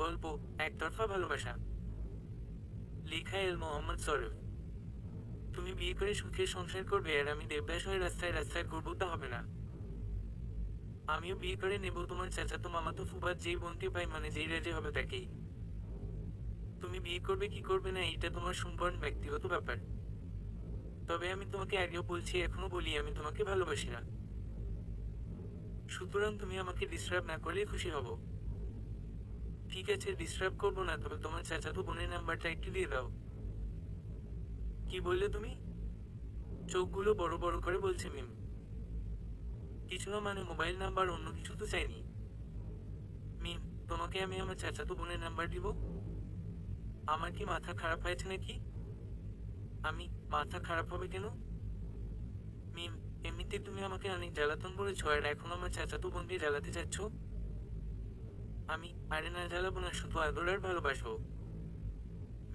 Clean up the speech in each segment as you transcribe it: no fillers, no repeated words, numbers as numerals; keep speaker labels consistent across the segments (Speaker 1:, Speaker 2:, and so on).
Speaker 1: গল্প একতরফা ভালোবাসা। লেখা এল মোহাম্মদ সরফ। তুমি বিয়ে করে সুখে সংসার করবে আর আমি দেবদাস হয়ে রাস্তায় রাস্তায় ঘুরবো, তা হবে না। আমিও বিয়ে করে নেব তোমার চাচাতো মামাতো ফুফাত, যেই বোনকে পাই মানে যেই রাজি হবে তাকেই। তুমি বিয়ে করবে কি করবে না এটা তোমার সম্পূর্ণ ব্যক্তিগত ব্যাপার। তবে আমি তোমাকে আগেও বলছি, এখনো বলি, আমি তোমাকে ভালোবাসি না। সুতরাং তুমি আমাকে ডিস্টার্ব না করলে খুশি হব। ঠিক আছে, ডিস্টার্ব করবো না, তবে তোমার চাচাতো বোনের নাম্বারটা একটু দিয়ে দাও। কি বললে তুমি? চোখগুলো বড় বড় করে বলছে মিম। কিছু না মানে মোবাইল নাম্বার, অন্য কিছু তো চাইনি। মিম, তোমাকে আমি আমার চাচাতো বোনের নাম্বার দিব? আমার কি মাথা খারাপ হয়েছে নাকি? আমি মাথা খারাপ হবে কেন? মিম, এমনিতে তুমি আমাকে অনেক জ্বালাতন করেছো আর এখন আমার চাচাতো বোনকে জ্বালাতে চাচ্ছ। আমি আরে না, জ্বালাবো না, শুধু আদর আর ভালোবাসবো।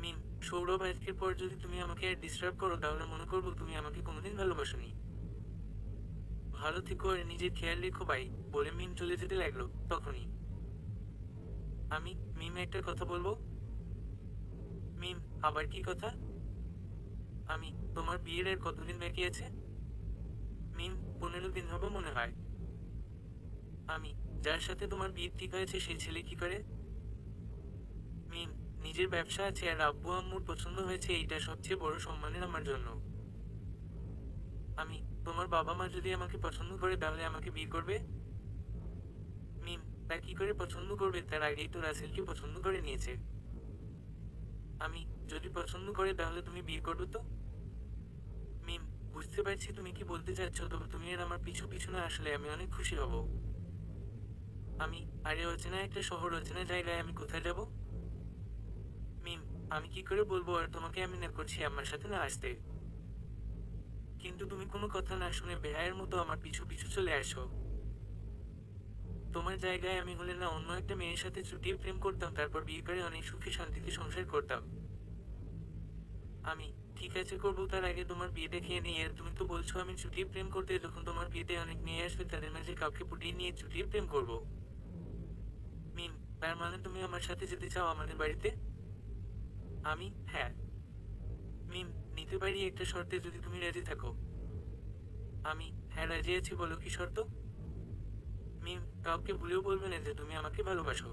Speaker 1: মিম, সৌরভ, আজকের পর যদি তুমি আমাকে আর ডিস্টার্ব করো তাহলে মনে করবো তুমি আমাকে কোনোদিন ভালোবাসোনি। ভালো থেকো আর নিজের খেয়াল রেখো বাই। বলে মিম চলে যেতে লাগলো। তখনই আমি, মিম একটা কথা বলবো। মিম, আবার কি কথা? আমি, তোমার বিয়ের আর কতদিন বাকি আছে? মিম, 15 দিন হবে মনে হয়। আমি, যার সাথে তোমার বিয়ে ঠিক হয়েছে সেই ছেলে কি করে? মিম, নিজের ব্যবসা আছে আর আব্বু আম্মুর পছন্দ হয়েছে, এইটা সবচেয়ে বড় সম্মানের আমার জন্য। আমি, তোমার বাবা মা যদি আমাকে পছন্দ করে তাহলে আমাকে বিয়ে করবে? মিম, তা কি করে পছন্দ করবে, তার আগেই তো রাসেলকে পছন্দ করে নিয়েছে। আমি, যদি পছন্দ করে তাহলে তুমি বিয়ে করবে তো? মিম, বুঝতে পারছি তুমি কি বলতে চাচ্ছ, তবে তুমি আর আমার পিছু পিছু না আসলে আমি অনেক খুশি হব। আমি, আরে অচেনা একটা শহর, অচেনা জায়গায় আমি কোথায় যাব? মিম, আমি কি করে বলবো আর তোমাকে আমি না করছি আমার সাথে না আসতে? কিন্তু তুমি কোনো কথা না শুনে বেহায়ের মতো আমার পিছু পিছু চলে আসো। তোমার জায়গায় আমি হলে না অন্য একটা মেয়ের সাথে চুটিয়ে প্রেম করতাম, তারপর বিয়ে করে অনেক সুখে শান্তিতে সংসার করতাম। আমি, ঠিক আছে করবো, তার আগে তোমার বিয়েটা খেয়ে নিই। আর তুমি তো বলছো আমি চুটিয়ে প্রেম করতে, যখন তোমার বিয়েতে অনেক মেয়ে আসবে তাদের মাঝে কাউকে পটিয়ে নিয়ে চুটিয়ে প্রেম করব। মিম, তার মানে তুমি আমার সাথে যেতে চাও আমাদের বাড়িতে? আমি, হ্যাঁ। মিম, নিতে পারি একটা শর্তে, যদি তুমি রাজি থাকো। আমি, হ্যাঁ রাজি আছি, বলো কি শর্ত? মিম, কাউকে ভুলেও বলবে না যে তুমি আমাকে ভালোবাসো।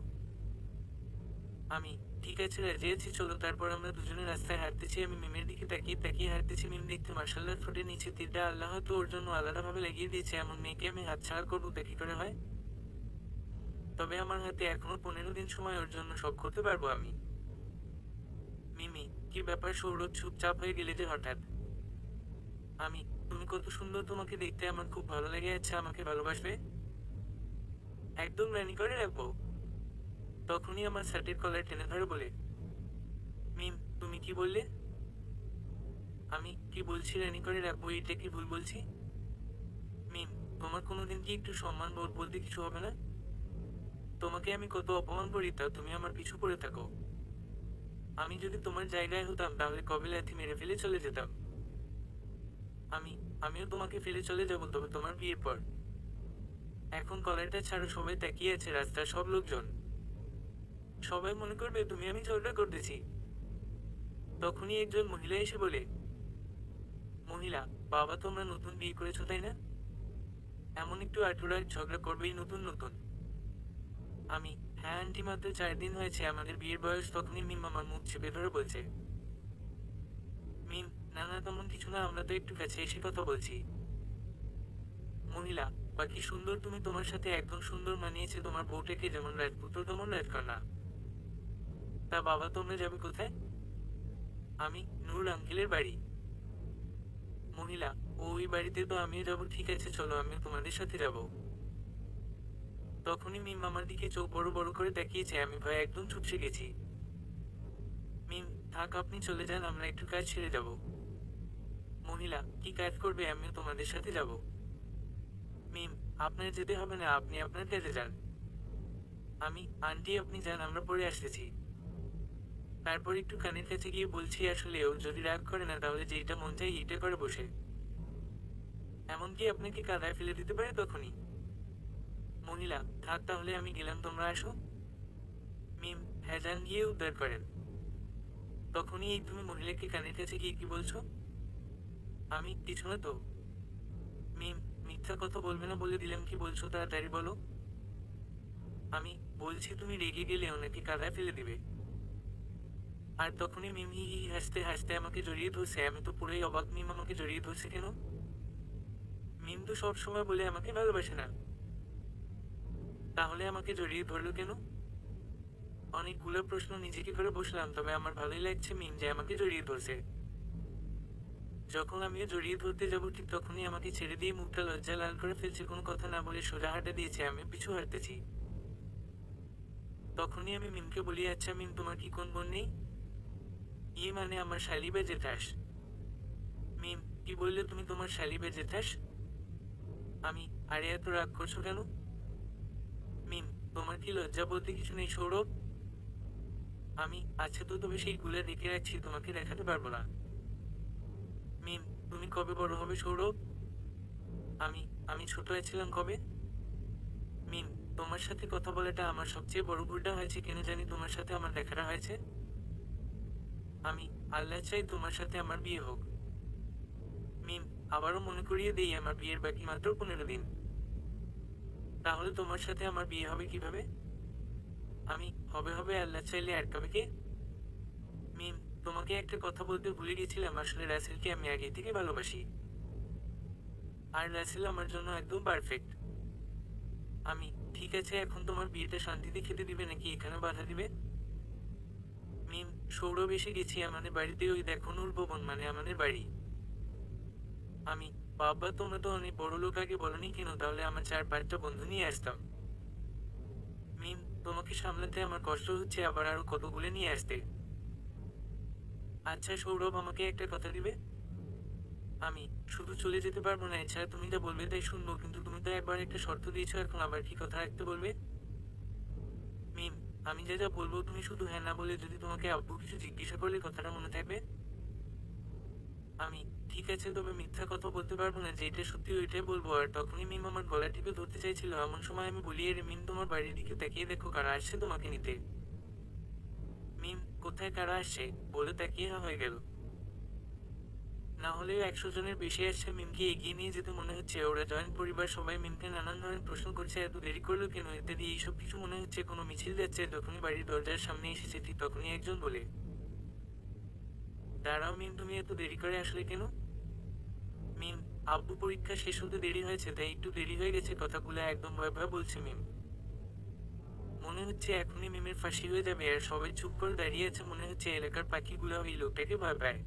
Speaker 1: আমি, ঠিক আছে রাজি আছি, চলো। তারপর আমরা দুজনে রাস্তায় হাঁটতেছি, আমি মিমের দিকে তাকিয়ে তাকিয়ে হাঁটতেছি। মিম দেখতে মার্শাল্লাহ, ঠোঁটের নিচে তীরটা আল্লাহ তো ওর জন্য আলাদাভাবে লাগিয়ে দিয়েছে। এমন মেয়েকে আমি হাতছাড়া করবো তা কি করে হয়? তবে আমার হাতে এখনো 15 দিন সময়, ওর জন্য সব করতে পারবো আমি। মিমি, কি ব্যাপার সৌরভ, চুপচাপ হয়ে গেলে যে হঠাৎ? আমি, তুমি কত সুন্দর, তোমাকে দেখতে আমার খুব ভালো লেগে যাচ্ছে, আমাকে ভালোবাসবে? একদম রানি করে রাখবো। তখনই আমার শার্টের কলার টেনে ধরে বলে। মিম, তুমি কি বললে? আমি, কি বলছি রানি করে রাখবো, এটা কি ভুল বলছি? মিম, তোমার কোনোদিন কি একটু সম্মান বোধ বলতে কিছু হবে না? তোমাকে আমি কত অপমান করি তা তুমি আমার পিছু পড়ে থাকো। আমি যদি তোমার জায়গায় হতাম তাহলে কবে লাথি মেরে ফেলে চলে যেতাম। আমি, আমিও তোমাকে ফেলে চলে যাবো, তবে তোমার বিয়ের পর। এখন কলারটা ছাড়ো, সবাই তাকিয়ে আছে, রাস্তার সব লোকজন। সবাই মনে করবে তুমি আমি ঝগড়া করতেছি। তখনই একজন মহিলা এসে বলে। মহিলা, বাবা তোমরা নতুন বিয়ে করেছো তাই না? এমন একটু আটুরাট ঝগড়া করবেই নতুন নতুন? আমি, হ্যাঁ আন্টি, মাত্র 4 দিন হয়েছে আমাদের বিয়ের বয়স। তখনই মিম আমার মুখ চেপে ধরে বলছে। মিম, না না তেমন কিছু না, আমরা তো একটু কাছে এসে কথা বলছি। মহিলা, বাকি সুন্দর তুমি, তোমার সাথে একদম সুন্দর মানিয়েছে, তোমার বউটাকে যেমন রাজপুত্র তেমন রাজকন্যা। তা বাবা তোমরা যাবে কোথায়? আমি, নূর আঙ্কেলের বাড়ি। মহিলা, ওই বাড়িতে তো আমিও যাবো, ঠিক আছে চলো আমিও তোমাদের সাথে যাব। তখনই মিম আমার দিকে চোখ বড় বড় করে তাকিয়েছে, আমি ভয়ে একদম চুপসে গেছি। মিম, থাক আপনি চলে যান, আমরা একটু কাজ ছেড়ে যাব। মহিলা, কি কাজ করবে, আমিও তোমাদের সাথে যাব। মিম, আপনার যেতে হবে না, আপনি আপনার কাজে যান। আমি, আন্টি আপনি যান, আমরা পরে আসতেছি। তারপর একটু কানের কাছে গিয়ে বলছি, আসলে ও যদি রাগ করে না তাহলে যেটা মন চাই এইটা করে বসে। এমনকি আপনাকে কাদায় ফেলে দিতে পারে তখনই। মহিলা, থাক তাহলে আমি গেলাম, তোমরা আসো। মিম, হ্যাঁ যান গিয়ে উদ্ধার করেন। তখনই এই তুমি মহিলাকে কানের কাছে গিয়ে কি বলছো? আমি কিছু না তো। মিম, মিথ্যা কথা বলবে না বলে দিলাম, কি বলছো তাড়াতাড়ি বলো। আমি বলছি তুমি রেগে গেলে ওনাকে কাদায় ফেলে দিবে। আর তখনই মিম হি হি হাসতে হাসতে আমাকে জড়িয়ে ধরছে। আমি তো পুরোই অবাক, মিম আমাকে জড়িয়ে ধরছে কেন? মিম তো সবসময় বলে আমাকে ভালোবাসে না, তাহলে আমাকে জড়িয়ে ধরলো কেন? অনেকগুলো প্রশ্ন নিজেকে করে বসলাম, তবে আমার ভালোই লাগছে মিম যে আমাকে জড়িয়ে ধরছে। যখন আমিও জড়িয়ে ধরতে যাবো ঠিক তখনই আমাকে ছেড়ে দিয়ে মুখটা লজ্জা লাল করে ফেলছে, কোনো কথা না বলে সোজা হাঁটা দিয়েছে, আমি পিছু হাঁটতেছি। তখনই আমি মিমকে বলি, আচ্ছা মিম তোমার কি কোন বোন নেই? ইয়ে মানে আমার শালি বা জেঠাস। মিম, কি বললে তুমি তোমার শালি বা জেঠাস? আমি, আরে এত রাগ করছো কেন? মিম, তোমার কি লজ্জা বলতে কিছু নেই সৌরভ? আমি, আচ্ছা তো তবে সেইগুলো রেখে রাখছি, তোমাকে দেখাতে পারবো না। মিম, তুমি কবে বড় হবে সৌরভ? আমি, আমি ছোট ছিলাম কবে? মিম, তোমার সাথে কথা বলাটা আমার সবচেয়ে বড় ভুলটা হয়েছে কেন জানি তোমার সাথে আমার দেখাটা হয়েছে। আমি, আল্লাহ চাই তোমার সাথে আমার বিয়ে হোক। মিম, আবারও মনে করিয়ে দেই আমার বিয়ের বাকি মাত্র 15 দিন। তাহলে তোমার সাথে আমার বিয়ে হবে কিভাবে? আমি, হবে হবে আল্লাহ চাইলে আটকাবে কে? মিম, তোমাকে একটা কথা বলতে ভুলে গেছিলাম, আসলে রাসেলকে আমি আগে থেকে ভালোবাসি। আর রাসেল আমার জন্য একদম পারফেক্ট। আমি, ঠিক আছে এখন তোমার বিয়েটা শান্তিতে খেতে দিবে নাকি এখানে বাধা দিবে? মিম, সৌরভ এসে গেছি আমাদের বাড়িতে, ওই দেখো নূর ভবন মানে আমাদের বাড়ি। আমি, বাবা তোমরা তো অনেক বড় লোক, আগে বলনি কেন? তাহলে আমার 4-5টা বন্ধু নিয়ে আসতাম। মিম, তোমাকে সামলাতে আমার কষ্ট হচ্ছে, আবার আরো কতগুলো নিয়ে আসতে। আচ্ছা সৌরভ, আমাকে একটা কথা দিবে? আমি, শুধু চলে যেতে পারবো না, এছাড়া তুমি যা বলবে তাই শুনবো, কিন্তু তুমি তো একবার একটা শর্ত দিয়েছো, এখন আবার কি কথা রাখতে বলবে? মিম, আমি যা যা বলবো তুমি শুধু হ্যাঁ না বলে যদি তোমাকে আব্বু কিছু জিজ্ঞাসা করলে কথাটা মনে থাকবে? আমি, ঠিক আছে তবে মিথ্যা কথা বলতে পারবো না, যেটা সত্যি ওইটাই বলবো। আর তখনই মিম আমার গলা টিপে ধরতে চাইছিল, এমন সময় আমি বলি, এর মিম তোমার বাড়ির দিকে তাকিয়ে দেখো কারা আসছে তোমাকে নিতে। মিম, কোথায় কারা আসছে? বলে তাকিয়ে হা হয়ে গেল। না হলেও 100 জনের বেশি আসছে। মিমকে এগিয়ে নিয়ে যেতে মনে হচ্ছে ওরা জয়েন্ট পরিবার, সবাই মিমকে নানান ধরনের প্রশ্ন করছে, এত দেরি করলো কেন ইত্যাদি, এইসব কিছু মনে হচ্ছে কোনো মিছিল যাচ্ছে। যখনই বাড়ির দরজার সামনে এসেছে ঠিক তখনই একজন বলে, দাঁড়াও মিম, তুমি এত দেরি করে আসলে কেন? মিম, আব্বু পরীক্ষা শেষ হতে দেরি হয়েছে তাই একটু দেরি হয়ে গেছে। কথাগুলো একদম ভয় ভয় বলছে মিম। মনে হচ্ছে এখনই মিমের ফাঁসি হয়ে যাবে। আর সবাই চুপ করে দাঁড়িয়ে আছে, মনে হচ্ছে এলাকার পাখিগুলো এই লোকটাকে ভয় পায়।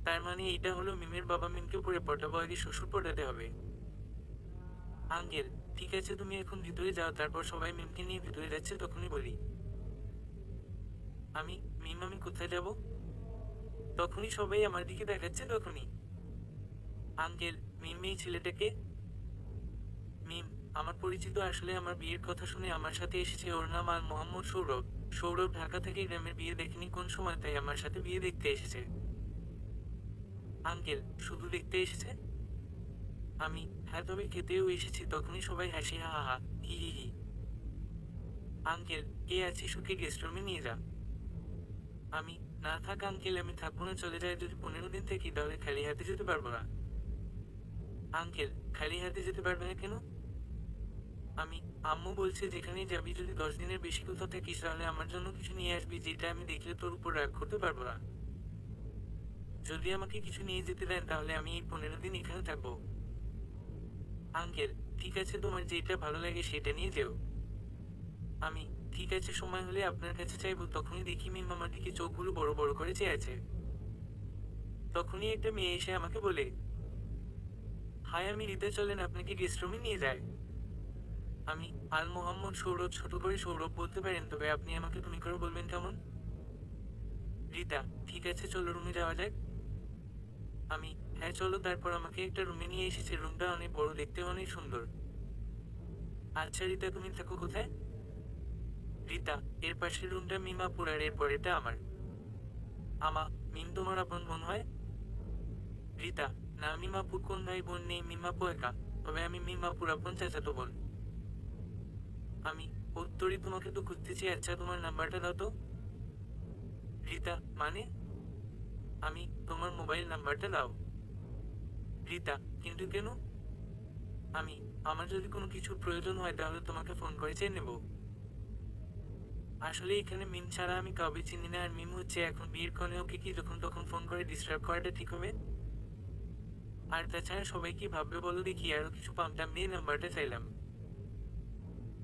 Speaker 1: তার মানে এইটা হলো মিমের বাবা, মিমকে পড়ে পটাবো, আগে শ্বশুর পটাতে হবে। আঙ্কেল, ঠিক আছে তুমি এখন ভিতরে যাও। তারপর সবাই মিমকে নিয়ে ভিতরে যাচ্ছে, তখনই বলি, আমি, মিম আমি কোথায় যাব? তখনই সবাই আমার দিকে দেখাচ্ছে, তখনই, আঙ্কেল, মিম এই ছেলেটাকে? মিম, আমার পরিচিত, আসলে আমার বিয়ের কথা শুনে আমার সাথে এসেছে, ওর নাম আল মোহাম্মদ সৌরভ। সৌরভ ঢাকা থেকে গ্রামের বিয়ে দেখেনি কোন সময়, তাই আমার সাথে বিয়ে দেখতে এসেছে। আঙ্কেল, শুধু দেখতে এসেছে? আমি, হ্যাঁ তবে খেতেও এসেছি। তখনই সবাই হাসি হা হা হা, হি হি হি। আঙ্কেল, কে আছিস ওকে গেস্ট রুমে নিয়ে যা। আমি, না থাক আঙ্কেল, আমি থাকবো না, চলে যায়। যদি 15 দিন থাকি তাহলে খালি হাতে যেতে পারবো না। আঙ্কেল, খালি হাতে যেতে পারবে না কেন? আমি, আম্মু বলছে যেখানেই যাবি যদি 10 দিনের বেশি কোথাও থাকিস তাহলে আমার জন্য কিছু নিয়ে আসবি, যেটা আমি দেখলে তোর উপর রাগ করতে পারবো না। যদি আমাকে কিছু নিয়ে যেতে দেন তাহলে আমি এই 15 দিন এখানে থাকবো। আঙ্কেল, ঠিক আছে তোমার যেটা ভালো লাগে সেটা নিয়ে যেও। আমি, ঠিক আছে সময় হলে আপনার কাছে চাইবো। তখনই দেখি মিম আমার দিকে চোখগুলো বড় বড় করে চেয়ে আছে। তখনই একটা মেয়ে এসে আমাকে বলে, হাই আমি রিতা, চলেন আপনাকে গেস্ট রুমে নিয়ে যায়। আমি, আল মোহাম্মদ সৌরভ, ছোট করে সৌরভ বলতে পারেন, তবে আপনি আমাকে তুমি করে বলবেন কেমন? রিতা, ঠিক আছে চলো রুমে যাওয়া যাক। আমি, হ্যাঁ চলো। তারপর আমাকে একটা রুমে নিয়ে এসেছে, রুমটা অনেক বড়, দেখতে অনেক সুন্দর। আচ্ছা রিতা তুমি থাকো কোথায়? রিতা, এর পাশের রুমটা মিমাপুর আর এর পরেরটা আমার। আমা, মিম তোমার আপন বোন হয়? রিতা, না মিমাপুর কোন ভাই বোন নেই, মিমাপু একা। তবে আমি মিমাপুর আপন চাচাতো বোন। আমি, উত্তরই তোমাকে তো খুঁজতেছি। আচ্ছা তোমার নাম্বারটা দাও তো। রিতা, মানে? আমি, তোমার মোবাইল নাম্বারটা দাও। রিতা, কিন্তু কেন? আমি, আমার যদি কোনো কিছুর প্রয়োজন হয় তাহলে তোমাকে ফোন করে চেয়ে নেব। আসলে এখানে মিম ছাড়া আমি কাউকে চিনি না, আর মিম হচ্ছে এখন বিয়ের ক্ষণে ওকে কি যখন তখন ফোন করে ডিস্টার্ব করাটা ঠিক হবে? আর তাছাড়া সবাই কি ভাববে বলো দেখি, আরো কিছু পামটাম দিয়ে নাম্বারটা চাইলাম।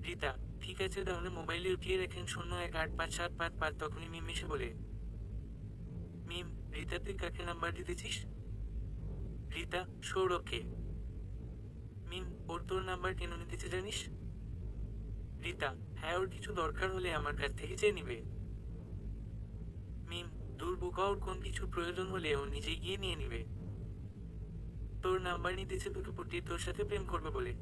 Speaker 1: রিতা, ঠিক আছে তাহলে মোবাইলে উঠিয়ে রেখেন 01857555। তখনই মিম এসে বলে, মিম, রিতা তুই কাকে নাম্বার দিতেছিস? রিতা, সৌরভকে। মিম, ওর তোর নাম্বার কেন নিতেছে জানিস? রিতা, হ্যাঁ ওর কিছু দরকার হলে আমার কাছ থেকে চেয়ে নিবে। মিম, দূর বোকা, ওর কোন কিছু প্রয়োজন হলে ও নিজেই গিয়ে নিয়ে নিবে। তোর নাম্বার নিতেছে তোকে পটিয়ে তোর সাথে প্রেম করবে বলে।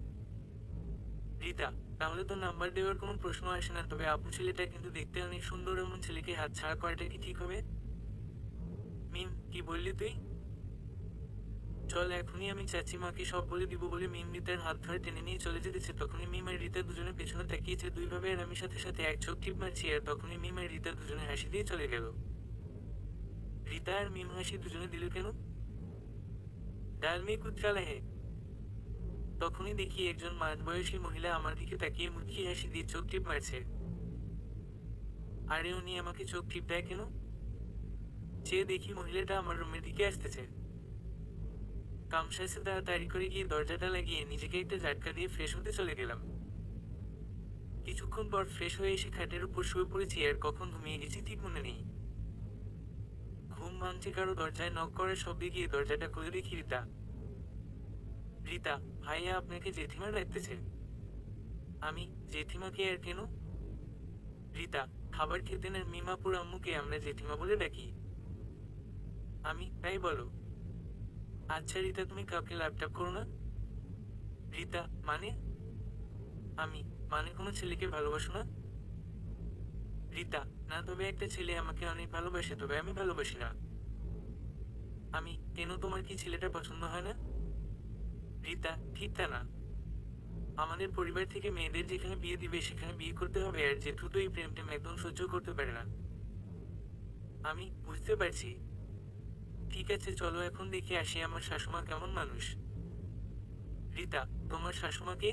Speaker 1: রিতা, তাহলে তো নাম্বার দেওয়ার কোনো প্রশ্ন আসে না, তবে আপু ছেলেটা কিন্তু দেখতে অনেক সুন্দর, এমন ছেলেকে হাতছাড়া করাটা কি ঠিক হবে? মিম, কি বললি তুই? চল এখনই আমি চাচিমাকে সব বলে দিব বলে মিম রিতার হাত ধরে টেনে নিয়ে চলে যেতেছে। তখনই মিম আর রিতা দুজনে পেছনে তাকিয়েছে দুইভাবে, আর আমি সাথে সাথে এক চোখ টিপ মারছি, আর তখনই মিম আর রিতা দুজনে হাসি দিয়ে চলে গেল। রিতা আর মিম হাসি দুজনে দিল কেন? ডাল মে কুত্রালা হে। তখনই দেখি একজন মাঝবয়সী মহিলা আমার দিকে তাকিয়ে মুচকি হাসি দিয়ে চোখ টিপ মারছে। আরে উনি আমাকে চোখ টিপ দেয় কেন? চেয়ে দেখি মহিলাটা আমার রুমের দিকে আসতেছে। কামসাইসে তাড়াতাড়ি করে গিয়ে দরজাটা লাগিয়ে নিজেকে একটা ঝাটকা দিয়ে ফ্রেশ হতে চলে গেলাম। কিছুক্ষণ পর ফ্রেশ হয়ে এসে খাটের উপর শুয়ে পড়েছি, আর কখন ঘুমিয়ে গেছি ঠিক মনে নেই। ঘুম ভাঙছে কারো দরজায় নক করার শব্দে গিয়ে দরজাটা খুলে দেখি রিতা। রিতা, ভাইয়া আপনাকে জেঠিমা ডাকতেছে। আমি, জেঠিমাকে আর কেন? রিতা, খাবার খেতে না মিমাপুর আম্মুকে আমরা জেঠিমা বলে ডাকি। আমি, তাই বলো। আচ্ছা রিতা, তুমি কাউকে ল্যাপটপ করো না? রিতা, মানে? আমি, মানে কোনো ছেলেকে ভালোবাসো না? রিতা, না, তবে একটা ছেলে আমাকে অনেক ভালোবাসে, তবে আমি ভালোবাসি না। আমি, কেন তোমার কি ছেলেটা পছন্দ হয় না? রিতা, ঠিক তা না। আমাদের পরিবার থেকে মেয়েদের যেখানে বিয়ে দিবে সেখানে বিয়ে করতে হবে, আর জেঠু তো এই প্রেম টেম একদম সহ্য করতে পারে না। আমি, বুঝতে পারছি। ঠিক আছে চলো এখন দেখে আসি আমার শাশুমা কেমন মানুষ। রিতা, তোমার শাশুমাকে?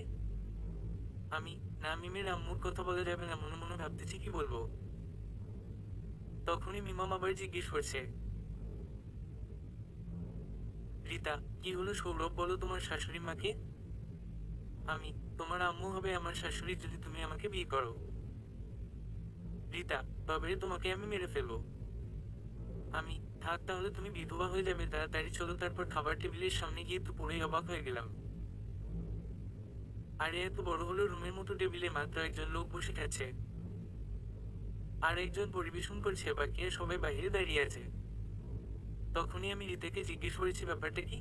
Speaker 1: আমি, না, মিমের আম্মুর কথা বলা যাবে না, মনে মনে ভাবতেছি কি বলবো। তখনই মিমাম আবার জিজ্ঞেস করছে, রিতা, কি হলো সৌরভ, বলো তোমার শাশুড়ি মাকে? আমি, তোমার আম্মু হবে আমার শাশুড়ি যদি তুমি আমাকে বিয়ে করো। রিতা, তবে তোমাকে আমি মেরে ফেলবো। আমি, থাক তাহলে তুমি বিধবা হয়ে যাবে, তাড়াতাড়ি চলো। তারপর খাবার টেবিলের সামনে গিয়ে তো পুরোই অবাক হয়ে গেলাম। আরে এত বড় হলো রুমের মতো টেবিলে মাত্র একজন লোক বসে খাচ্ছে, আর একজন পরিবেশন করছে, বাকিরা সবাই বাইরে দাঁড়িয়ে আছে। তখনই আমি রিতাকে জিজ্ঞেস করেছি ব্যাপারটা কি।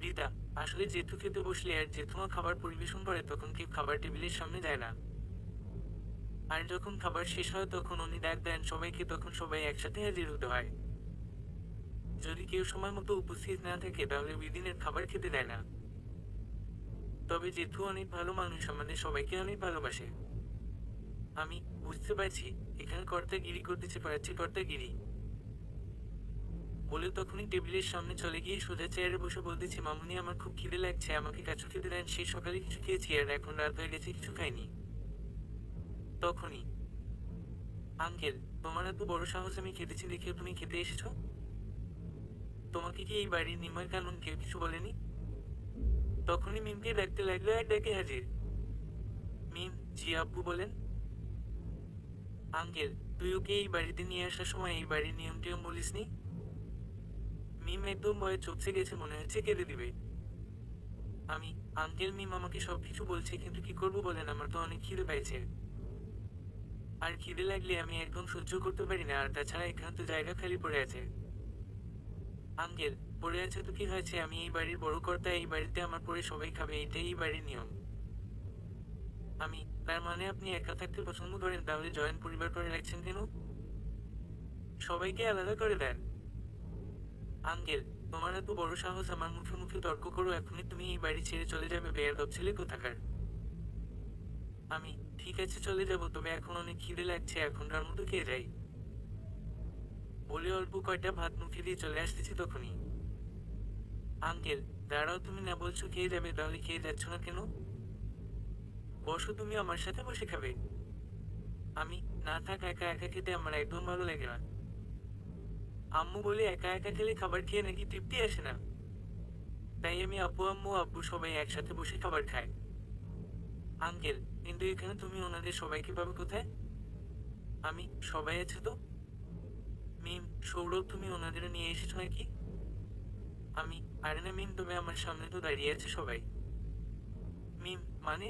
Speaker 1: রিতা, আসলে জেঠু খেতে বসলে আর জেঠুমা খাবার পরিবেশন করে তখন কেউ খাবার টেবিলের সামনে যায় না, আর যখন খাবার শেষ হয় তখন উনি ডাক দেন সবাইকে, তখন সবাই একসাথে হাজির হতে হয়। যদি কেউ সময় মতো উপস্থিত না থাকে তাহলে ওই দিনের খাবার খেতে দেয় না। তবে জেঠু অনেক ভালো মানুষ, আমাদের সবাইকে অনেক ভালোবাসে। আমি, বুঝতে পারছি, এখানে কর্তাগিরি করতেছে, পারছি কর্তাগিরি বলে তখনই টেবিলের সামনে চলে গিয়ে সোজা চেয়ারে বসে বলতেছি, মামুনি আমার খুব খিদে লাগছে, আমাকে কাছু খেতে দেন, সেই সকালে কিছু খেয়েছি আর এখন রাত হয়ে গেছে কিছু খাইনি। তখনই, আঙ্কেল, তোমার এত বড় সাহস, আমি খেতেছি দেখেও তুমি খেতে এসেছো? তোমাকে কি এই বাড়ির নির্মাণ কানুন কেউ কিছু বলেনি? তখনই মিমকে ডাকতে লাগলো, আর ডাকে হাজির। মিম, জি আব্বু বলেন। আঙ্কেল, তুই ওকে এই বাড়িতে নিয়ে আসার সময় এই বাড়ির নিয়ম টিয়ম বলিসনি? মিম একদম ভয়ে চুপসে গেছে, মনে হচ্ছে কেঁদে দিবে। আমি, আঙ্কেল, মিম আমাকে সবকিছু বলছে, কিন্তু কি করবো বলেন, আমার তো অনেক খিদে পাইছে, আর খিদে লাগলে আমি একদম সহ্য করতে পারি না, আর তাছাড়া এখানে তো জায়গা খালি পড়ে আছে। আঙ্কেল, পড়ে আছে তো কি হয়েছে, আমি এই বাড়ির বড় কর্তা, এই বাড়িতে আমার পরে সবাই খাবে, এটাই এই বাড়ির নিয়ম। আমি, তার মানে আপনি একা থাকতে পছন্দ করেন, তাহলে জয়েন্ট পরিবার করে রাখছেন কেন? সবাইকে আলাদা করে দেন। আঙ্কেল, তোমার এত বড় সাহস আমার মুখে মুখে তর্ক করো, এখনই তুমি এই বাড়ি ছেড়ে চলে যাবে, বেয়াদব ছেলে কোথাকার। আমি, ঠিক আছে চলে যাব, তবে এখন অনেক খিদে লাগছে, এখনকার মতো খেয়ে যাই। বলে অল্প কয়টা ভাত মুখে দিয়ে চলে আসতেছি তখনই। আঙ্কেল, দাঁড়াও, তুমি না বলছো খেয়ে যাবে, তাহলে খেয়ে যাচ্ছ না কেন? বসো, তুমি আমার সাথে বসে খাবে। আমি, না থাক, একা একা খেতে আমার একদম ভালো লাগে না। আম্মু বলে একা একা খেলে খাবার খেয়ে নাকি তৃপ্তি আসে না, তাই আমি আব্বু আম্মু আব্বু সবাই একসাথে বসে খাবার খাই। আঙ্কেল, কিন্তু এখানে তুমি ওনাদের সবাইকে পাবে কোথায়? আমি, সবাই আছে তো। মিম, সৌরভ, তুমি ওনাদের নিয়ে এসেছো নাকি? আমি, আরে না মিম, তবে আমার সামনে তো দাঁড়িয়ে আছে সবাই। মিম, মানে?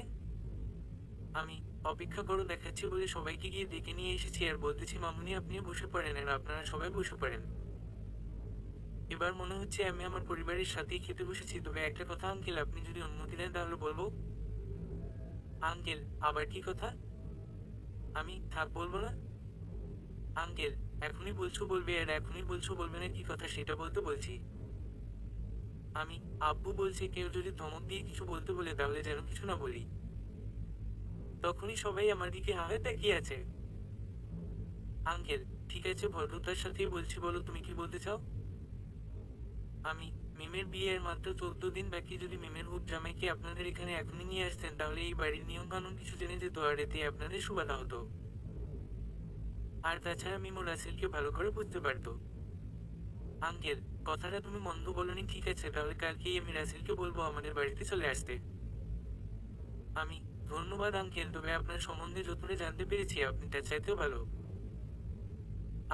Speaker 1: আমি, অপেক্ষা করো, দেখাচ্ছি বলে সবাইকে গিয়ে ডেকে নিয়ে এসেছি আর বলতেছি মামুনি আপনিও বসে পড়েন আর আপনারা সবাই বসে পড়েন। এবার মনে হচ্ছে আমি আমার পরিবারের সাথেই খেতে বসেছি, তবে একটা কথা আঙ্কেল, আপনি যদি অনুমতি দেন তাহলে বলবো। আঙ্কেল, আবার কি কথা? আমি, থাক, বলবো না। আঙ্কেল, এখনই বলছো বলবে আর এখনই বলছো বলবে না, কি কথা সেটা বলতে বলছি। আমি, আব্বু বলছে কেউ যদি ধমক দিয়ে কিছু বলতে বলে তাহলে যেন কিছু না বলি। তখনই সবাই আমার দিকে হাঁ তাকিয়ে আছে। আঙ্কেল, ঠিক আছে, ভদ্রতার সাথেই বলছি, বলো তুমি কি বলতে চাও। আমি, মিমের বিয়ের মাত্র 14 দিন বাকি, যদি মিমের হুপ জামাইকে আপনাদের এখানে এখনই নিয়ে আসতেন তাহলে এই বাড়ির নিয়ম কানুন কিছু জেনে যেত আর এতে আপনাদের সুবিধা হতো। আর তাছাড়া মিমো রাসেলকে ভালো করে বুঝতে পারতো। আঙ্কেল, কথাটা তুমি মন্দ বলনি, ঠিক আছে, তাহলে কালকেই আমি রাসেলকে বলবো আমাদের বাড়িতে চলে আসতে। আমি, ধন্যবাদ আঙ্কেল, তবে আপনার সম্বন্ধে যতটা জানতে পেরেছি আপনি তার চাইতেও ভালো।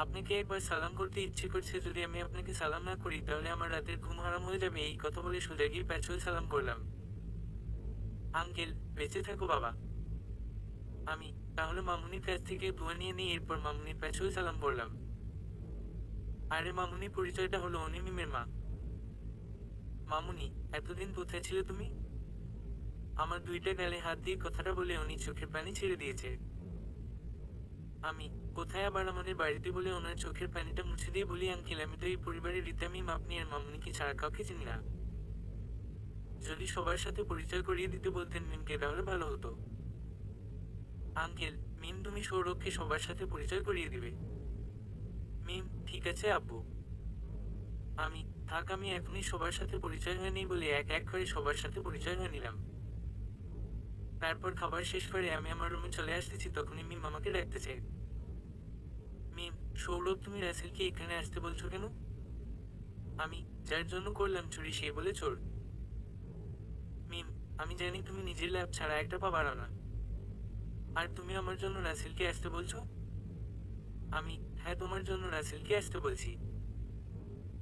Speaker 1: আপনাকে একবার সালাম করতে ইচ্ছে করছে, যদি আমি আপনাকে সালাম না করি তাহলে আমার রাতের ঘুম হারাম হয়ে যাবে, এই কথা বলে সোজা গিয়ে প্যাচুল সালাম করলাম। আঙ্কেল, বেঁচে থাকো বাবা। আমি, তাহলে মামুনির কাছ থেকে দোয়া নিয়ে নিই, এরপর মামুনির প্যাচুল সালাম করলাম। আরে মামুনি, পরিচয়টা হলো উনি মিমের মা। মামুনি, এতদিন কোথায় ছিলে তুমি? আমার দুইটা গালে হাত দিয়ে কথাটা বলে উনি চোখের পানি ছেড়ে দিয়েছে। আমি, কোথায় আবার আমাদের বাড়িতে, বলে ওনার চোখের পানিটা মুছে দিয়ে বলি আঙ্কেল, আমি তো এই পরিবারের রীতা মিম, আপনি আর মামুনিকে ছাড়া কাউকে চিনি না। যদি সবার সাথে পরিচয় করিয়ে দিতে বলতেন মিমকে তাহলে ভালো হতো। আঙ্কেল, মিম তুমি সৌরভকে সবার সাথে পরিচয় করিয়ে দিবে। মিম, ঠিক আছে আব্বু। আমি, থাক, আমি এখনই সবার সাথে পরিচয় হয়নি বলে এক এক করে সবার সাথে পরিচয় হয়ে নিলাম। তারপর খাবার শেষ করে আমি আমার রুমে চলে আসতেছি তখনই মিম আমাকে ডাকতেছে। মিম, সৌরভ, তুমি রাসেলকে এখানে আসতে বলছো কেন? আমি, যার জন্য করলাম চুরি সে বলে চোর। মিম, আমি জানি তুমি নিজের ল্যাব ছাড়া একটা পা বাড়াও না, আর তুমি আমার জন্য রাসেলকে আসতে বলছো? আমি, হ্যাঁ, তোমার জন্য রাসেলকে আসতে বলছি।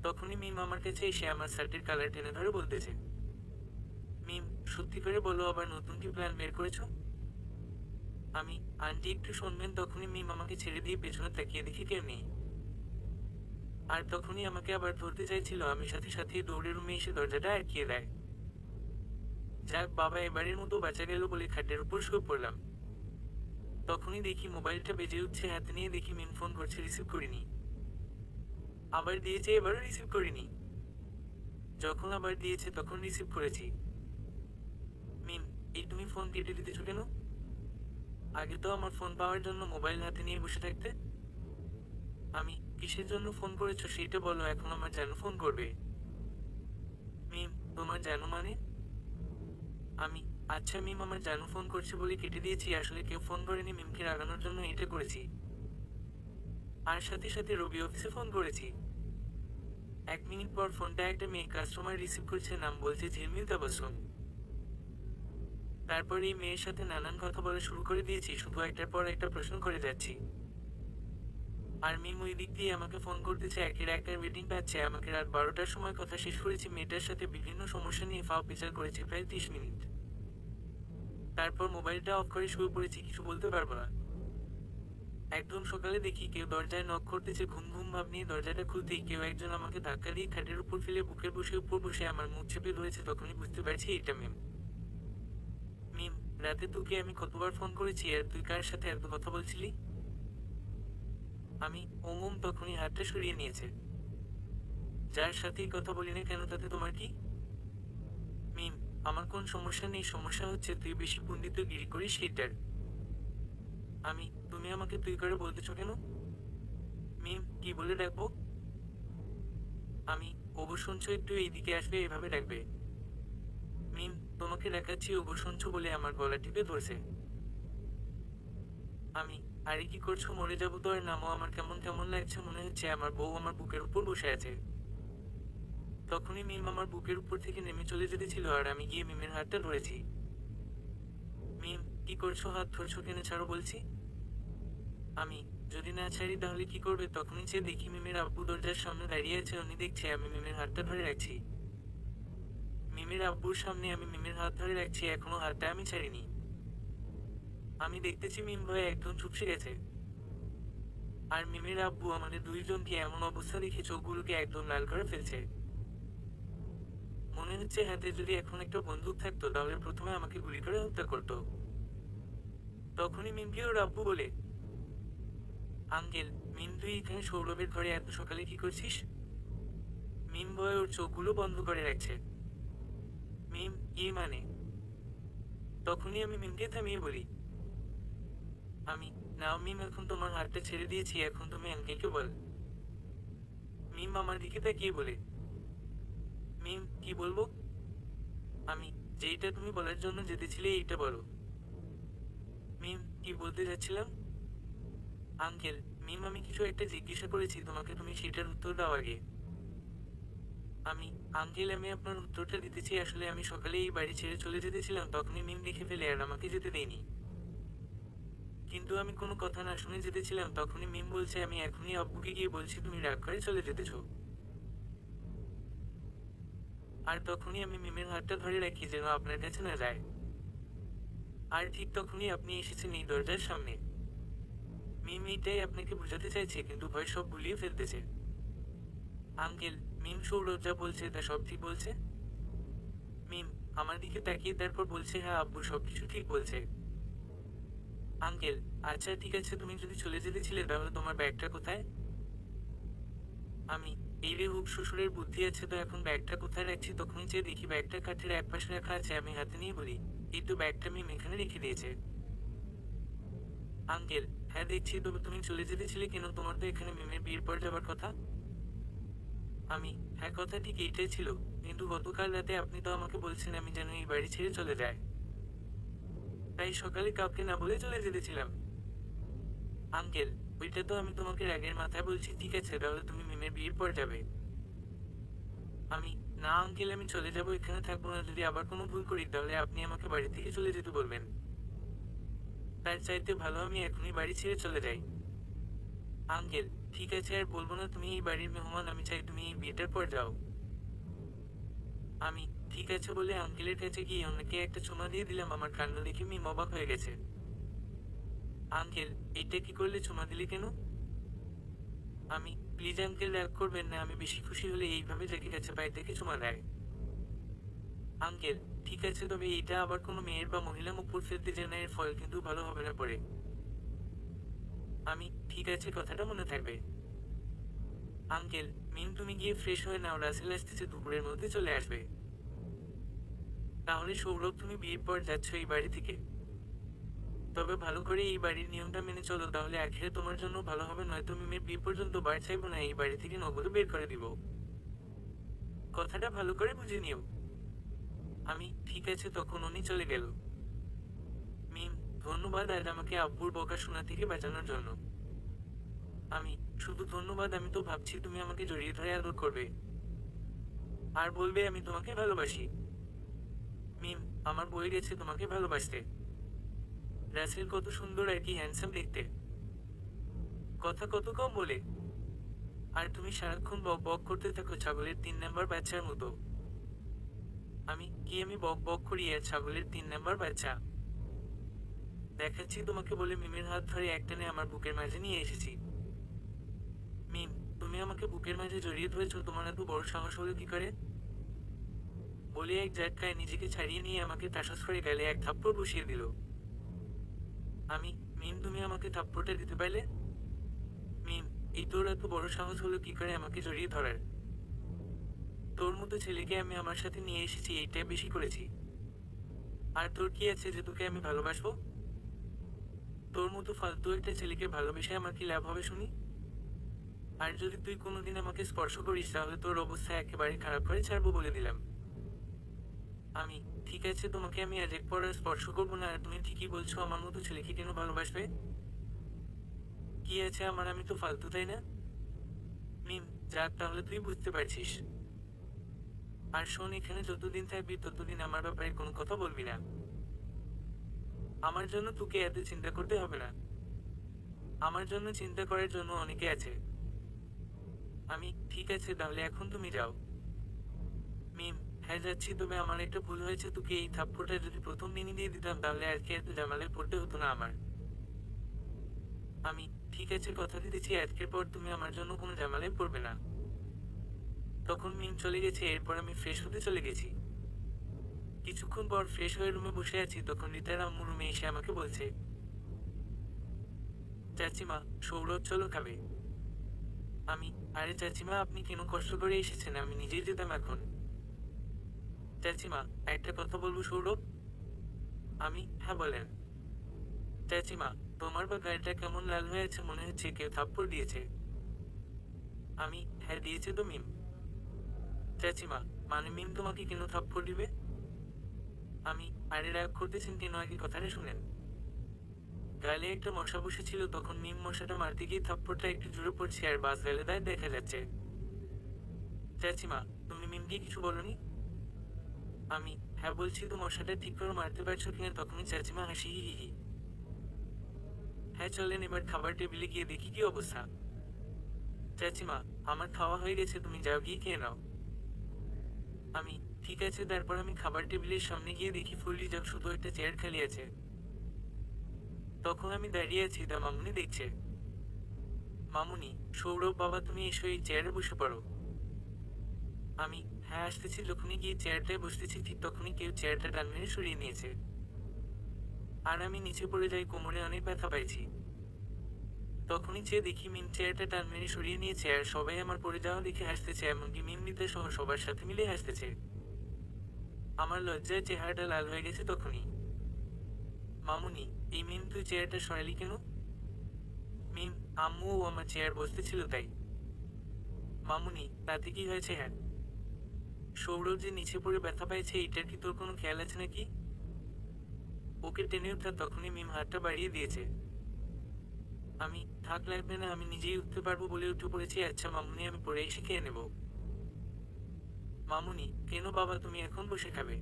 Speaker 1: তখনই মিম আমার কাছে এসে আমার শার্টের কালার টেনে ধরে বলতেছে। মিম, সত্যি করে বলো, আবার নতুন কি প্ল্যান বের করেছো? আমি, আন্টি একটু শুনবেন। তখনই মিম আমাকে ছেড়ে দিয়ে পেছনে তাকিয়ে দেখি কেউ নেই। আর তখনই আমাকে আবার ধরতে চাইছিল, আমি সাথে সাথে দৌড়ে রুমে এসে দরজাটা আটকিয়ে দেয়। যাক বাবা, এবারের মতো বাঁচা গেল বলে খাটের উপর শুয়ে পড়লাম। তখনই দেখি মোবাইলটা বেজে উঠছে, হাতে নিয়ে দেখি মিম ফোন করছে, রিসিভ করিনি। আবার দিয়েছে, এবারও রিসিভ করিনি। যখন আবার দিয়েছে তখন রিসিভ করেছি। মিম, এই তুমি ফোন কেটে দিতেছো কেন? আগে তো আমার ফোন পাওয়ার জন্য মোবাইল হাতে নিয়ে বসে থাকতে। আমি, কিসের জন্য ফোন করেছো সেইটা বলো, এখন আমার জানু ফোন করবে। মিম, তোমার জানু মানে? আমি, আচ্ছা মিম, আমার জানু ফোন করছে বলে কেটে দিয়েছি, আসলে কেউ ফোন করেনি, মিমকে রাগানোর জন্য এটা করেছি। আর সাথে সাথে রবি অফিসে ফোন করেছি। 1 মিনিট পর ফোনটা একটা মেয়ে কাস্টমার রিসিভ করছে, নাম বলছে ঝিলমিল তাবাসসুম। তারপর এই মেয়ের সাথে নানান কথা বলা শুরু করে দিয়েছি, শুধু একটার পর একটা প্রশ্ন করে যাচ্ছি। আর মিম ওই দিক দিয়ে আমাকে ফোন করতেছে, একের একটা ওয়েটিং পাচ্ছে। আমাকে রাত 12টার সময় কথা শেষ করেছি, মেয়েটার সাথে বিভিন্ন সমস্যা নিয়ে ফাও বিচার করেছি প্রায় 30 মিনিট। তারপর মোবাইলটা অফ করে শুয়ে পড়েছি, কিছু বলতে পারবো না। একদম সকালে দেখি কেউ দরজায় নক করতেছে, ঘুম ঘুম ভাব নিয়ে দরজাটা খুলতেই কেউ একজন আমাকে ধাক্কা দিয়ে খাটের উপর ফেলে বুকের উপর বসে আমার মুখ চেপে ধরেছে। তখনই বুঝতে পারছি এটা মিম। মিম, রাতে তোকে আমি কতবার ফোন করেছি আর তুই কার সাথে এত কথা বলছিলি? আমি, ওম। তখনই হাতটা সরিয়ে নিয়েছে। যার সাথেই কথা বলি না কেন তাতে তোমার কি? মিম, আমার কোন সমস্যা নেই, সমস্যা হচ্ছে তুই বেশি পণ্ডিতগিরি করিস সেইটার। তুমি আমাকে তুই করে বলতেছো কেন? মিম, কি বলে ডাকবো? আমি, ওগো শুনছো, একটু এইদিকে আসবে, এভাবে ডাকবে। মিম, তোমাকে দেখাচ্ছি, ওগো শুনছো বলে আমার গলা টিপে ধরছে। আমি, আরে কি করছো, মরে যাবো তো, আর নামও, আমার কেমন কেমন লাগছে, মনে হচ্ছে আমার বউ আমার বুকের উপর বসে আছে। তখনই মিম আমার বুকের উপর থেকে নেমে চলে যেতেছিল, আর আমি গিয়ে মিমের হাতটা ধরেছি। মিম, কি করছো, হাত ধরছো কেন, ছাড়ো বলছি। আমি, যদি না ছাড়ি তাহলে কি করবে? তখনই যে দেখি মিমের আব্বু দরজার সামনে দাঁড়িয়ে আছে, উনি দেখছে আমি মিমের হাতটা ধরে রাখছি। মিমের আব্বুর সামনে আমি মিমের হাত ধরে রাখছি, এখনো হাতটা আমি ছাড়িনি। আমি দেখতেছি মিম ভয়ে একদম চুপসে গেছে। আর মিমের আব্বু আমাদের দুইজনকে এমন অবস্থা দেখে চোখগুলোকে একদম লাল করে ফেলছে। মনে হচ্ছে হাতে যদি এখন একটা বন্দুক থাকতো তাহলে প্রথমে আমাকে গুলি করে হত্যা করতো। তখনই মিমকে ওর আব্বু বলে, আঙ্কেল, মিম তুই এখানে সৌরভের ঘরে এত সকালে কি করছিস? মিম ভয়ে ওর চোখগুলো বন্ধ করে রাখছে। মিম, কি মানে? তখনই আমি মিমকে থামিয়ে বলি, আমি, নাও মিম, এখন তোমার হাতটা ছেড়ে দিয়েছি, এখন তুমি আঙ্কেলকে বল। মিম আমার দিকে তাকিয়ে বলে, মিম, কি বলবো? আমি, যেইটা তুমি বলার জন্য যেতেছিলে এইটা বলো। মিম, কি বলতে যাচ্ছিলাম? আঙ্কেল, মিম, আমি কিছু একটা জিজ্ঞাসা করেছি তোমাকে, তুমি সেটার উত্তর দাও আগে। আমি, আঙ্কেল, আমি আপনার উত্তরটা দিতেছি, আসলে আমি সকালে এই বাড়ি ছেড়ে চলে যেতেছিলাম, তখনই মিম লিখে ফেলে আর আমাকে যেতে দেয়নি। কিন্তু আমি কোনো কথা না শুনে যেতেছিলাম, তখনই মিম বলছে, আমি এখনই আব্বুকে গিয়ে বলছি তুমি রাগ করে চলে যেতেছো। আর তখনই আমি মিমের হাতটা ধরে রাখি যেন আপনার কাছে না যায়। আর ঠিক তখনই আপনি এসেছেন এই দরজার সামনে। মিম এইটাই আপনাকে বোঝাতে চাইছে, কিন্তু ভয় সব ভুলিয়ে ফেলতেছে। আঙ্কেল, মিম সৌরভ যা বলছে তা সব ঠিক বলছে? মিম আমার দিকে তাকিয়ে তারপর বলছে, হ্যাঁ আব্বু, সবকিছু ঠিক বলছে। আঙ্কেল, আচ্ছা ঠিক আছে, তুমি যদি চলে যেতেছিলে তাহলে তোমার ব্যাগটা কোথায়? আমি, এই রে হুক, শ্বশুরের বুদ্ধি আছে তো, এখন ব্যাগটা কোথায় রাখছি? তখনই যে দেখি ব্যাগটা কাঠের এক পাশে রাখা আছে, আমি হাতে নিয়ে বলি, এই তো ব্যাগটা মিম এখানে রেখে দিয়েছে। আঙ্কেল, হ্যাঁ দেখছি, তবে তুমি চলে যেতেছিলে কেন? তোমার তো এখানে মিমের বিয়ের পর যাবার কথা। আমি, হ্যাঁ কথা ঠিক এইটাই ছিল, কিন্তু গতকাল রাতে আপনি তো আমাকে বলছেন আমি যেন এই বাড়ি ছেড়ে চলে যাই। তাই সকালে কাউকে না বলে চলে যেতেছিলাম। আঙ্কেল, ওইটা তো আমি তোমাকে রাগের মাথায় বলছি, ঠিক আছে তাহলে তুমি মিমের বিয়ের পর যাবে। আমি, না আঙ্কেল, আমি চলে যাব, এখানে থাকবো না, যদি আবার কোনো ভুল করি তাহলে আপনি আমাকে বাড়ি থেকে চলে যেতে বলবেন। তার চাইতে ভালো আমি এখনই বাড়ি ছেড়ে চলে যাই। আঙ্কেল, ঠিক আছে, আর বলবো না, তুমি এই বাড়ির মেহমান, আমি চাই তুমি এই বিয়েটার পর যাও। আমি, ঠিক আছে বলে আঙ্কেলের কাছে গিয়ে অনেকে একটা চুমা দিয়ে দিলাম, আমার কান্ড দেখে মিম অবাক হয়ে গেছে। আঙ্কেল, এইটা কি করলে, চুমা দিলে কেন? আমি, প্লিজ আঙ্কেল, রাগ করবেন না, আমি বেশি খুশি হলে এইভাবে যাকে কাছে পায়ে থেকে চুমা দেয়। আঙ্কেল, ঠিক আছে, তবে এইটা আবার কোনো মেয়ের বা মহিলা মুখ ফেলতে যায় না, এর ফল কিন্তু ভালো হবে না পরে। আমি, ঠিক আছে, কথাটা মনে থাকবে। আঙ্কেল, মিম তুমি গিয়ে ফ্রেশ হয়ে নাও, রাসেল আসতেছে, দুপুরের মধ্যে চলে আসবে। তাহলে সৌরভ, তুমি বিয়ের পর যাচ্ছ এই বাড়ি থেকে। তবে ভালো করে এই বাড়ির নিয়মটা মেনে চলো, তাহলে আখেরে তোমার জন্য ভালো হবে, নয়তো মিমের বিয়ে পর্যন্ত বার চাইবো না, এই বাড়ি থেকে নগদ বের করে দিব। কথাটা ভালো করে বুঝে নিও। আমি, ঠিক আছে, তখন উনি চলে গেল। মিম, ধন্যবাদ আজ আমাকে আব্বুর বকা শোনা থেকে বাঁচানোর জন্য। আমি, শুধু ধন্যবাদ, আমি তো ভাবছি তুমি আমাকে জড়িয়ে ধরে আদর করবে আর বলবে আমি তোমাকে ভালোবাসি। মিম, আমার বয়ে গেছে তোমাকে ভালোবাসতে। রাসেল কত সুন্দর আর কি হ্যান্ডসাম দেখতে, কথা কত কম বলে। আর তুমি সারাক্ষণ বক বক করতে থাকো ছাগলের 3 নাম্বার বাচ্চার মতো। আমি, কি আমি বক বক করি আর ছাগলের 3 নাম্বার বাচ্চা? দেখাচ্ছি তোমাকে বলে মিমের হাত ধরে একটানে আমার বুকের মাঝে নিয়ে এসেছি। মিম, তুমি আমাকে বুকের মাঝে জড়িয়ে ধরেছো, তোমার এত বড় সাহস হলো কি করে? বলে এক ঝটকায় নিজেকে ছাড়িয়ে নিয়ে আমাকে তাসাস করে গালে এক থাপ্পড় বসিয়ে দিল। আমি, মিম, তুমি আমাকে থাপ্পড়টা দিতে পারলে? মিম, এই তোর এত বড় সাহস হলো কি করে আমাকে জড়িয়ে ধরার? তোর মতো ছেলেকে আমি আমার সাথে নিয়ে এসেছি, এইটাই বেশি করেছি। আর তোর কি আছে যে তোকে আমি ভালোবাসবো? তোর মতো ফালতু একটা ছেলেকে ভালোবেসে আমার কি লাভ হবে শুনি? আর যদি তুই কোনোদিন আমাকে স্পর্শ করিস তাহলে তোর অবস্থা একেবারে খারাপ করে ছাড়বো বলে দিলাম। আমি, ঠিক আছে তোমাকে আমি আজ এক পর আর স্পর্শ করবো না। আর তুমি ঠিকই বলছো, আমার মতো ছেলেকে কেন ভালোবাসবে? কি আছে আমার, আমি তো ফালতু তাই না? মিম, যাক তাহলে তুই বুঝতে পারছিস। আর শোন, এখানে যতদিন থাকবি ততদিন আমার ব্যাপারে কোনো কথা বলবি না। আমার জন্য তোকে এত চিন্তা করতে হবে না। আমার জন্য চিন্তা করার জন্য অনেকে আছে। আমি, ঠিক আছে তাহলে এখন তুমি যাও। মিম, হ্যাঁ যাচ্ছি, তবে আমার একটা ভুল হয়েছে। তোকে এই থাপ্পড়টা যদি প্রথম দিনই দিয়ে দিতাম তাহলে আজকে এত ঝামেলে পড়তে হতো না আমার। আমি, ঠিক আছে কথা দিতেছি আজকের পর তুমি আমার জন্য কোনো ঝামেলায় পড়বে না। তখন মিম চলে গেছে, এরপর আমি ফ্রেশ হতে চলে গেছি। কিছুক্ষণ পর ফ্রেশ হয়ে রুমে বসে আছি, তখন রিতার আম্মু রুমে এসে আমাকে বলছে, চাচিমা, সৌরভ চলো খাবে। আমি, আরে চাচিমা আপনি কেন কষ্ট করে এসেছেন, আমি নিজেই যেতাম এখন। চাচিমা, একটা কথা বলবো সৌরভ? আমি, হ্যাঁ বলেন। চাচিমা, তোমার বা গায়েটা কেমন লাল হয়ে আছে, মনে হচ্ছে কেউ থাপ্পড় দিয়েছে। আমি, হ্যাঁ দিয়েছে তো মিম। চাচিমা, মানে মিম তোমাকে কেন থাপ্পড় দিবে? আমি, আরে রাগ করতেছেন কেন, আগে কথাটা শুনেন। গালে একটা মশা বসেছিল, তখন মিম মশাটা মারতে গিয়ে থাপ্পড়টা একটু জোরে পড়ছে আর বাস ভ্যালেদায় দেখা যাচ্ছে। চাচিমা, তুমি মিমকে কিছু বলনি? আমি, হ্যাঁ বলছি তো, মশাটা ঠিক করে মারতে পারছো কিনা? তখনই চাচিমা হাসি হি হি হি। হ্যাঁ চলেন এবার খাবার টেবিলে গিয়ে দেখি কি অবস্থা। চাচিমা, আমার খাওয়া হয়ে গেছে, তুমি যাও গিয়ে খেয়ে নাও। আমি, ঠিক আছে। তারপর আমি খাবার টেবিলের সামনে গিয়ে দেখি ফুল রিজার্ভ শুধু একটা চেয়ার খালি আছে। তখন আমি দাঁড়িয়ে আছি, তা মামুনি দেখছে। মামুনি, সৌরভ বাবা তুমি এসো, এই চেয়ারে বসে পড়ো। আমি, হ্যাঁ আসতেছি। যখনই গিয়ে চেয়ারটায় বসতেছি ঠিক তখনই কেউ চেয়ারটা টান মেরে সরিয়ে নিয়েছে। আর আমি নিচে পড়ে যাই, কোমরে অনেক ব্যথা পাইছি। তখনই চেয়ে দেখি মিম চেয়ারটা টান মেরে সরিয়ে নিয়েছে, আর সবাই আমার পড়ে যাওয়া দেখে হাসতেছে, এমনকি মিম নিতে সহ সবার সাথে মিলে হাসতেছে। আমার লজ্জায় চেহারাটা লাল হয়ে গেছে তখনই। মামুনি, এই মিম তুই চেয়ারটা সরালি কেন? মিম, আম্মু ও আমার চেয়ার বসতেছিল তাই। মামুনি, তাতে কি হয়েছে? হ্যাঁ, সৌরভ যে নিচে পড়ে ব্যথা পাইছে, এইটার কি তোর কোনো খেয়াল আছে নাকি? ওকে টেনে উঠা তখনই মিম হাতটা বাড়িয়ে দিয়েছে। আমি, থাক লাগবে না, আমি নিজেই উঠতে পারবো বলে উঠে পড়েছি। আচ্ছা মামুনি, আমি পরে এসে খেয়ে নেব। মামুনি, কেন বাবা, তুমি এখন বসে খাবে?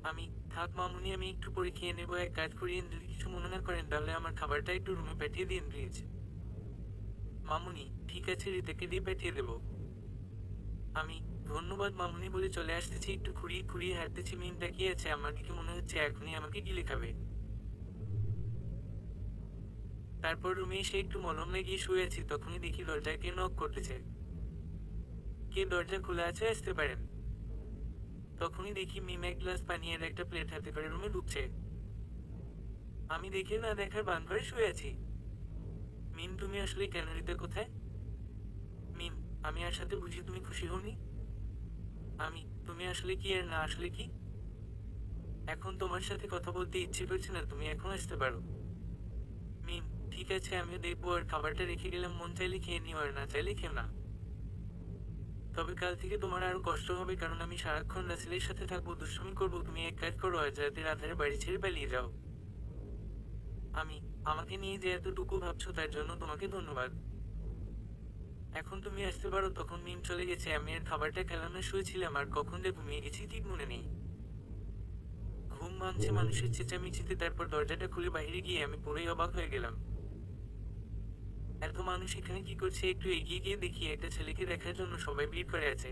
Speaker 1: আমি, থাক মামুনি, আমি একটু পরে খেয়ে নেবো। এক কাজ করিয়েন, যদি কিছু মনে না করেন তাহলে আমার খাবারটা একটু রুমে পাঠিয়ে দিন প্লিজ। মামুনি, ঠিক আছে, রিতাকে দিয়ে পাঠিয়ে দেব। আমি, ধন্যবাদ মামুনি বলে চলে আসতেছি। একটু খুঁড়িয়ে খুঁড়িয়ে হাঁটতেছি, মিম তাকিয়ে আছে আমার দিকে, মনে হচ্ছে এখনই আমাকে গিলে খাবে। তারপর রুমে এসে একটু মলম লাগিয়ে শুয়ে আছি, তখনই দেখি দরজায় কে নক করতেছে। কে? দরজা খোলা আছে, আসতে পারেন। তখনই দেখি মিম এক গ্লাস পানি আর একটা প্লেট হাতে করে রুমে ঢুকছে। আমি দেখে না দেখার ভান করে শুয়ে আছি। মিম, তুমি আসলে কেন? রিতা কোথায়? মিম, আমি আর সাথে বুঝি তুমি খুশি হওনি? আমি, তুমি আসলে কি আর না আসলে কি? এখন তোমার সাথে কথা বলতে ইচ্ছে করছে না, তুমি এখন আসতে পারো। মিম, ঠিক আছে আমিও দেখবো। আর খাবারটা রেখে গেলাম, মন চাইলে খেয়ে নিও আর না চাইলে খেও না। তবে কাল থেকে তোমার আরো কষ্ট হবে, কারণ আমি সারাক্ষণ রাসেলের সাথে থাকবো, দুষ্টুমি করবো। তুমি এক কাজ করো, আজ রাতের আধারে বাড়ি ছেড়ে পালিয়ে যাও। আমি, আমাকে নিয়ে যে এতটুকু ভাবছো তার জন্য তোমাকে ধন্যবাদ। এখন তুমি আসতে পারো। তখন মিম চলে গেছে। আমি আর খাবারটা খেলাম না, শুয়েছিলাম, আর কখন যে ঘুমিয়ে গেছি ঠিক মনে নেই। ঘুম ভাঙছে মানুষের চেঁচামেচিতে। তারপর দরজাটা খুলে বাইরে গিয়ে আমি পুরোই অবাক হয়ে গেলাম। এত মানুষ এখানে কি করছে? একটু এগিয়ে গিয়ে দেখি একটা ছেলেকে দেখার জন্য সবাই ভিড় করে আছে।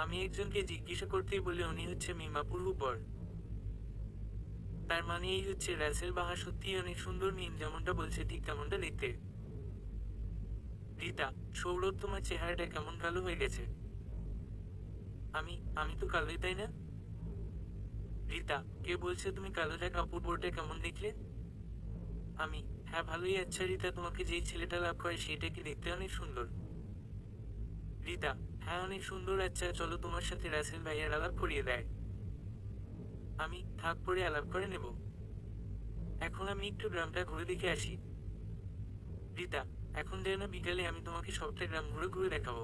Speaker 1: আমি একজনকে জিজ্ঞাসা করতেই বলে উনি হচ্ছে মিমাপুর উপর। তার মানে এই হচ্ছে রাসেল বাহা সত্যিই অনেক সুন্দর, মিম যেমনটা বলছে ঠিক তেমনটা দেখতে। রিতা, সৌরভ তোমার চেহারাটা কেমন কালো হয়ে গেছে। আমি, আমি তো কালোই তাই না? রিতা, কে বলছে তুমি কালো? দেখ কাপড় পরটা কেমন দেখলে। আমি, হ্যাঁ ভালোই। আচ্ছা রিতা, তোমাকে যেই ছেলেটা লাভ করে সেইটা কি দেখতে অনেক সুন্দর? রিতা, হ্যাঁ অনেক সুন্দর। আচ্ছা চলো, তোমার সাথে রাসেল ভাইয়ার আলাপ করিয়ে দেয়। আমি, থাক পরে আলাপ করে নেব। এখন আমি একটু গ্রামটা ঘুরে দেখে আসি। রিতা, এখন যেন বিকালে আমি তোমাকে সবটা গ্রাম ঘুরে ঘুরে দেখাবো।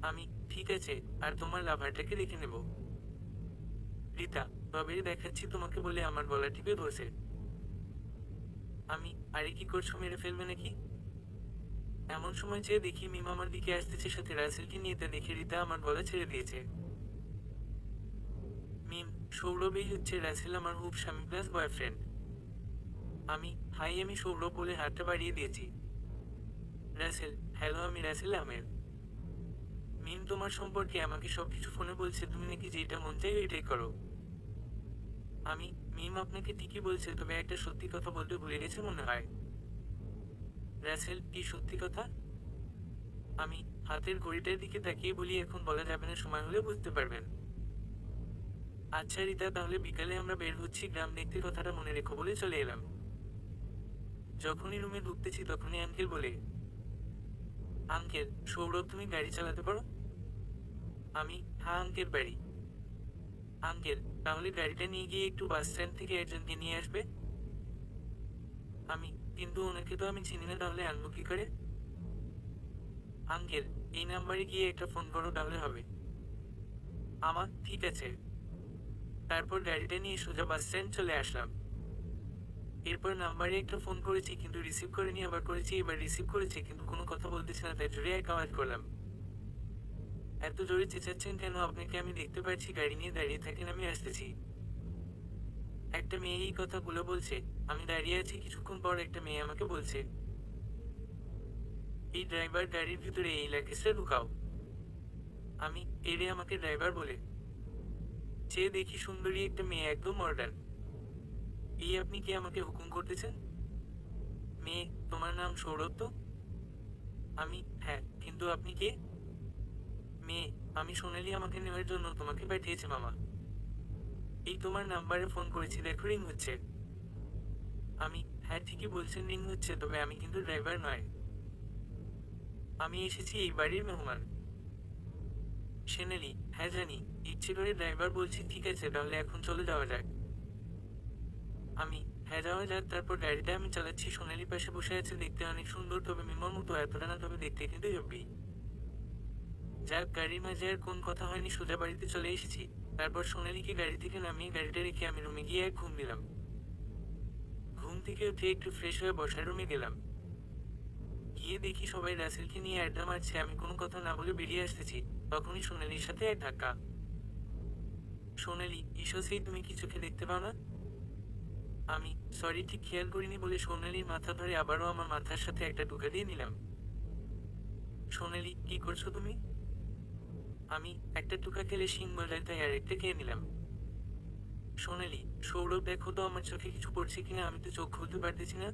Speaker 1: আমি, ঠিক আছে, আর তোমার লাভারটাকে দেখে নেব। রিতা, তবে দেখাচ্ছি তোমাকে বলে আমার গলা টিপে ধরছে। আমি, আরে কি করছো, মেরে ফেলবে নাকি? এমন সময় চেয়ে দেখি মিম আমার দিকে আসতেছে, সাথে রাসেলকে নিয়ে, তা দেখে রিতা আমার গলা ছেড়ে দিয়েছে। মিম, সৌরভই হচ্ছে রাসেল, আমার হুব স্বামী প্লাস বয়ফ্রেন্ড। আমি, হাই, আমি সৌরভ বলে হাতটা বাড়িয়ে দিয়েছি। রাসেল, হ্যালো, আমি রাসেল আহমেদ। মিম তোমার সম্পর্কে আমাকে সবকিছু ফোনে বলছে, তুমি নাকি যেটা মন চাই ওইটাই করো। আমি, মিম আপনাকে ঠিকই বলছে, তবে একটা সত্যি কথা বলতে ভুলে গেছে মনে হয়। রাসেল, কি সত্যি কথা? আমি, হাতের ঘড়িটার দিকে তাকিয়ে বলি, এখন বলা যাবে না, সময় হলে বুঝতে পারবেন। আচ্ছা রিতা, তাহলে বিকালে আমরা বের হচ্ছি গ্রাম দেখতে, কথাটা মনে রেখো বলে চলে এলাম। যখনই রুমে ঢুকতেছি তখনই আঙ্কেল বলে, আঙ্কেল, সৌরভ তুমি গাড়ি চালাতে পারো? আমি, হ্যাঁ আঙ্কেল বাড়ি। আঙ্কেল, তাহলে গাড়িটা নিয়ে গিয়ে একটু বাস স্ট্যান্ড থেকে একজনকে নিয়ে আসবে। আমি, কিন্তু ওনাকে তো আমি চিনি না, তাহলে আনবো কি করে? আঙ্কেল, এই নাম্বারে গিয়ে একটা ফোন করো, তাহলে হবে। আমার, ঠিক আছে। তারপর গাড়িটা নিয়ে সোজা বাস স্ট্যান্ড চলে আসলাম। এরপর নাম্বারে একটা ফোন করেছি, কিন্তু রিসিভ করেনি, আবার করেছি, এবার রিসিভ করেছে, কিন্তু কোনো কথা বলতেছে না, তাই জোরে এক আওয়াজ করলাম, এত জোরে চেঁচাচ্ছেন কেন? আপনাকে আমি দেখতে পাচ্ছি, গাড়ি নিয়ে দাঁড়িয়ে থাকেন, আমি আসতেছি। একটা মেয়ে এই কথাগুলো বলছে। আমি দাঁড়িয়ে আছি, কিছুক্ষণ পর একটা মেয়ে আমাকে বলছে, এই ড্রাইভার গাড়ির ভিতরে এই লাগেজটা ঢুকাও। আমি, এরে আমাকে ড্রাইভার বলে? চেয়ে দেখি সুন্দরী একটা মেয়ে, একদম মডার্ন। এই আপনি কি আমাকে হুকুম করতেছেন? মেয়ে, তোমার নাম সৌরভ তো? আমি, হ্যাঁ, কিন্তু আপনি কে? মেয়ে, আমি সোনালি, আমাকে নেওয়ার জন্য তোমাকে পাঠিয়েছে মামা। এই তোমার নাম্বারে ফোন করেছি, দেখো রিং হচ্ছে। আমি, হ্যাঁ ঠিকই বলছেন, রিং হচ্ছে, তবে আমি কিন্তু ড্রাইভার নয়। আমি এসেছি এই বাড়ির মেহমান। সোনালি, হ্যাঁ জানি, ইচ্ছে করে ড্রাইভার বলছি। ঠিক আছে, তাহলে এখন চলে যাওয়া যাক। আমি, হ্যাঁ যাওয়া যাক। তারপর গাড়িটা আমি চালাচ্ছি, সোনালি পাশে বসে আছে, দেখতে অনেক সুন্দর, তবে মিমর মতো এতটা না, তবে দেখতে কিন্তু জব্বি। যাক, গাড়ির মাঝে আর কোন কথা হয়নি, সোজা বাড়িতে চলে এসেছি। তারপর সোনালিকে গাড়ি থেকে নামিয়ে গাড়িটা রেখে আমি রুমে গিয়ে এক ঘুম দিলাম। ঘুম থেকে উঠে একটু ফ্রেশ হয়ে বসার রুমে গেলাম। গিয়ে দেখি সবাই রাসেলকে নিয়ে আড্ডা মারছে, আমি কোনো কথা না বলে বেরিয়ে আসতেছি। তখনই সোনালির সাথে এক ধাক্কা। সোনালি, ঈশ্বর, সেই তুমি কি চোখে দেখতে পাও না? আমি, সরি, ঠিক খেয়াল করিনি বলে সোনালির মাথা ধরে আবারও আমার মাথার সাথে একটা টোকা দিয়ে নিলাম। সোনালি, কি করছো তুমি? আমি, একটা টোকা খেলে শিং গজায়, তাই আরেকটা খেয়ে নিলাম। সোনালি, সৌরভ, দেখো তো আমার চোখে কিছু পড়ছে কিনা, আমি তো চোখ খুলতে পারতেছি না।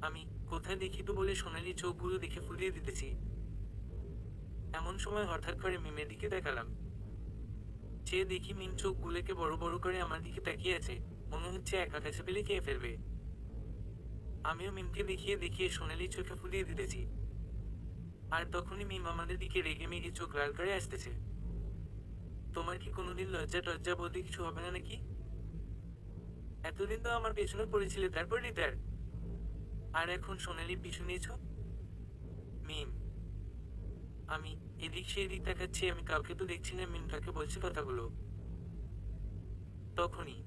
Speaker 1: আমি, কোথায় দেখি তো বলে সোনালির চোখগুলো দেখে ফুলিয়ে দিতেছি। এমন সময় হঠাৎ করে মিমের দিকে দেখালাম। চেয়ে দেখি মিম চোখগুলোকে বড় বড় করে আমার দিকে তাকিয়ে আছে, মনে হচ্ছে একা কাছে পেলে খেয়ে ফেলবে। আমিও মিমকে দেখিয়ে দেখিয়ে সোনালির চোখে ফুলিয়ে দিতেছি। আর তখনই মিম আমাদের দিকে রেগে মেগে চোখ লাল করে আসতেছে। তোমার কি কোনোদিন লজ্জা টজ্জা বলতে কিছু হবে না নাকি? এতদিন তো আমার পেছনে পড়েছিলে, তারপর রিটার, আর এখন সোনালির পিছু নিয়েছ। মিম, আমি, এদিক সেদিক তাকাচ্ছি, আমি কাউকে তো দেখছি না, মিম কাকে বলছে কথাগুলো। তখনই,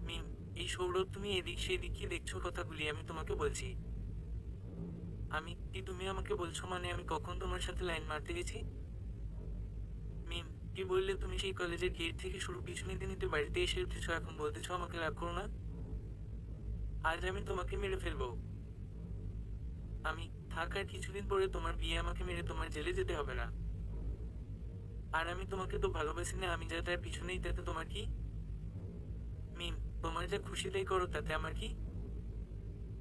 Speaker 1: মিম, এই সৌরভ, তুমি এদিক সেদিক কি দেখছো কথাগুলি আমি তোমাকে বলছি। আমি, কি তুমি আমাকে বলছো মানে? আমি কখন তোমার সাথে লাইন মারতে গেছি? মিম, কি বললে তুমি? সেই কলেজের গেট থেকে শুরু পিছু নিতে নিতে বাড়িতে এসে উঠেছো, এখন বলতেছো আমাকে রাগ করো না? আজ আমি তোমাকে মেরে ফেলবো। আমি, থাক, আর কিছুদিন পরে তোমার বিয়ে, আমাকে মেরে তোমার জেলে যেতে হবে না। আর আমি তোমাকে তো ভালোবাসি না, আমি যা তার পিছনেই, তাতে তোমার কি? মিম, তোমার যা খুশি তাই করো, তাতে আমার কি?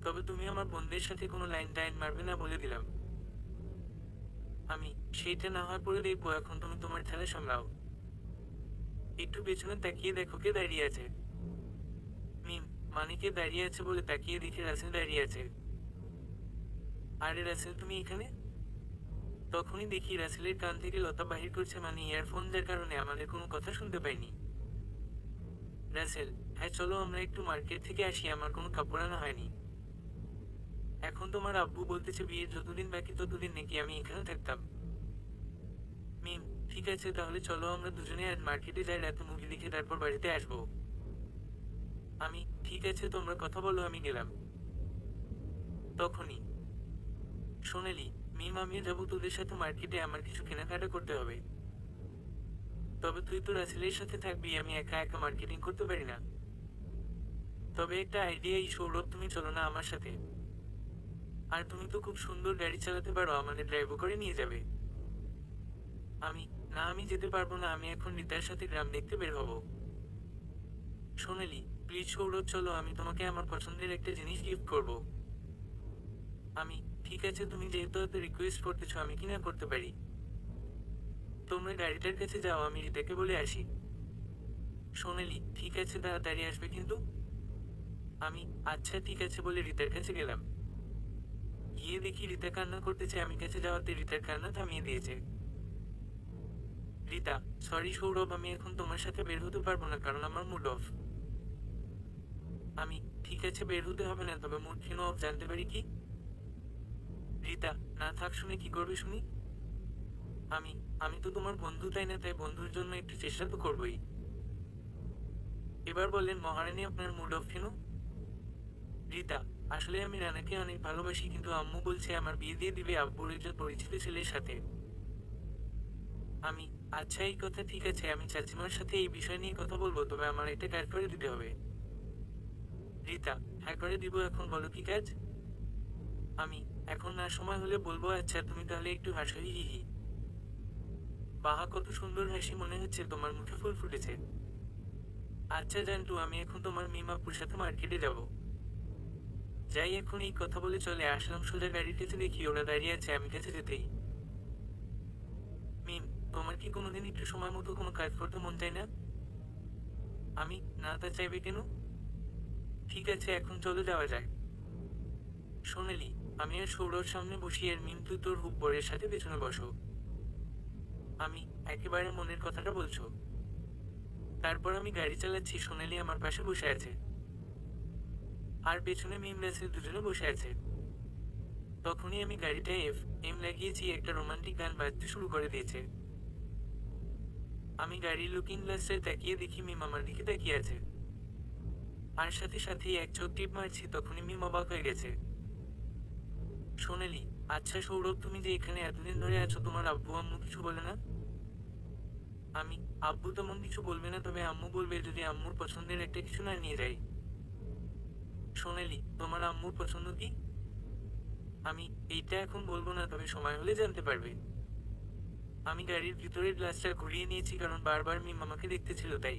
Speaker 1: তবে তুমি আমার বোনদের সাথে কোনো লাইন টাইন মারবে না, বলে দিলাম। আমি, সেইটা না হয় পরে দেখবো, এখন তুমি তোমার খেলা সামলাও। একটু পেছনে তাকিয়ে দেখো কে দাঁড়িয়ে আছে। মিম, মানে কে দাঁড়িয়ে আছে বলে তাকিয়ে দেখে রাসেল দাঁড়িয়ে আছে। আরে রাসেল, তুমি এখানে? তখনই দেখি রাসেলের কান থেকে লতা বাহির করছে, মানে ইয়ারফোন, যার কারণে আমাদের কোনো কথা শুনতে পাইনি। রাসেল, হ্যাঁ চলো আমরা একটু মার্কেট থেকে আসি, আমার কোনো কাপড় আনা হয়নি। এখন তোমার আব্বু বলতেছে বিয়ের যতদিন বাকি ততদিন নাকি আমি এখানে থাকতাম। মিম, ঠিক আছে তাহলে চলো আমরা দুজনে আজ মার্কেটে যাই, রাতে মুভি দেখে তারপর বাড়িতে আসবো। আমি, ঠিক আছে তোমরা কথা বলো, আমি গেলাম। তখনই সোনালি, মিম আমিও যাবো তোদের সাথে মার্কেটে, আমার কিছু কেনাকাটা করতে হবে। তবে তুই তো রাসেলের সাথে থাকবি, আমি একা একা মার্কেটিং করতে পারি না। তবে একটা আইডিয়া, এই সৌরভ তুমি চলো না আমার সাথে। আর তুমি তো খুব সুন্দর গাড়ি চালাতে পারো, আমাদের ড্রাইভও করে নিয়ে যাবে। আমি, না আমি যেতে পারবো না, আমি এখন রিতার সাথে গ্রাম দেখতে বের হব। সোনালি, প্লিজ সৌরভ চলো, আমি তোমাকে আমার পছন্দের একটা জিনিস গিফট করব। আমি, ঠিক আছে তুমি যেহেতু এত রিকোয়েস্ট করতেছো আমি কি না করতে পারি। তোমরা গাড়িটার কাছে যাও, আমি রিতাকে বলে আসি। সোনালি, ঠিক আছে তাড়াতাড়ি আসবে কিন্তু। আমি, আচ্ছা ঠিক আছে বলে রিতার কাছে গেলাম। গিয়ে দেখি রিতা কান্না করতেছে, আমি কাছে যাওয়াতে রিতার কান্না থামিয়ে দিয়েছে। রিতা, সরি সৌরভ, আমি এখন তোমার সাথে বের হতে পারবো না কারণ আমার মুড অফ। আমি, ঠিক আছে বের হতে হবে না, তবে মুড কেন অফ জানতে পারি কি? রিতা, না থাক, শুনে কি করবে শুনি। আমি, আমি তো তোমার বন্ধু তাই না, তাই বন্ধুর জন্য একটু চেষ্টা তো করবোই। এবার বললেন মহারানী আপনার মুড অফ কেন? রিতা, আসলে আমি রানাকে অনেক ভালোবাসি, কিন্তু আম্মু বলছে আমার বিয়ে দিয়ে দিবে আব্বুর একজন পরিচিত ছেলের সাথে। আমি, আচ্ছা এই কথা ঠিক আছে, আমি চাচিমার সাথে এই বিষয় নিয়ে কথা বলবো, তবে আমার একটা কাজ করে দিতে হবে। রিতা, হ্যাঁ করে দিব, এখন বলো কি কাজ। আমি, এখন না সময় হলে বলবো, আচ্ছা তুমি তাহলে একটু হাসো, হি হি হি। বাহা কত সুন্দর হাসি, মনে হচ্ছে তোমার মুখে ফুল ফুটেছে। আচ্ছা জানটু, আমি এখন তোমার মিমাপুর সাথে মার্কেটে যাব। যাই, এখন এই কথা বলে চলে আসলাম সোজা গাড়িটিতে, দেখি ওরা দাঁড়িয়ে আছে আমি কাছে যেতেই। মিম, তোমার কি কোনোদিন একটু সময় মতো কোনো কাজ করতে মন চায় না? আমি, না তা চাইবে কেন? ঠিক আছে এখন চলে যাওয়া যায়। সোনালি, আমি আর সৌরভ সামনে বসি, আর মিম তুই তোর হুব্বরের সাথে পেছনে বসো। আমি, একেবারে মনের কথাটা বলছো। তারপর আমি গাড়ি চালাচ্ছি, সোনালি আমার পাশে বসে আছে। আর পেছনে মিম রাসেল দুজনে বসে আছে। তখনই আমি গাড়িটা এম লাগিয়েছি, একটা রোমান্টিক গান বাজতে শুরু করে দিয়েছে। আমি গাড়ির লুকিং গ্লাসে তাকিয়ে দেখি মিম আমার দিকে তাকিয়ে আছে। আর সাথে সাথেই এক চোখ টিপ মারছি, তখনই মিম অবাক হয়ে গেছে। সোনালি, আচ্ছা সৌরভ, তুমি যে এখানে এতদিন ধরে আছো, তোমার আব্বু আম্মু কিছু বলে না? আমি, আব্বু তেমন কিছু বলবে না, তবে আম্মু বলবে যদি আম্মুর পছন্দের একটা কিছু না নিয়ে যাই। সোনালি, তোমার আম্মুর পছন্দ কি? আমি, এইটা এখন বলবো না, তবে সময় হলে জানতে পারবে। আমি গাড়ির ভিতরের গ্লাসটা ঘুরিয়ে নিয়েছি, কারণ বারবার মিম আমাকে দেখতেছিল তাই।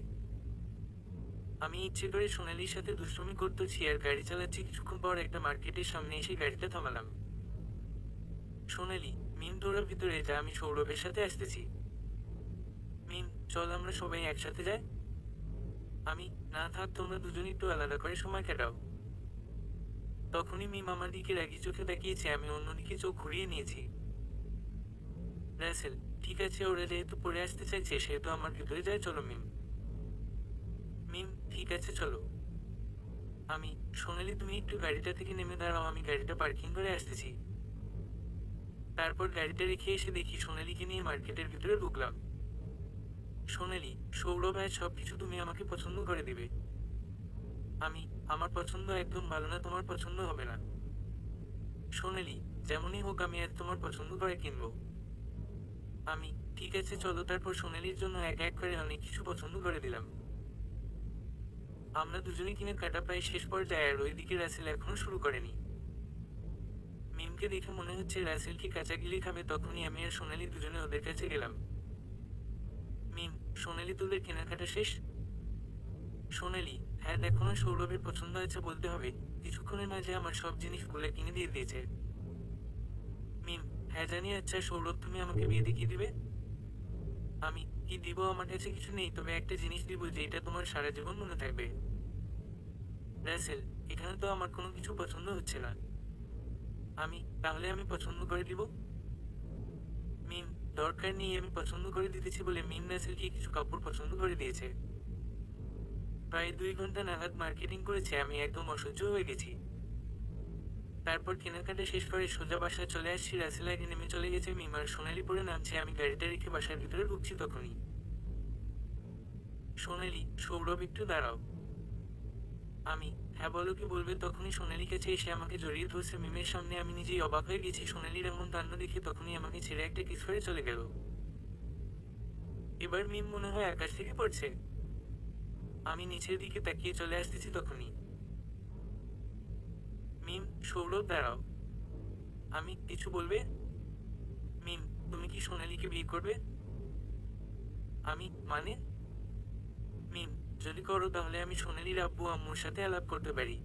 Speaker 1: আমি ইচ্ছে করে সোনালির সাথে দুষ্টুমি করতেছি আর গাড়ি চালাচ্ছি, কিছুক্ষণ পর একটা মার্কেটের সামনে এসে গাড়িটা থামালাম। সোনালি, মিম তোরা ভিতরে যা, আমি সৌরভের সাথে আসতেছি। মিম, চল আমরা সবাই একসাথে যাই। আমি, না থাক, তোমরা দুজন একটু আলাদা করে সময় কাটাও। তখনই মিম আমার দিকে রাগি চোখে তাকিয়েছে, আমি অন্যদিকে চোখ ঘুরিয়ে নিয়েছি। রাসেল, ঠিক আছে ওরা যেহেতু পড়ে আসতে চাইছে সেহেতু আমার ভিতরে যায়, চলো মিম। মিম, ঠিক আছে চলো। আমি, সোনালি তুমি একটু গাড়িটা থেকে নেমে দাঁড়াও, আমি গাড়িটা পার্কিং করে আসতেছি। তারপর গাড়িটা রেখে এসে দেখি সোনালিকে নিয়ে মার্কেটের ভিতরে ঢুকলাম। সোনালি, সৌরভ ভাই সবকিছু তুমি আমাকে পছন্দ করে দিবে। আমি, আমার পছন্দ একদম ভালো না, তোমার পছন্দ হবে না। সোনালি, যেমনই হোক আমি আজ তোমার পছন্দ করে কিনবো। আমি, ঠিক আছে চলো। তারপর সোনালির জন্য এক এক করে অনেক কিছু পছন্দ করে দিলাম। আমরা দুজনে কিনে কাটা প্রায় শেষ পর্যায়ে, আর ওইদিকে রাসেল এখনো শুরু করেনি। মিমকে দেখে মনে হচ্ছে রাসেল কি কাঁচা গিলি খাবে, তখনই আমি আর সোনালি দুজনে ওদের কাছে গেলাম। মিম, সোনালি তোদের কেনাকাটা শেষ? সোনালি, হ্যাঁ দেখো না, সৌরভের পছন্দ আছে বলতে হবে, কিছুক্ষণের মাঝে আমার সব জিনিসগুলো কিনে দিয়ে দিয়েছে। মিম, হ্যাঁ জানি। আচ্ছা সৌরভ, তুমি আমাকে বিয়ে দেখিয়ে দিবে? আমি, কি দিব, আমার কাছে কিছু নেই, তবে একটা জিনিস দিব যেটা তোমার সারা জীবন মনে থাকবে। রাসেল, এখানে তো আমার কোনো কিছু পছন্দ হচ্ছে না। আমি, তাহলে আমি পছন্দ করে দিব। মিম, দরকার নেই, আমি পছন্দ করে দিতেছি বলে মিম রাসেলকে কিছু কাপড় পছন্দ করে দিয়েছে। প্রায় 2 ঘন্টা নাগাদ মার্কেটিং করেছে, আমি একদম অসহ্য হয়ে গেছি। তারপর কেনাকাটা শেষ করে সোজা বাসায় চলে আসছি। রাসেল আগে নেমে চলে গেছে, মিম আর সোনালি পরে নামছে। আমি গাড়িটা রেখে বাসার ভিতরে ঢুকছি তখনই সোনালি, সৌরভ একটু দাঁড়াও। আমি, হ্যাঁ বলো কি বলবে? তখনই সোনালি কাছে এসে আমাকে জড়িয়ে ধরছে মিমের সামনে। আমি নিজেই অবাক হয়ে গেছি সোনালির এমন কাণ্ড দেখে। তখনই আমাকে ছেড়ে একটা কিস করে চলে গেল। এবার মিম মনে হয় আকাশ থেকে পড়ছে। আমি নিচের দিকে তাকিয়ে চলে আসতেছি তখনই মিম, সৌরভ দাঁড়াও। আমি, কিছু বলবে? মিম, তুমি কি সোনালীকে বিয়ে করবে? আমি, মানে? মিম, যদি করো তাহলে আমি সোনালীর আব্বু আম্মুর সাথে আলাপ করতে পারি।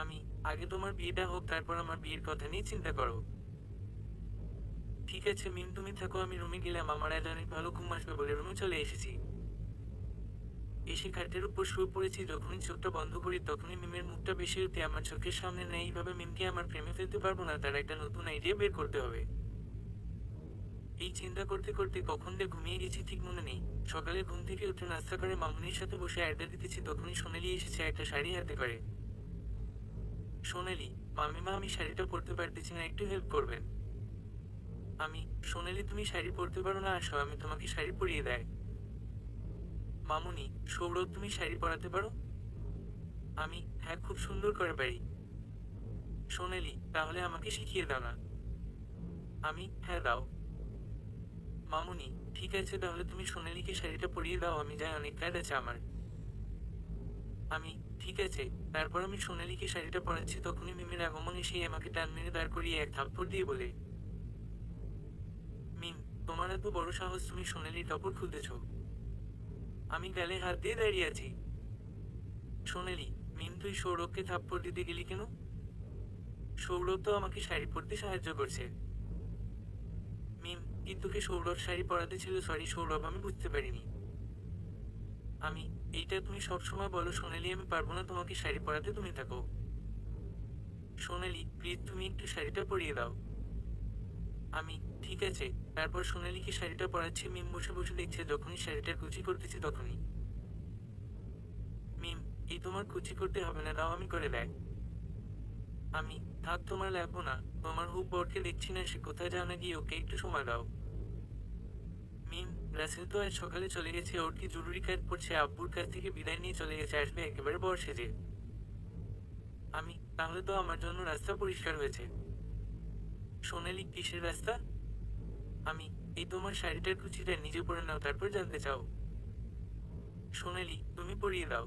Speaker 1: আমি, আগে তোমার বিয়েটা হোক, তারপর আমার বিয়ের কথা নিয়ে চিন্তা করো। ঠিক আছে মিম, তুমি থাকো, আমি রুমে গেলাম। আমার আজ অনেক ভালো ঘুম আসবে বলে রুমে চলে এসেছি। এসে খাটের উপর শুয়ে পড়েছি। যখনই চোখটা বন্ধ করি তখনই মিমের মুখটা ভেসে ওঠে আমার চোখের সামনে। না, এইভাবে মিমকে আমার প্রেমে ফেলতে পারবো না, তার একটা নতুন আইডিয়া বের করতে হবে। এই চিন্তা করতে করতে কখন যে ঘুমিয়ে গেছি ঠিক মনে নেই। সকালে ঘুম থেকে উঠে নাস্তা করে মামুনির সাথে বসে আড্ডা দিতেছি তখনই সোনালি এসেছে একটা শাড়ি হাতে করে। সোনালি, মামিমা আমি শাড়িটা পরতে পারতেছি না, একটু হেল্প করবেন? আমি, সোনালি তুমি শাড়ি পরতে পারো না, আসো আমি তোমাকে শাড়ি পরিয়ে দেয়। মামুনি, সৌরভ তুমি শাড়ি পরাতে পারো? আমি, হ্যাঁ খুব সুন্দর করে পারি। সোনালি, তাহলে আমাকে শিখিয়ে দাও না? আমি, হ্যাঁ দাও। মামুনি, ঠিক আছে তাহলে তুমি সোনালীকে শাড়িটা পরিয়ে দাও, আমি যাই, অনেক কাজ আছে আমার। আমি, ঠিক আছে। তারপর আমি সোনালীকে শাড়িটা পরাচ্ছি তখনই মিমের আগমন এসে আমাকে টান মেরে দাঁড় করিয়ে এক থাপ্পড় দিয়ে বলে, মিম, তোমার এত বড় সাহস, তুমি সোনালীর কাপড় খুলতেছ? আমি গালে হাত দিয়ে দাঁড়িয়ে আছি। সোনালী, মিম তুই সৌরভকে থাপ্পড় দিতে গেলি কেন? সৌরভ তো আমাকে শাড়ি পরতে সাহায্য করছে। মিম, কিন্তু কে সৌরভ শাড়ি পরাতে ছিল? সরি সৌরভ, আমি বুঝতে পারিনি। আমি, এইটা তুমি সবসময় বলো সোনালি, আমি পারবো না তোমাকে শাড়ি পরাতে, তুমি থাকো। সোনালি, প্লিজ তুমি একটু শাড়িটা পরিয়ে দাও। আমি, ঠিক আছে। তারপর সোনালিকে শাড়িটা পরাচ্ছি। মিম বসে বসে দেখছে। যখনই শাড়িটার কুচি করতেছি তখনই, মিম, এই তোমার কুচি করতে হবে না, দাও আমি করে দেয়। আমি, থাক তোমার লাগবো না, তোমার হুব বরকে দেখছি না, সে কোথায় যাও না গিয়ে, ওকে একটু সময় দাও। মিম, রাসেল তো আজ সকালে চলে গেছে, ওর কি জরুরি কাজ পড়ছে? আব্বুর কাছ থেকে বিদায় নিয়ে চলে গেছে, আসবে একেবারে বর সেজে। আমি, তাহলে তো আমার জন্য রাস্তা পরিষ্কার হয়েছে। সোনালি, কিসের রাস্তা? আমি, এই তোমার শাড়িটার কুচিটা নিজে পরে নাও, তারপর জানতে চাও। সোনালি, তুমি পরিয়ে দাও।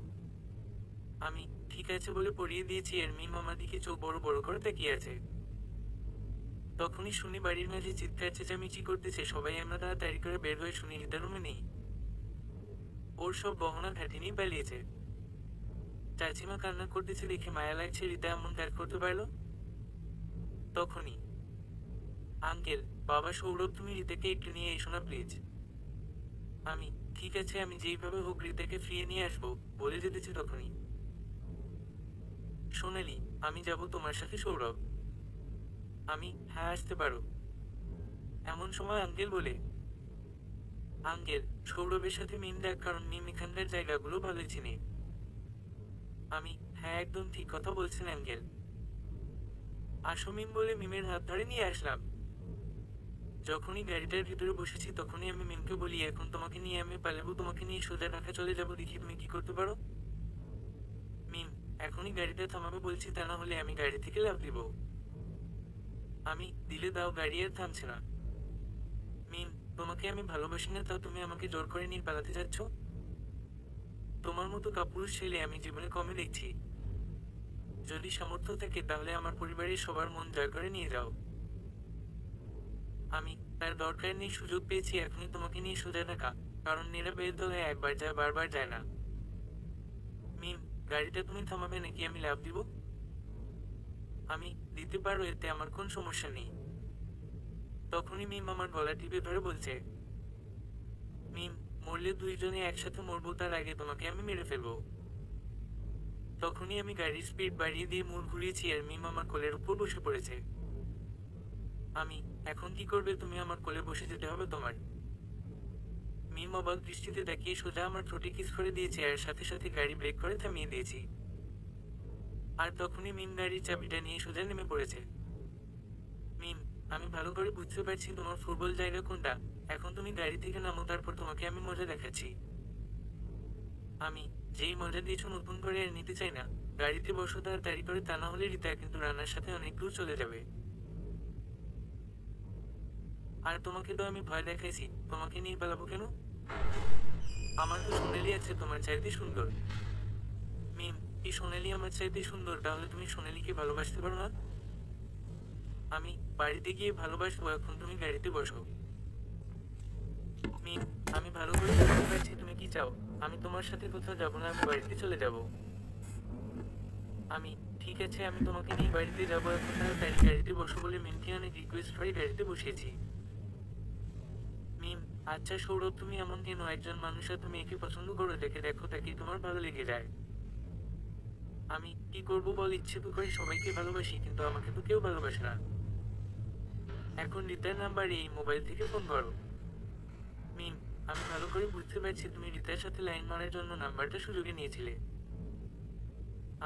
Speaker 1: আমি, ঠিক আছে বলে পরিয়ে দিয়েছি। আর মিম আমার দিকে চোখ বড় বড় করে তাকিয়ে আছে। তখনই শুনি বাড়ির মাঝে চিৎকার চেঁচামেচি করতেছে সবাই। আমরা তাড়াতাড়ি করে বের হয়ে শুনি রিতার রুমে নেই। ওর সব গহনা ঘাটি নিয়ে পালিয়েছে। চাচিমা কান্না করতেছে দেখে মায়া লাগছে, রিতা এমন কাজ করতে পারলো। তখনই, আঙ্কেল, বাবা, সৌরভ তুমি রিতাকে একটু নিয়ে এসো না প্লিজ। আমি, ঠিক আছে, আমি যেইভাবে হোক রিতাকে ফিরিয়ে নিয়ে আসবো বলে যেতেছি তখনই, সোনালি, আমি যাব তোমার সাথে সৌরভ? আমি, হ্যাঁ আসতে পারো। এমন সময় আঙ্কেল বলে, আঙ্কেল, সৌরভের সাথে মিম দেখ, কারণ মিম এখানকার জায়গাগুলো ভালো চিনে। আমি, হ্যাঁ একদম ঠিক কথা বলছেন আঙ্কেল। আসো মিম বলে মিমের হাত ধরে নিয়ে আসলাম। যখনই গাড়িটার ভিতরে বসেছি তখনই আমি মিমকে বলি, এখন তোমাকে নিয়ে আমি পালাবো, তোমাকে নিয়ে সোজা ঢাকা চলে যাবো, দেখি তুমি কি করতে পারো। মিম, এখনই গাড়িটা থামাবে বলছি, তা না হলে আমি গাড়ি থেকে লাফ দিব। আমি, দিলে দাও, গাড়ি আর থামছে না। মিম, তোমাকে আমি ভালোবাসি না, তাও তুমি আমাকে জোর করে নিয়ে পালাতে যাচ্ছ? তোমার মতো কাপুরুষ ছেলে আমি জীবনে কমই দেখছি। যদি সামর্থ্য থাকে তাহলে আমার পরিবারের সবার মন জয় করে নিয়ে যাও। আমি, তার দরকার নেই, সুযোগ পেয়েছি এখনই তোমাকে নিয়ে সোজা ঢাকা, কারণ নিরাপদ দলে একবার যায় বারবার যায় না। মিম, গাড়িটা তুমি থামাবে নাকি আমি লাফ দিব? আমি, দিতে পারো, এতে আমার কোন সমস্যা নেই। তখনই মিম আমার গলা টিপে ধরে বলছে, মিম, মরলে দুইজনে একসাথে মরবো, তার আগে তোমাকে আমি মেরে ফেলবো। তখনই আমি গাড়ির স্পিড বাড়িয়ে দিয়ে মুড় ঘুরিয়েছি আর মিম আমার কোলের উপর বসে পড়েছে। আমি, এখন কি করবে তুমি? আমার কোলে বসে যেতে হবে তোমার। মিম অবাক দৃষ্টিতে তাকিয়ে সোজা আমার ঠোঁটে কিস করে দিয়েছে, আর সাথে সাথে গাড়ি ব্রেক করে থামিয়ে দিয়েছি। আর তখনই মিম গাড়ির চাবিটা নিয়ে সোজা নেমে পড়েছে। মিম, আমি ভালো করে বুঝতে পারছি তোমার ফুটবল জায়গা কোনটা। এখন তুমি গাড়ি থেকে নামো, তারপর তোমাকে আমি মজা দেখাচ্ছি। আমি, যেই মজা দিয়েছো নতুন করে আর নিতে চাই না। গাড়িতে বসো তাড়াতাড়ি করে, তা না হলে রিতা কিন্তু রান্নার সাথে অনেক দূর চলে যাবে। আর তোমাকে তো আমি ভয় দেখাইছি, তোমাকে নিয়ে পালাবো কেন? আমার তো সোনালি আছে তোমার চাইতে সুন্দর। মিম, এই সোনালি আমার চাইতে সুন্দর, তাহলে তুমি সোনালিকে ভালোবাসতে পারো না? আমি বাড়িতে গিয়ে ভালোবাসবো, এখন তুমি গাড়িতে বসো। মিম, আমি ভালো করে বুঝতে পারছি তুমি কি চাও। আমি তোমার সাথে কোথাও যাবো না, আমি বাড়িতে চলে যাব। আমি, ঠিক আছে, আমি তোমাকে নিয়ে বাড়িতে যাবো, এখন তাড়াতাড়ি গাড়িতে বসো বলে মিমকে অনেক রিকোয়েস্ট করে গাড়িতে বসিয়েছি। মিম, আচ্ছা সৌরভ, তুমি এমন কেন? একজন মানুষ এত মেয়েকে পছন্দ করো, দেখে দেখো তাকে তোমার ভালো লেগে যায়। আমি কি করবো বল, ইচ্ছে তো করে সবাইকে ভালোবাসি, কিন্তু আমাকে তো কেউ ভালোবাসে না। এখন রিতার নাম্বার এই মোবাইল থেকে ফোন করো। মিম, আমি ভালো করে বুঝতে পারছি তুমি রিতার সাথে লাইন মারার জন্য নাম্বারটা সুযোগে নিয়েছিলে।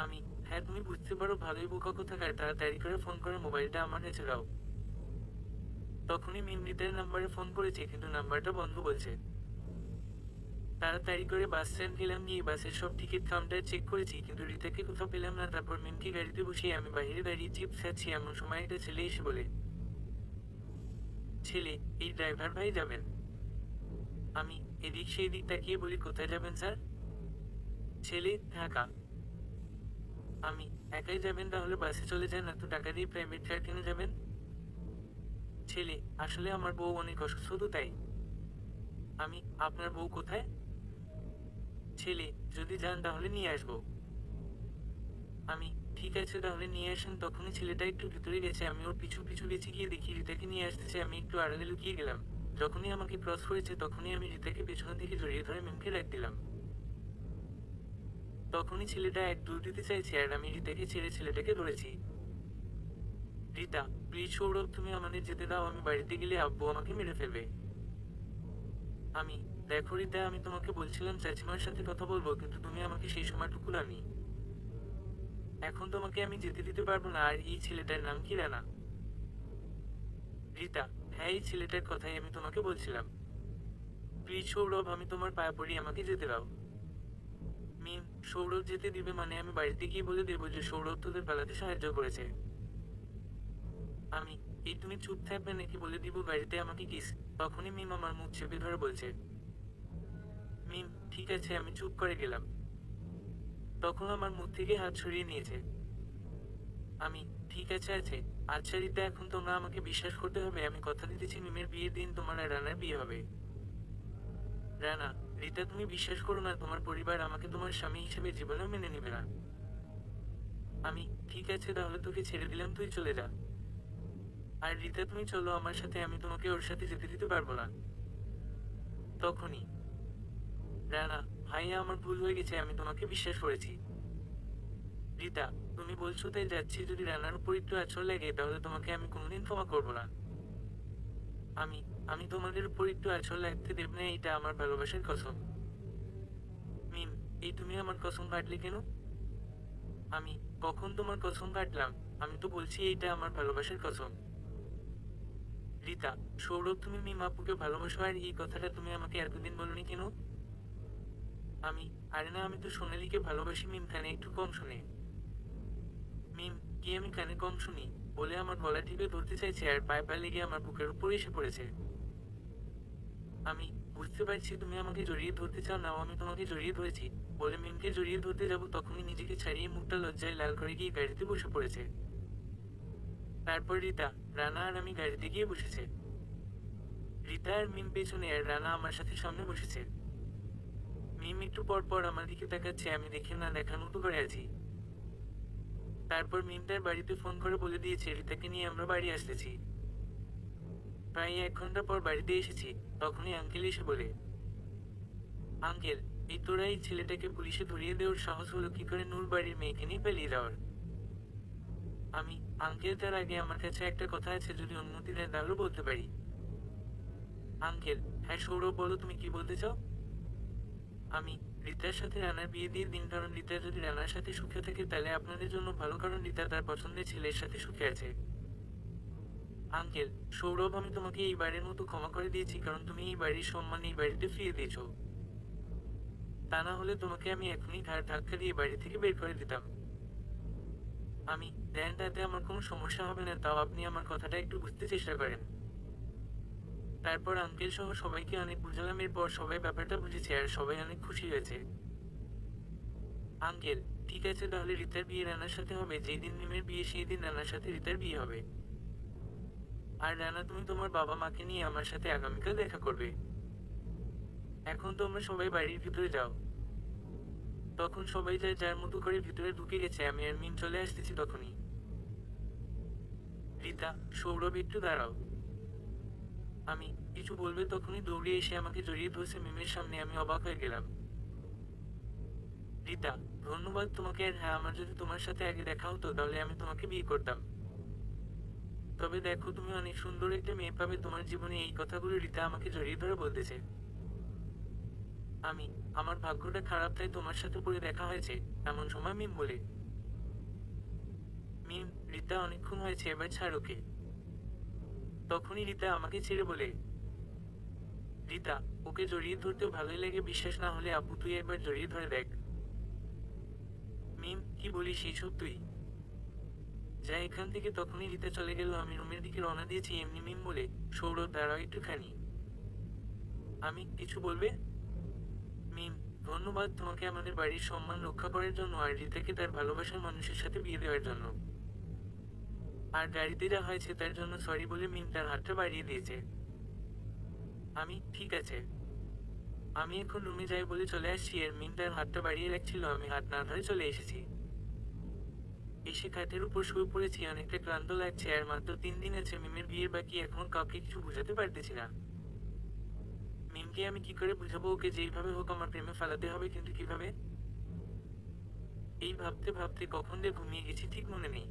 Speaker 1: আমি, হ্যাঁ তুমি বুঝতে পারো ভালোই, বোকা কোথাকার। তাড়াতাড়ি করে ফোন করে মোবাইলটা আমার কাছে দাও। তখনই মিম রিতার নাম্বারে ফোন করেছে, কিন্তু নাম্বারটা বন্ধ বলছে। তাড়াতাড়ি করে বাস স্ট্যান্ড গেলাম, গিয়ে বাসের সব টিকিট কাউন্টার চেক করেছি, কিন্তু রিতাকে কোথাও পেলাম না। তারপর মিমকে গাড়িতে বসিয়ে আমি বাইরে দাঁড়িয়ে চিপস খাচ্ছি, এমন সময় একটা ছেলে এসে বলে, ছেলে, এই ড্রাইভার ভাই যাবেন। আমি এদিক সেই দিক তাকিয়ে বলি, কোথায় যাবেন স্যার? ছেলে, ঢাকা। আমি, একাই যাবেন? তাহলে বাসে চলে যান, এত টাকা দিয়ে প্রাইভেট কার কিনে যাবেন। ছেলে, আসলে আমার বউ অনেক অসুস্থ তো তাই। আমি, আপনার বউ কোথায়? ছেলে, যদি যান তাহলে নিয়ে আসবো। আমি, ঠিক আছে তাহলে নিয়ে আসেন। তখনই ছেলেটা একটু ভিতরে গেছে, আমি ওর পিছু পিছু গেছি, গিয়ে দেখি রিতাকে নিয়ে আসতেছে। আমি একটু আড়ালে লুকিয়ে গেলাম। যখনই আমাকে ক্রস করেছে তখনই আমি রিতাকে পেছন থেকে জড়িয়ে ধরে মিমকে ডাক দিলাম। তখনই ছেলেটা এক দৌড় দিতে চাইছে, আর আমি রিতাকে ছেড়ে ছেলেটাকে ধরেছি। রিতা, প্লিজ সৌরভ, তুমি আমাদের যেতে দাও, আমি বাড়িতে গেলে আব্বু আমাকে মেরে ফেলবে। আমি, দেখো রিতা, আমি তোমাকে বলছিলাম চাচিমার সাথে কথা বলবো, কিন্তু তুমি আমাকে সেই সময়টুকু দাওনি। এখন তোমাকে আমি যেতে দিতে পারবো না। আর এই ছেলেটার নাম কি? রানা। রিতা, হ্যাঁ এই ছেলেটার কথাই আমি তোমাকে বলছিলাম। প্লিজ সৌরভ, আমি তোমার পায়ে পড়ি, আমাকে যেতে দাও। মিম, সৌরভ যেতে দিবে মানে আমি বাড়িতে গিয়ে বলে দেবো যে সৌরভ তোদের পালাতে সাহায্য করেছে। আমি, এই তুমি চুপ থাকবে নাকি বলে দিব বাড়িতে আমাকে কিস। তখনই মিম আমার মুখ চেপে ধরে বলছে। মিম, ঠিক আছে, আমি চুপ করে গেলাম। তখন আমার মুখ থেকে হাত সরিয়ে নিয়েছে। আমি, ঠিক আছে আছে। আচ্ছা রিতা, এখন তোমরা আমাকে বিশ্বাস করতে হবে, আমি কথা দিতেছি মিমের বিয়ের দিন তোমার আর রানার বিয়ে হবে। রানা, রিতা তুমি বিশ্বাস করো না, তোমার পরিবার আমাকে তোমার স্বামী হিসেবে জীবনেও মেনে নেবে না। আমি, ঠিক আছে তাহলে তোকে ছেড়ে দিলাম, তুই চলে যা। আর রিতা তুমি চলো আমার সাথে, আমি তোমাকে ওর সাথে যেতে দিতে পারবো না। তখনই, রানা, ভাইয়া আমার ভুল হয়ে গেছে, আমি তোমাকে বিশ্বাস করেছি। রিতা, তুমি বলছো তাই যাচ্ছি, যদি রানার উপর একটু আঁচড় লাগে তাহলে তোমাকে আমি কোনোদিন ক্ষমা করবো না। আমি, আমি তোমাদের উপর একটু আঁচড় লাগতে দেব না, এটা আমার ভালোবাসার কসম। মিম, এই তুমি আমার কসম কাটলে কেন? আমি, কখন তোমার কসম কাটলাম? আমি তো বলছি এইটা আমার ভালোবাসার কসম। রিতা, সৌরভ তুমি মিম আপুকে ভালোবাসো, আর এই কথাটা তুমি আমাকে এতদিন বলনি কেন? আমি, আরে না, আমি তো সোনালীকে ভালোবাসি। মিম কানে একটু কম শুনে। মিম, কি আমি কানে কম শুনি? বলে আমার গলা টিপে ধরতে চাইছে, আর পায়ে পায়ে লেগে আমার বুকের উপর এসে পড়েছে। আমি, বুঝতে পারছি তুমি আমাকে জড়িয়ে ধরতে চাও, নাও আমি তোমাকে জড়িয়ে ধরেছি। বলে মিমকে জড়িয়ে ধরতে যাব, তখনই নিজেকে ছাড়িয়ে মুখটা লজ্জায় লাল করে গিয়ে গাড়িতে বসে পড়েছে। তারপর রিতা, রানা আর আমি গাড়িতে গিয়ে বসেছে। রিতা আর মিম পেছনে, আর রানা আমার সাথে সামনে বসেছে। মিম একটু পর পর আমার দিকে তাকাচ্ছে, আমি দেখে না দেখার মতো করে আছি। তারপর মিম তার বাড়িতে ফোন করে বলে দিয়েছে রিতাকে নিয়ে আমরা বাড়ি আসতেছি। প্রায় 1 ঘন্টা পর বাড়িতে এসেছি। তখনই আঙ্কেল এসে বলে, আঙ্কেল, এই তোরা এই ছেলেটাকে পুলিশে ধরিয়ে দেওয়ার সাহস হলো কি করে নূর বাড়ির মেয়েকে নিয়ে পালিয়ে যাওয়ার? আমি, আঙ্কেল তার আগে আমার কাছে একটা কথা আছে, যদি অনুমতি দেন তাহলে বলতে পারি। আঙ্কেল, হ্যাঁ সৌরভ, বলো তুমি কি বলতে চাও? আমি, রিতার সাথে রানার বিয়ে দিয়ে দিন, কারণ রিতা যদি রানার সাথে সুখে থাকে তাহলে আপনাদের জন্য ভালো, কারণ রিতা তার পছন্দের ছেলের সাথে সুখে আছে। আঙ্কেল, সৌরভ, আমি তোমাকে এই বাড়ির মতো ক্ষমা করে দিয়েছি কারণ তুমি এই বাড়ির সম্মান এই বাড়িতে ফিরিয়ে দিয়েছো। তা না হলে তোমাকে আমি এখনই ঘাড় ধাক্কা দিয়ে বাড়ি থেকে বের করে দিতাম। আমি, দেন, তাতে আমার কোনো সমস্যা হবে না, তাও আপনি আমার কথাটা একটু বুঝতে চেষ্টা করেন। তারপর আঙ্কেল সহ সবাইকে অনেক বুঝালাম, এরপর সবাই ব্যাপারটা বুঝেছে আর সবাই অনেক খুশি হয়েছে। আঙ্কেল, ঠিক আছে, তাহলে রিতার বিয়ে রানার সাথে হবে, যেই দিন মিমের বিয়ে সেই দিন রানার সাথে রিতার বিয়ে হবে। আর রানা, তুমি তোমার বাবা মাকে নিয়ে আমার সাথে আগামীকাল দেখা করবে। এখন তোমরা সবাই বাড়ির ভিতরে যাও। তখন সবাই যায় যার মতো করে ভিতরে ঢুকে গেছে, আমি আর মিম চলে আসতেছি তখনই। রিতা, সৌরভ, একটু দাঁড়াও। আমি কিছু বলবে তখনই দৌড়ে এসে আমাকে জড়িয়ে ধরছে মিমের সামনে, আমি অবাক হয়ে গেলাম। রিতা, ধন্যবাদ তোমাকে, আর হ্যাঁ, আমার যদি তোমার সাথে আগে দেখা হতো তাহলে আমি তোমাকে বিয়ে করতাম। তবে দেখো, তুমি অনেক সুন্দর একটা মেয়ে পাবে তোমার জীবনে, এই কথাগুলো রিতা আমাকে জড়িয়ে ধরে বলতেছে। আমি, আমার ভাগ্যটা খারাপ তাই তোমার সাথে পড়ে দেখা হয়েছে, এমন সময় মিম বলে। মিম, রিতা অনেকক্ষণ হয়েছে, এবার ছাড় ওকে। তখনই রিতা আমাকে ছেড়ে বলে, রিতা, ওকে জড়িয়ে ধরতেও ভালোই লাগে, বিশ্বাস না হলে আপু তুই একবার জড়িয়ে ধরে দেখ। মিম, কি বলিস এইসব তুই? যা এখান থেকে। তখনই রিতা চলে গেল, আমি রুমের দিকে রওনা দিয়েছি, এমনি মিম বলে, সৌরভ দাঁড়াও একটুখানি। আমি, কিছু বলবে? মিম, ধন্যবাদ তোমাকে আমাদের বাড়ির সম্মান রক্ষা করার জন্য আর রিতাকে তার ভালোবাসার মানুষের সাথে বিয়ে দেওয়ার জন্য। আর গাড়িতে যা হয়েছে তার জন্য সরি বলে মিম তার হাতটা বাড়িয়ে দিয়েছে। আমি, ঠিক আছে। আমি এখন রুমে যাই বলে চলে আসছি, আর মিম তার হাতটা বাড়িয়ে রাখছিল, আমি হাত না ধরে চলে এসেছি। এসে খাটের উপর শুয়ে পড়েছি, অনেকটা ক্লান্ত লাগছে, আর মাত্র 3 দিন আছে মিমের বিয়ের বাকি, এখন কাউকে কিছু বুঝাতে পারতেছি না। মিমকে আমি কি করে বুঝাবো ওকে যেইভাবে হোক আমার প্রেমে ফেলাতে হবে, কিন্তু কিভাবে? এই ভাবতে ভাবতে কখন যে ঘুমিয়ে গেছি ঠিক মনে নেই।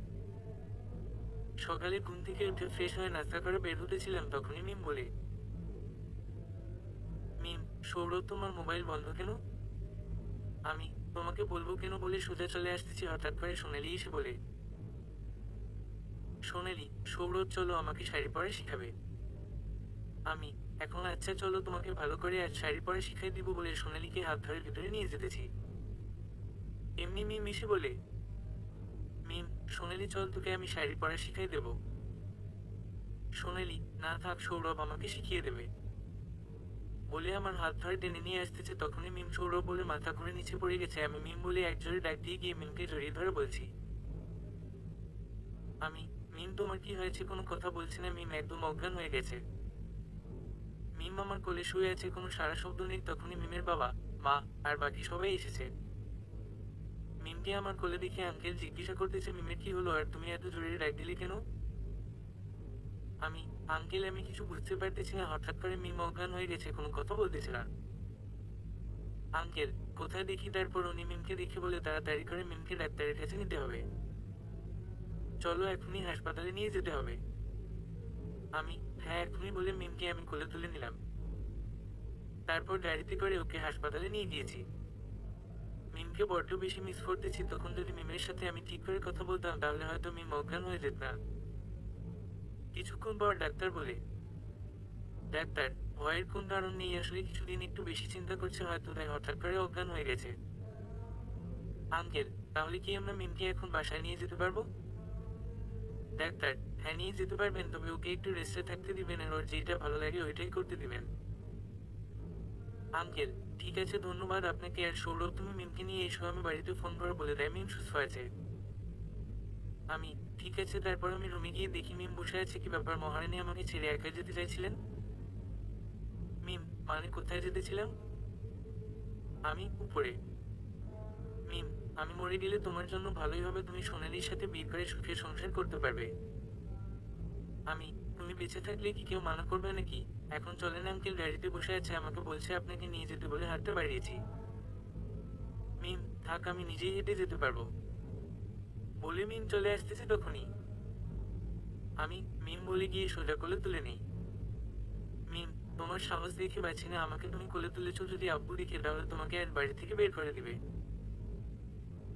Speaker 1: সকালে ঘুম থেকে উঠে ফ্রেশ হয়ে নাস্তা করে বের হতেছিলাম তখনই মিম বলে, মিম, সৌরভ তোমার মোবাইল বন্ধ কেন? আমি, তোমাকে বলবো কেন বলে সোজা চলে আসতেছি, হঠাৎ করে সোনালি এসে বলে, সোনালি, সৌরভ চলো আমাকে শাড়ি পরা শিখাবে। আমি, এখন আচ্ছা চলো তোমাকে ভালো করে আজ শাড়ি পরা শিখাই দিব বলে সোনালিকে হাত ধরে ভিতরে নিয়ে যেতেছি। এমনি মিম এসে বলে, মিম, সোনালি চল তোকে আমি শাড়ি পরা শিখাই দেব। সোনালি, না থাক, সৌরভ আমাকে শিখিয়ে দেবে বলে আমার হাত ধরে টেনে নিয়ে আসতেছে, তখনই মিম সৌরভ বলে মাথা ঘুরে নিচে পড়ে গেছে। আমি মিম বলে এক জোরে ডাক দিয়ে গিয়ে মিমকে জড়িয়ে ধরে বলছি, আমি, মিম তোমার কি হয়েছে? কোনো কথা বলছে না, মিম একদম অজ্ঞান হয়ে গেছে। মিম আমার কোলে শুয়ে আছে, কোনো সারা শব্দ নেই। তখনই মিমের বাবা, মা আর বাকি সবাই এসেছে। মিমকে আমার কোলে দেখে আঙ্কেল জিজ্ঞাসা করতেছে, মিমের কি হলো আর তুমি এত জোরে ডাক দিলে কেন? আমি, আঙ্কেল আমি কিছু বুঝতে পারতেছি না, হঠাৎ করে মিম অজ্ঞান হয়ে গেছে, কোনো কথা বলতেছে না। আঙ্কেল, কোথায় দেখি? তারপর উনি মিমকে দেখে বলে, তাড়াতাড়ি করে মিমকে ডাক্তারের কাছে নিতে হবে, চলো এখনই হাসপাতালে নিয়ে যেতে হবে। আমি, হ্যাঁ এখনই বলে মিমকে আমি কোলে তুলে নিলাম। তারপর গাড়িতে করে ওকে হাসপাতালে নিয়ে গিয়েছি। মিমকে বড্ড বেশি মিস করতেছি, তখন যদি মিমের সাথে আমি ঠিক করে কথা বলতাম তাহলে হয়তো মিম অজ্ঞান হয়ে যেত না। কিছুক্ষণ পর ডাক্তার বলে, ডাক্তার, ভয়ের কোন কারণ নেই, আসলে কিছুদিন একটু বেশি চিন্তা করছে হয়তো, তাই হঠাৎ করে অজ্ঞান হয়ে গেছে। আঙ্কেল, তাহলে কি আমরা মিমকে এখন বাসায় নিয়ে যেতে পারবো? ডাক্তার, হ্যাঁ নিয়ে যেতে পারবেন, তবে ওকে একটু রেস্টে থাকতে দিবেন আর ওর যেটা ভালো লাগে ওইটাই করতে দিবেন। আঙ্কেল, ঠিক আছে, ধন্যবাদ আপনাকে। আর সৌরভ, তুমি মিমকে নিয়ে এসো, আমি বাড়িতে ফোন করে বলে দেয় মিম সুস্থ আছে। আমি, ঠিক আছে। তারপর আমি রুমে গিয়ে দেখি মিম বসে আছে। কি ব্যাপার মহারানী, আমাকে ছেড়ে একা যেতে চাইছিলেন? মিম, মানে কোথায় যেতেছিলাম? আমি, উপরে। মিম, আমি মরে গেলে তোমার জন্য ভালোই হবে, তুমি সোনালির সাথে বিয়ে করে সুখে সংসার করতে পারবে। আমি, তুমি বেঁচে থাকলে কি কেউ মানা করবে নাকি? এখন চলেন, আঙ্কেল গাড়িতে বসে আছে, আমাকে বলছে আপনাকে নিয়ে যেতে বলে হাতটা বাড়িয়েছি। মিম, থাক, আমি নিজেই হেঁটে যেতে পারবো বলে মিম চলে আসতেছে তখনই। আমি, মিম বলে গিয়ে সোজা কোলে তুলে নেই। মিম, তোমার সাহস দেখে পাচ্ছি না, আমাকে তুমি কোলে তুলেছো, যদি আব্বু দেখে তাহলে তোমাকে আর বাড়ি থেকে বের করে দিবে।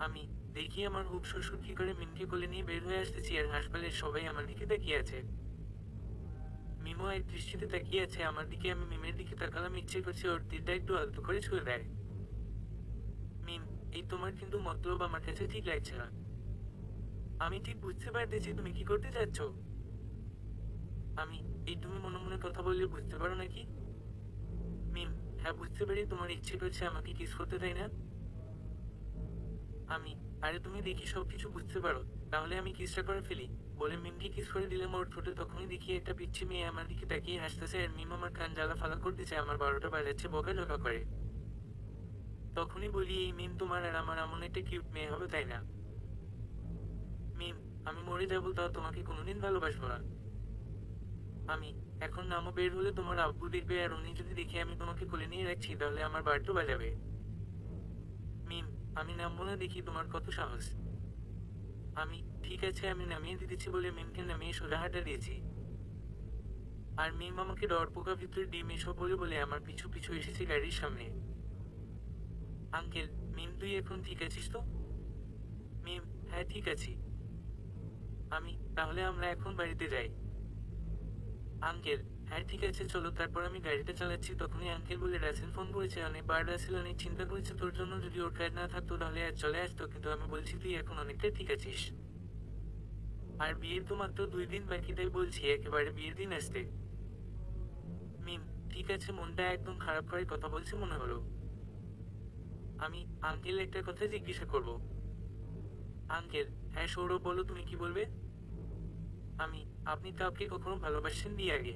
Speaker 1: আমি দেখি আমার হুপ শ্বশুর কি করে মিমকে কোলে নিয়ে বের হয়ে আসতেছি, আর হাসপাতালের সবাই আমার দিকে তাকিয়ে আছে। মিমো এক দৃষ্টিতে তাকিয়ে আছে আমার দিকে, আমি মিমের দিকে তাকালাম, ইচ্ছে করছে ওর তীরটা একটু আলতো করে ছুঁয়ে দেয়। মিম, এই তোমার কিন্তু মতলব আমার কাছে ঠিক লাগছে না। আমি ঠিক বুঝতে পারতেছি তুমি কি করতে চাচ্ছ। আমি এই তুমি মনে মনে কথা বললে বুঝতে পারো নাকি? মিম, হ্যাঁ বুঝতে পারি, তোমার ইচ্ছে করছে আমাকে কিস করতে, তাই না? আমি, আরে তুমি দেখি সবকিছু বুঝতে পারো, তাহলে আমি কিসটা করে ফেলি। বলে মিমকে কিস করে দিলাম ওর ঠোঁটে। তখনই দেখি একটা পিচ্ছি মেয়ে আমার দিকে তাকিয়ে হাসতেছে, আর মিম আমার কান জ্বালা ফালা করতেছে, আমার 12টা বাজাচ্ছে বকাঝকা করে। তখনই বলি, এই মিম তোমার আর আমার এমন একটা কিউট মেয়ে হবে, তাই না? মিম, আমি মরে যাবো তাও তোমাকে কোনোদিন ভালোবাসবো না। আমি, এখন নামও বের হলে তোমার আব্বু দেখবে, আর উনি যদি দেখে আমি তোমাকে কোলে নিয়ে রাখছি তাহলে আমার বারটো বাজাবে। মিম, আমি নামবো না, দেখি তোমার কত সাহস। আমি, ঠিক আছে আমি নামিয়ে দিতেছি বলে মিমকে নামিয়ে সোজা হাঁটা দিয়েছি। আর মিম আমাকে ডরপোকা ভিতরে ডিম এসব বলে বলে আমার পিছু পিছু এসেছে গাড়ির সামনে। আঙ্কেল, মিম তুই এখন ঠিক আছিস তো? মিম, হ্যাঁ ঠিক আছি। আমি, তাহলে আমরা এখন বাড়িতে যাই। আঙ্কেল, হ্যাঁ ঠিক আছে চলো। তারপর আমি গাড়িটা চালাচ্ছি, তখনই আঙ্কেল বলে রাসেল ফোন করেছে অনেকবার। রাসেল অনেক চিন্তা করেছে তোর জন্য, যদি ওর কাজ না থাকতো তাহলে আজ চলে আসতো, কিন্তু আমি বলছি তুই এখন অনেকটা ঠিক আছিস। আর বিয়ের তো মাত্র 2 দিন বাকি, তাই বলছি একেবারে বিয়ের দিন আসতে। মিম, ঠিক আছে, মনটা একদম খারাপ করে কথা বলছে মনে হলো। আমি, আঙ্কেল একটা কথা জিজ্ঞাসা করব। আঙ্কেল, হ্যাঁ সৌরভ বলো, তুমি কি বলবে? আমি, আপনি কাউকে কখনো ভালোবাসেন নি আগে?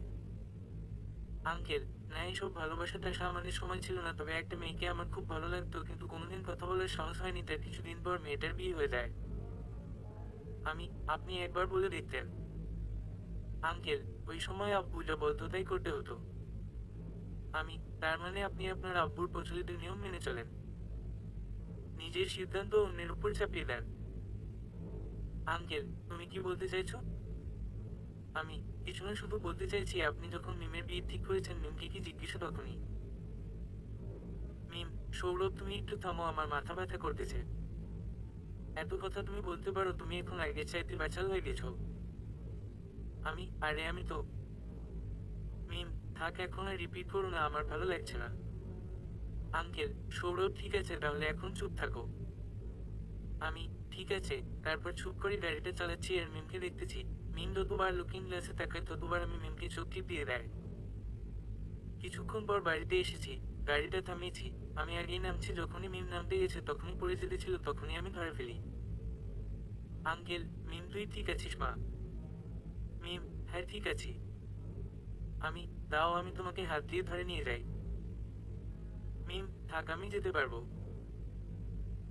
Speaker 1: আঙ্কেল, না এসব ভালোবাসা টাসা আমাদের সময় ছিল না, তবে একটা মেয়েকে আমার খুব ভালো লাগতো, কিন্তু কোনোদিন কথা বলার সাহস হয়নি, তার কিছুদিন পর মেয়েটার বিয়ে হয়ে যায়। আমি, আপনি একবার বলে দেখতেন। আঙ্কেল, ওই সময় আব্বু যা বলতো তাই করতে হতো। আমি, তার মানে আপনি আপনার আব্বুর প্রচলিত নিয়ম মেনে চলেন, নিজের সিদ্ধান্ত অন্যের উপর চাপিয়ে দেন। আঙ্কেল, তুমি কি বলতে চাইছো? আমি, কিছু না, শুধু বলতে চাইছি আপনি যখন মিমের বিয়ে ঠিক করেছেন মিমকে কি জিজ্ঞাসা তখনই। মিম, সৌরভ তুমি একটু থামো, আমার মাথা ব্যথা করতেছে। এত কথা তুমি বলতে পারো, তুমি এখন আগের চাইতে ব্যাচাল হয়ে গেছো। আমি, আরে আমি তো। মিম, থাক এখন আর রিপিট করো না, আমার ভালো লাগছে না। আঙ্কেল, সৌরভ ঠিক আছে তাহলে এখন চুপ থাকো। আমি, ঠিক আছে। তারপর চুপ করে গাড়িটা চালাচ্ছি আর মিমকে দেখতেছি। মিম যতবার লুকিং গ্লাসে তাকায় ততবার আমি মিমকে চোখ টিপ দিয়ে দেয়। কিছুক্ষণ পর বাড়িতে এসেছি, গাড়িটা থামিয়েছি। আমি আগেই নামছি, যখনই মিম নামতে গেছে তখনই পড়ে যেতেছিল, তখনই আমি ধরে ফেলি। আঙ্কেল, মিম তুই ঠিক আছিস মা? মিম, হ্যাঁ ঠিক আছি। আমি, দাও আমি তোমাকে হাত দিয়ে ধরে নিয়ে যাই। মিম, থাক আমি যেতে পারবো।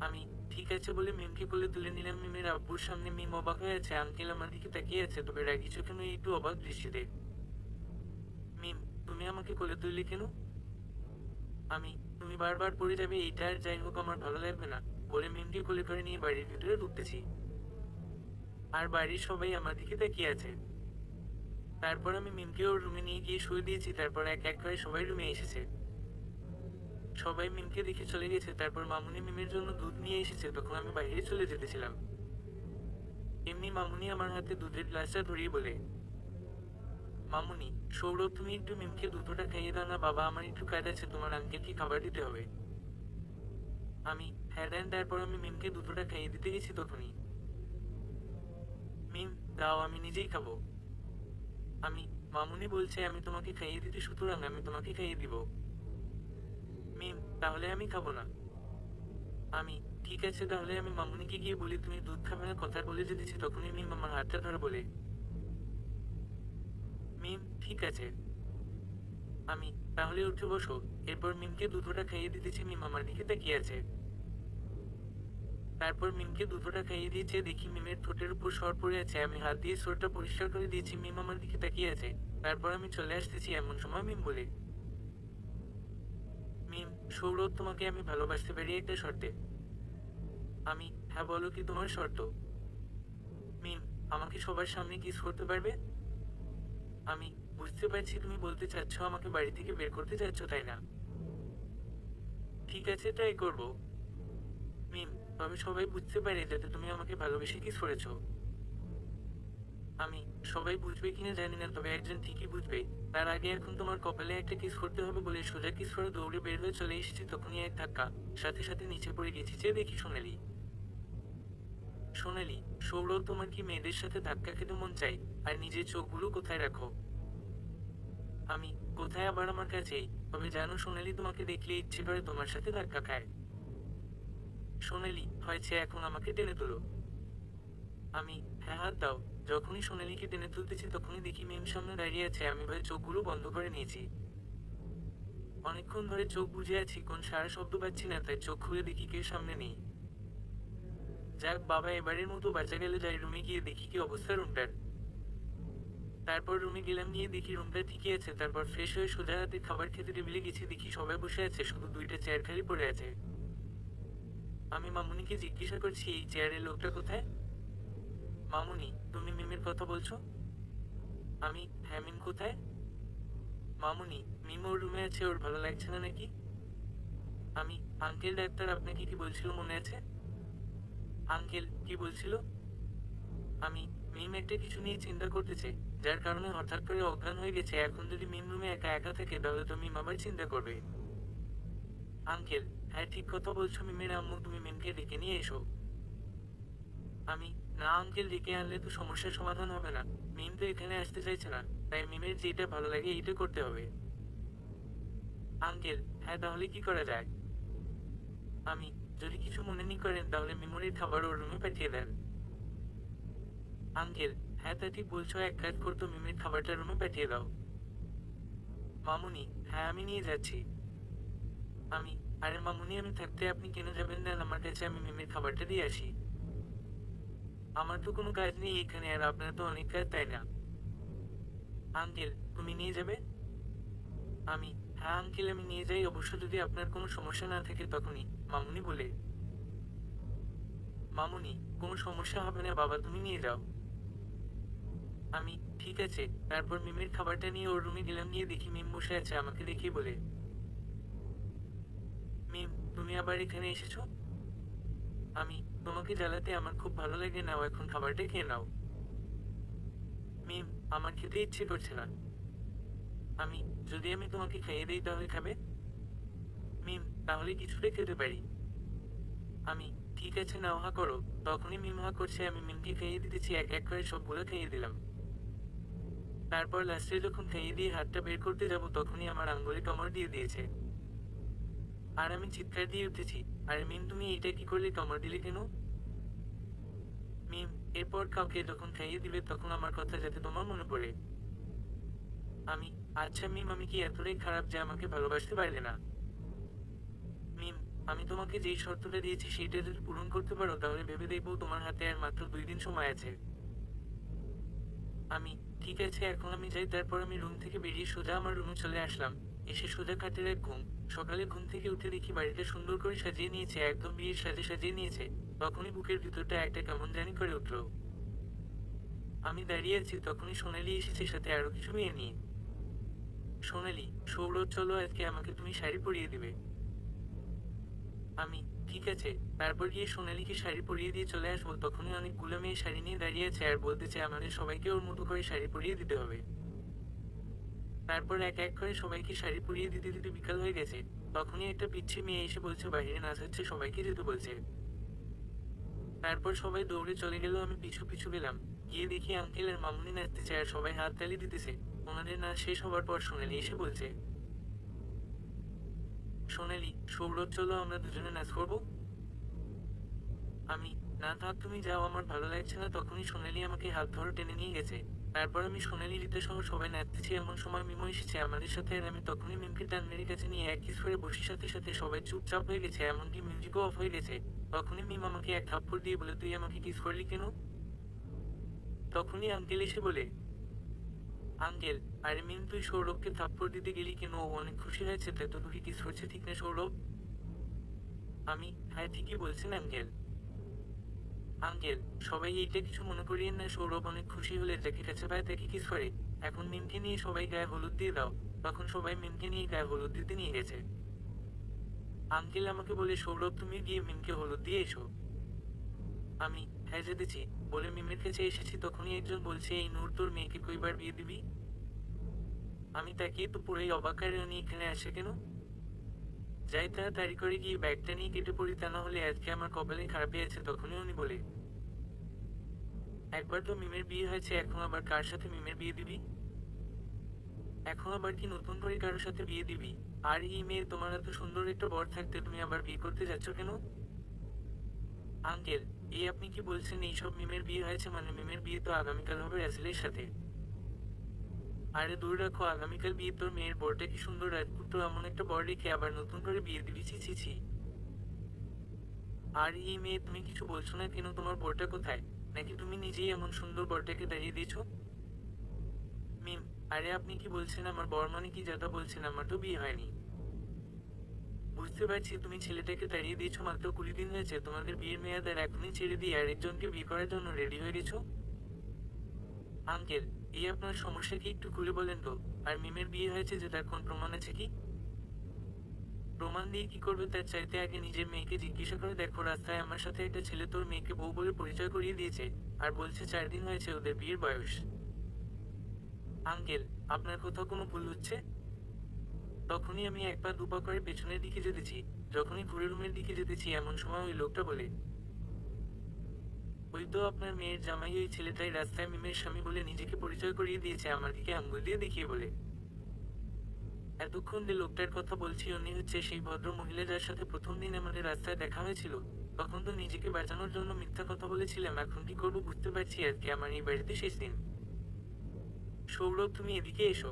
Speaker 1: আমি, ঠিক আছে বলে মিমকে কোলে তুলে নিলাম মিমের আব্বুর সামনে। মিম অবাক হয়ে আছে, আঙ্কেল আমার দিকে তাকিয়ে আছে, তবে রাগি চোখে নয়, একটু অবাক দৃষ্টিতে। মিম, তুমি আমাকে কোলে তুললে কেন? আমি, তুমি বারবার পড়ে যাবে এইটা আর যাই হোক আমার ভালো লাগবে না, বলে মিমকে কোলে করে নিয়ে বাড়ির ভিতরে ঢুকতেছি। আর বাড়ির সবাই আমার দিকে তাকিয়ে আছে। তারপর আমি মিমকে ওর রুমে নিয়ে গিয়ে শুয়ে দিয়েছি, তারপর এক এক করে সবাই রুমে এসেছে। সবাই মিমকে দেখে চলে গেছে, তারপর মামুনি মিমের জন্য দুধ নিয়ে এসেছে, তখন আমি বাইরে চলে যেতেছিলাম। এমনি মামুনি আমার হাতে দুধের গ্লাসটা ধরিয়ে বলে, মামুনি, সৌরভ তুমি একটু মিমকে দুধটা খাইয়ে দাও না, বাবা আমার একটু কাজ আছে, তোমার আঙ্কেলকে খাবার দিতে হবে। আমি, হ্যাঁ দেন। তারপর আমি মিমকে দুধটা খাইয়ে দিতে গেছি, তখনই মিম, দাও আমি নিজেই খাবো। আমি, মামুনি বলছে আমি তোমাকে খাইয়ে দিতে, সুতরাং আমি তোমাকে খাইয়ে দিব। মিম, তাহলে আমি খাবো না। আমি, ঠিক আছে তাহলে আমি মামুনিকে গিয়ে বলি তুমি দুধ খাবে না, কথা বলে যেতেছি, তখনই মিম আমার হাতটা ধরে বলে, মিম ঠিক আছে। আমি, তাহলে উঠে বসো। এরপর মিমকে দুধটা খাইয়ে দিতেছি, মিম আমার দিকে তাকিয়ে আছে। তারপর মিমকে দুধটা খাইয়ে দিয়েছে, দেখি মিমের ঠোঁটের উপর সর পড়ে আছে, আমি হাত দিয়ে সরটা পরিষ্কার করে দিয়েছি, মিম আমার দিকে তাকিয়ে আছে। তারপর আমি চলে আসতেছি, এমন সময় মিম বলে, মিম, সৌরভ তোমাকে আমি ভালোবাসতে পারি একটা শর্তে। আমি, হ্যাঁ বলো কি তোমার শর্ত? মিম, আমাকে সবার সামনে কিস করতে পারবে? আমি, বুঝতে পারছি তুমি বলতে চাচ্ছ আমাকে বাড়ি থেকে বের করতে চাচ্ছ, তাই না? ঠিক আছে, ট্রাই করব। মিম, তবে সবাই বুঝতে পারে যাতে তুমি আমাকে ভালোবেসে কিস করেছো। আমি, সবাই বুঝবে কিনা জানি না, তবে একজন ঠিকই বুঝবে। তার আগে এখন তোমার কপালে একটা কিস করতে হবে বলে সোজা কিস করে দৌড়ে বের হয়ে চলে এসেছি, তখনই এক ধাক্কা, সাথে সাথে নিচে পড়ে গেছি, যে দেখি সোনালি। সোনালি, সৌরভ, তোমার কি মেয়েদের সাথে ধাক্কা খেতে মন চাই? আর নিজের চোখগুলো কোথায় রাখো? আমি, কোথায় আবার আমার কাছেই। তবে জানো সোনালি, তোমাকে দেখলে ইচ্ছে করে তোমার সাথে ধাক্কা খায়। সোনালি, হয়েছে, এখন আমাকে টেনে তোলো। আমি, হ্যাঁ, হাত দাও। যখনই সোনালীকে টেনে তুলতেছি তখনই দেখি মিম সামনে দাঁড়িয়ে আছে। আমি ভয়ে চোখগুলো বন্ধ করে নিয়েছি। অনেকক্ষণ ধরে চোখ বুজে আছি, কোন সারা শব্দ পাচ্ছি না, তাই চোখ খুলে দেখি কেউ সামনে নেই। যাক বাবা, এবারের মতো বাঁচা গেল। যাই রুমে গিয়ে দেখি কি অবস্থা রুমটার। তারপর রুমে গেলাম, নিয়ে দেখি রুমটা ঠিকই আছে। তারপর ফ্রেশ হয়ে সোজা হাতে খাবার খেতে টেবিলে গেছি, দেখি সবাই বসে আছে, শুধু দুইটা চেয়ার খালি পড়ে আছে। আমি মামুনিকে জিজ্ঞাসা করছি, এই চেয়ারের লোকটা কোথায়? মামুনি, তুমি মিমের কথা বলছো? আমি, হ্যাঁ, মিম কোথায়? মামুনি, মিম ওর রুমে আছে, ওর ভালো লাগছে না নাকি? আমি, আঙ্কেল ডাক্তার আপনাকে কি বলছিল মনে আছে? আঙ্কেল কি বলছিল? আমি, মিম একটা কিছু নিয়ে চিন্তা করতেছে, যার কারণে হঠাৎ করে অজ্ঞান হয়ে গেছে। এখন যদি মিম রুমে একা একা থাকে তাহলে তো মিম আবার চিন্তা করবে। আঙ্কেল, হ্যাঁ, ঠিক কথা বলছো। মিমের আম্মু, তুমি মিমকে ডেকে নিয়ে এসো। আমি, না আঙ্কেল, ডেকে আনলে তো সমস্যার সমাধান হবে না। মিম তো এখানে আসতে চাইছে না, তাই মিমের যেটা ভালো লাগে এইটা করতে হবে। আঙ্কেল, হ্যাঁ, তাহলে কি করা যায়? আমি, যদি কিছু মনে নি করেন তাহলে মেমোরির খাবার ওর রুমে পাঠিয়ে দেন। আঙ্কেল, হ্যাঁ, তা ঠিক বলছো, এক কাজ করতো, মিমের খাবারটা রুমে পাঠিয়ে দাও। মামুনি, হ্যাঁ, আমি নিয়ে যাচ্ছি। আমি, আরে মামুনি, আমি থাকতে আপনি কেন যাবেন? না আমার কাছে, আমি মিমের খাবারটা দিয়ে আসি। আমার তো কোনো কাজ নেই এখানে, আর আপনার তো অনেক কাজ, তাই না? আঙ্কেল, তুমি নিয়ে যাবে? আমি, হ্যাঁ আঙ্কেল, আমি নিয়ে যাই, অবশ্য যদি আপনার কোনো সমস্যা না থাকে তখনই। মামুনি বলে। মামুনি, কোনো সমস্যা হবে না বাবা, তুমি নিয়ে যাও। আমি, ঠিক আছে। তারপর মিমের খাবারটা নিয়ে ওর রুমে গেলাম, নিয়ে দেখি মিম বসে আছে। আমাকে দেখি বলে, মিম, তুমি আবার এখানে এসেছো? আমি, তোমাকে জ্বালাতে আমার খুব ভালো লাগে, নাও এখন খাবারটা খেয়ে নাও। মিম, আমার খেতে ইচ্ছে করছে না। আমি, যদি আমি তোমাকে খাইয়ে দিই তাহলে খাবে? মিম, তাহলে কিছুটা খেতে পারি। আমি, ঠিক আছে, নাও, হা করো। তখনই মিম হা করছে। আমি মিমকে খাইয়ে দিতেছি, এক এক করে সবগুলো খাইয়ে দিলাম। তারপর লাস্টে যখন খাইয়ে দিয়ে হাতটা বের করতে যাব তখনই আমার আঙ্গুলে কামড় দিয়ে দিয়েছে। আর আমি চিৎকার দিয়ে উঠেছি, আরে মিম, তুমি এইটা কি করলে? কামড় দিলে কেন? মিম, এরপর কাউকে যখন খাইয়ে দিবে তখন আমার কথা যাতে তোমার মনে পড়ে। আমি, আচ্ছা মিম, আমি কি এতটাই খারাপ যে আমাকে ভালোবাসতে পারলে না? মিম, আমি তোমাকে যেই শর্তটা দিয়েছি সেইটা যদি পূরণ করতে পারো তাহলে ভেবে দেখবো তোমার হাতে আর মাত্র 2 দিন সময় আছে। আমি, ঠিক আছে, এখন আমি যাই। তারপর আমি রুম থেকে বেরিয়ে সোজা আমার রুমে চলে আসলাম। এসে সোজা খাটের এক ঘুম। সকালে ঘুম থেকে উঠে দেখি বাড়িটা সুন্দর করে সাজিয়ে নিয়েছে, একদম বিয়ের সাজে সাজিয়ে নিয়েছে। তখনই বুকের ভিতরটা একটা কেমন জানি করে উঠলো। আমি দাঁড়িয়ে আছি, তখনই সোনালি এসেছে সাথে আরো কিছু মেয়ে নিয়ে। সোনালি, সৌরভ, চলো আজকে আমাকে তুমি শাড়ি পরিয়ে দিবে। আমি, ঠিক আছে। তারপর গিয়ে সোনালীকে শাড়ি পরিয়ে দিয়ে চলে আসবো, তখনই অনেকগুলো মেয়ে শাড়ি নিয়ে দাঁড়িয়ে আছে আর বলতেছে আমাদের সবাইকে ওর মতো করে শাড়ি পরিয়ে দিতে হবে। তারপর এক এক করে সবাইকে শাড়ি পরিয়ে দিতে দিতে বিকাল হয়ে গেছে। তখনই একটা পিচ্ছি মেয়ে এসে বলছে বাইরে নাচ হচ্ছে, সবাইকে যেতে বলছে। তারপর সবাই দৌড়ে চলে গেল, আমি পিছু পিছু গেলাম। গিয়ে দেখি আঙ্কেল আর মামুনি নাচতেছে আর সবাই হাত তালি দিতেছে। ওনাদের নাচ শেষ হবার পর সোনালি এসে বলছে, সোনালি, সৌরভ, চলো আমরা দুজনে নাচ করবো। আমি, না থাক, তুমি যাও, আমার ভালো লাগছে না। তখনই সোনালি আমাকে হাত ধরে টেনে নিয়ে গেছে। তারপর আমি, সোনালি, রীতা সহ সবাই নাচতেছি, এমন সময় মিমো এসেছে আমাদের সাথে। আর আমি তখনই মিমকে টান মেরে কাছে নিয়ে এক কিস করে বসির সাথে সাথে সবাই চুপচাপ হয়ে গেছে, এমনকি মিউজিকও অফ হয়ে গেছে। তখনই মিম আমাকে এক থাপ্পড় দিয়ে বলে, তুই আমাকে কিস করলি কেন? তখনই আঙ্কেল এসে বলে, আঙ্কেল, আরে মিম, তুই সৌরভকে থাপ্পড় দিতে গেলি কেন? ও অনেক খুশি হয়েছে, তাই তো তোকে কিস করছে, ঠিক না সৌরভ? আমি, হ্যাঁ, ঠিকই বলছেন আঙ্কেল। আঙ্কেল, সবাই এইটা কিছু মনে করিয়েন না। সৌরভ অনেক খুশি হলে যাকে কাছে পায় তাকে কিস করে। এখন মিমকে নিয়ে সবাই গায়ে হলুদ দিয়ে দাও। তখন সবাই মিমকে নিয়ে গায়ে হলুদ দিতে নিয়ে গেছে। আঙ্কেল আমাকে বলে, সৌরভ তুমি গিয়ে মিমকে হলুদ দিয়ে এসো। আমি, হ্যাঁ যেতেছি বলে মিমের কাছে এসেছি, তখনই একজন বলছে, এই নূর তোর মেয়েকে কইবার বিয়ে দিবি? আমি তাকিয়ে তো পুরোই অবাক, আর উনি এখানে আসে কেন? যাই তাড়াতাড়ি করে গিয়ে ব্যাগটা নিয়ে কেটে পড়ি, তা না হলে আজকে আমার কপালে খারাপই আছে। তখনই উনি বলে, একবার তো মিমের বিয়ে হয়েছে, এখন আবার কার সাথে মিমের বিয়ে দিবি? এখন আবার কি নতুন করে কারোর সাথে বিয়ে দিবি? আর এই মেয়ে, তোমার এত সুন্দর একটা বর থাকতে তুমি আবার বিয়ে করতে যাচ্ছ কেন? আঙ্কেল, এই আপনি কি বলছেন? এইসব মিমের বিয়ে হয়েছে মানে? মিমের বিয়ে তো আগামীকাল হবে রাসেলের সাথে। আরে দূর রাখো, আগামীকাল বিয়ে। তোর মেয়ের বরটা কি সুন্দর রাজপুত্র, এমন একটা বর রেখে আবার নতুন করে বিয়ে দিবি? ছি ছি ছি। আর এই মেয়ে, তুমি কিছু বলছো না কেন? তোমার বরটা কোথায়? নাকি তুমি নিজেই এমন সুন্দর বরটাকে দাঁড়িয়ে দিয়েছো? মিম, আরে আপনি কি বলছেন? আমার বর মানে কি যেটা বলছেন? আমার তো বিয়ে হয়নি। বুঝতে পারছি তুমি ছেলেটাকে তাড়িয়ে দিয়েছো, মাত্র 20 দিন হয়েছে তোমাদের বিয়ের মেয়াদ, আর এখনই ছেড়ে দিয়ে আরেকজনকে বিয়ে করার জন্য রেডি হয়ে গেছো। আঙ্কেল, এই আপনার সমস্যা কি একটু খুলে বলেন তো? আর মিমের বিয়ে হয়েছে যে, তার কোন প্রমাণ আছে কি? প্রমাণ দিয়ে কি করবে? তার চাইতে আগে নিজের মেয়েকে জিজ্ঞাসা করে দেখো। রাস্তায় আমার সাথে একটা ছেলে তোর মেয়েকে বউ বলে পরিচয় করিয়ে দিয়েছে, আর বলছে 4 দিন হয়েছে ওদের বিয়ের বয়স। আঙ্কেল, আপনার কোথাও কোনো ভুল হচ্ছে? তখনই আমি এক পা দুপা করে পেছনের দিকে যেতেছি। যখনই ঘুরে রুমের দিকে যেতেছি, এমন সময় ওই লোকটা বলে, ওই তো আপনার মেয়ের জামাই, ওই ছেলেটাই রাস্তায় মিমের স্বামী বলে নিজেকে পরিচয় করিয়ে দিয়েছে, আমার দিকে আঙ্গুল দিয়ে দেখিয়ে বলে। এতক্ষণ যে লোকটার কথা বলছি, উনি হচ্ছে সেই ভদ্র মহিলা যার সাথে প্রথম দিন আমাদের রাস্তায় দেখা হয়েছিল। তখন তো নিজেকে বাঁচানোর জন্য মিথ্যা কথা বলেছিলাম, এখন কি করবো বুঝতে পারছি। আজকে আমার এই বাড়িতে শেষ দিন। সৌরভ তুমি এদিকে এসো।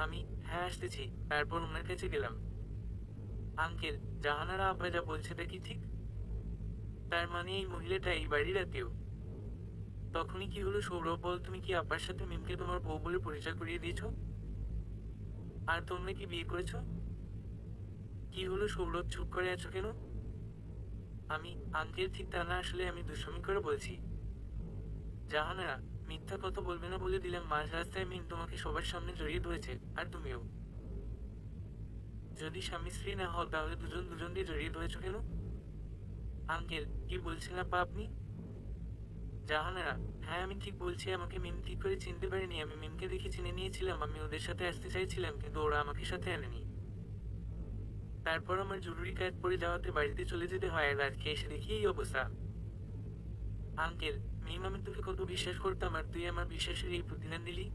Speaker 1: আমি, হ্যাঁ আসতেছি। তারপর ওনার কাছে গেলাম। আঙ্কেল, জাহানারা আব্বা যা বলছে তা কি ঠিক? তার মানে এই মহিলাটা এই বাড়ির আত্মীয়? তখনই কি হলো সৌরভ, বল, তুমি কি আব্বার সাথে মিমকে তোমার বউ বলে পরিচয় করিয়ে দিয়েছো? আর তোমরা কি বিয়ে করেছো? কি হলো সৌরভ, চুপ করে আছো কেন? আমি, আঙ্কেল ঠিক তা না, আসলে আমি দুষ্টামি করে বলছি। জাহানারা, মিথ্যা কথা বলবে না বলে দিলাম। মাঝ রাস্তায় মিম তোমাকে সবার সামনে জড়িয়ে ধরেছে, আর তুমিও। যদি স্বামী স্ত্রী না হও তাহলে দুজন দুজন দিয়ে জড়িয়ে ধরেছো কেন? আঙ্কেল, কি বলছেন আপা আপনি? জাহানারা, হ্যাঁ আমি ঠিক বলছি। আমাকে মিম ঠিক করে চিনতে পারেনি। আমি মিমকে দেখে চিনে নিয়েছিলাম। আমি ওদের সাথে আসতে চাইছিলাম, কিন্তু ওরা আমাকে সাথে আনেনি। তারপর আমার জরুরি কাজ পড়ে যাওয়াতে বাড়িতে চলে যেতে হয়, আর আজকে এসে দেখি এই অবস্থা। আঙ্কেল, মিম, আমি তোকে কত বিশ্বাস করতাম, আর তুই আমার বিশ্বাসের এই প্রতিদান দিলি।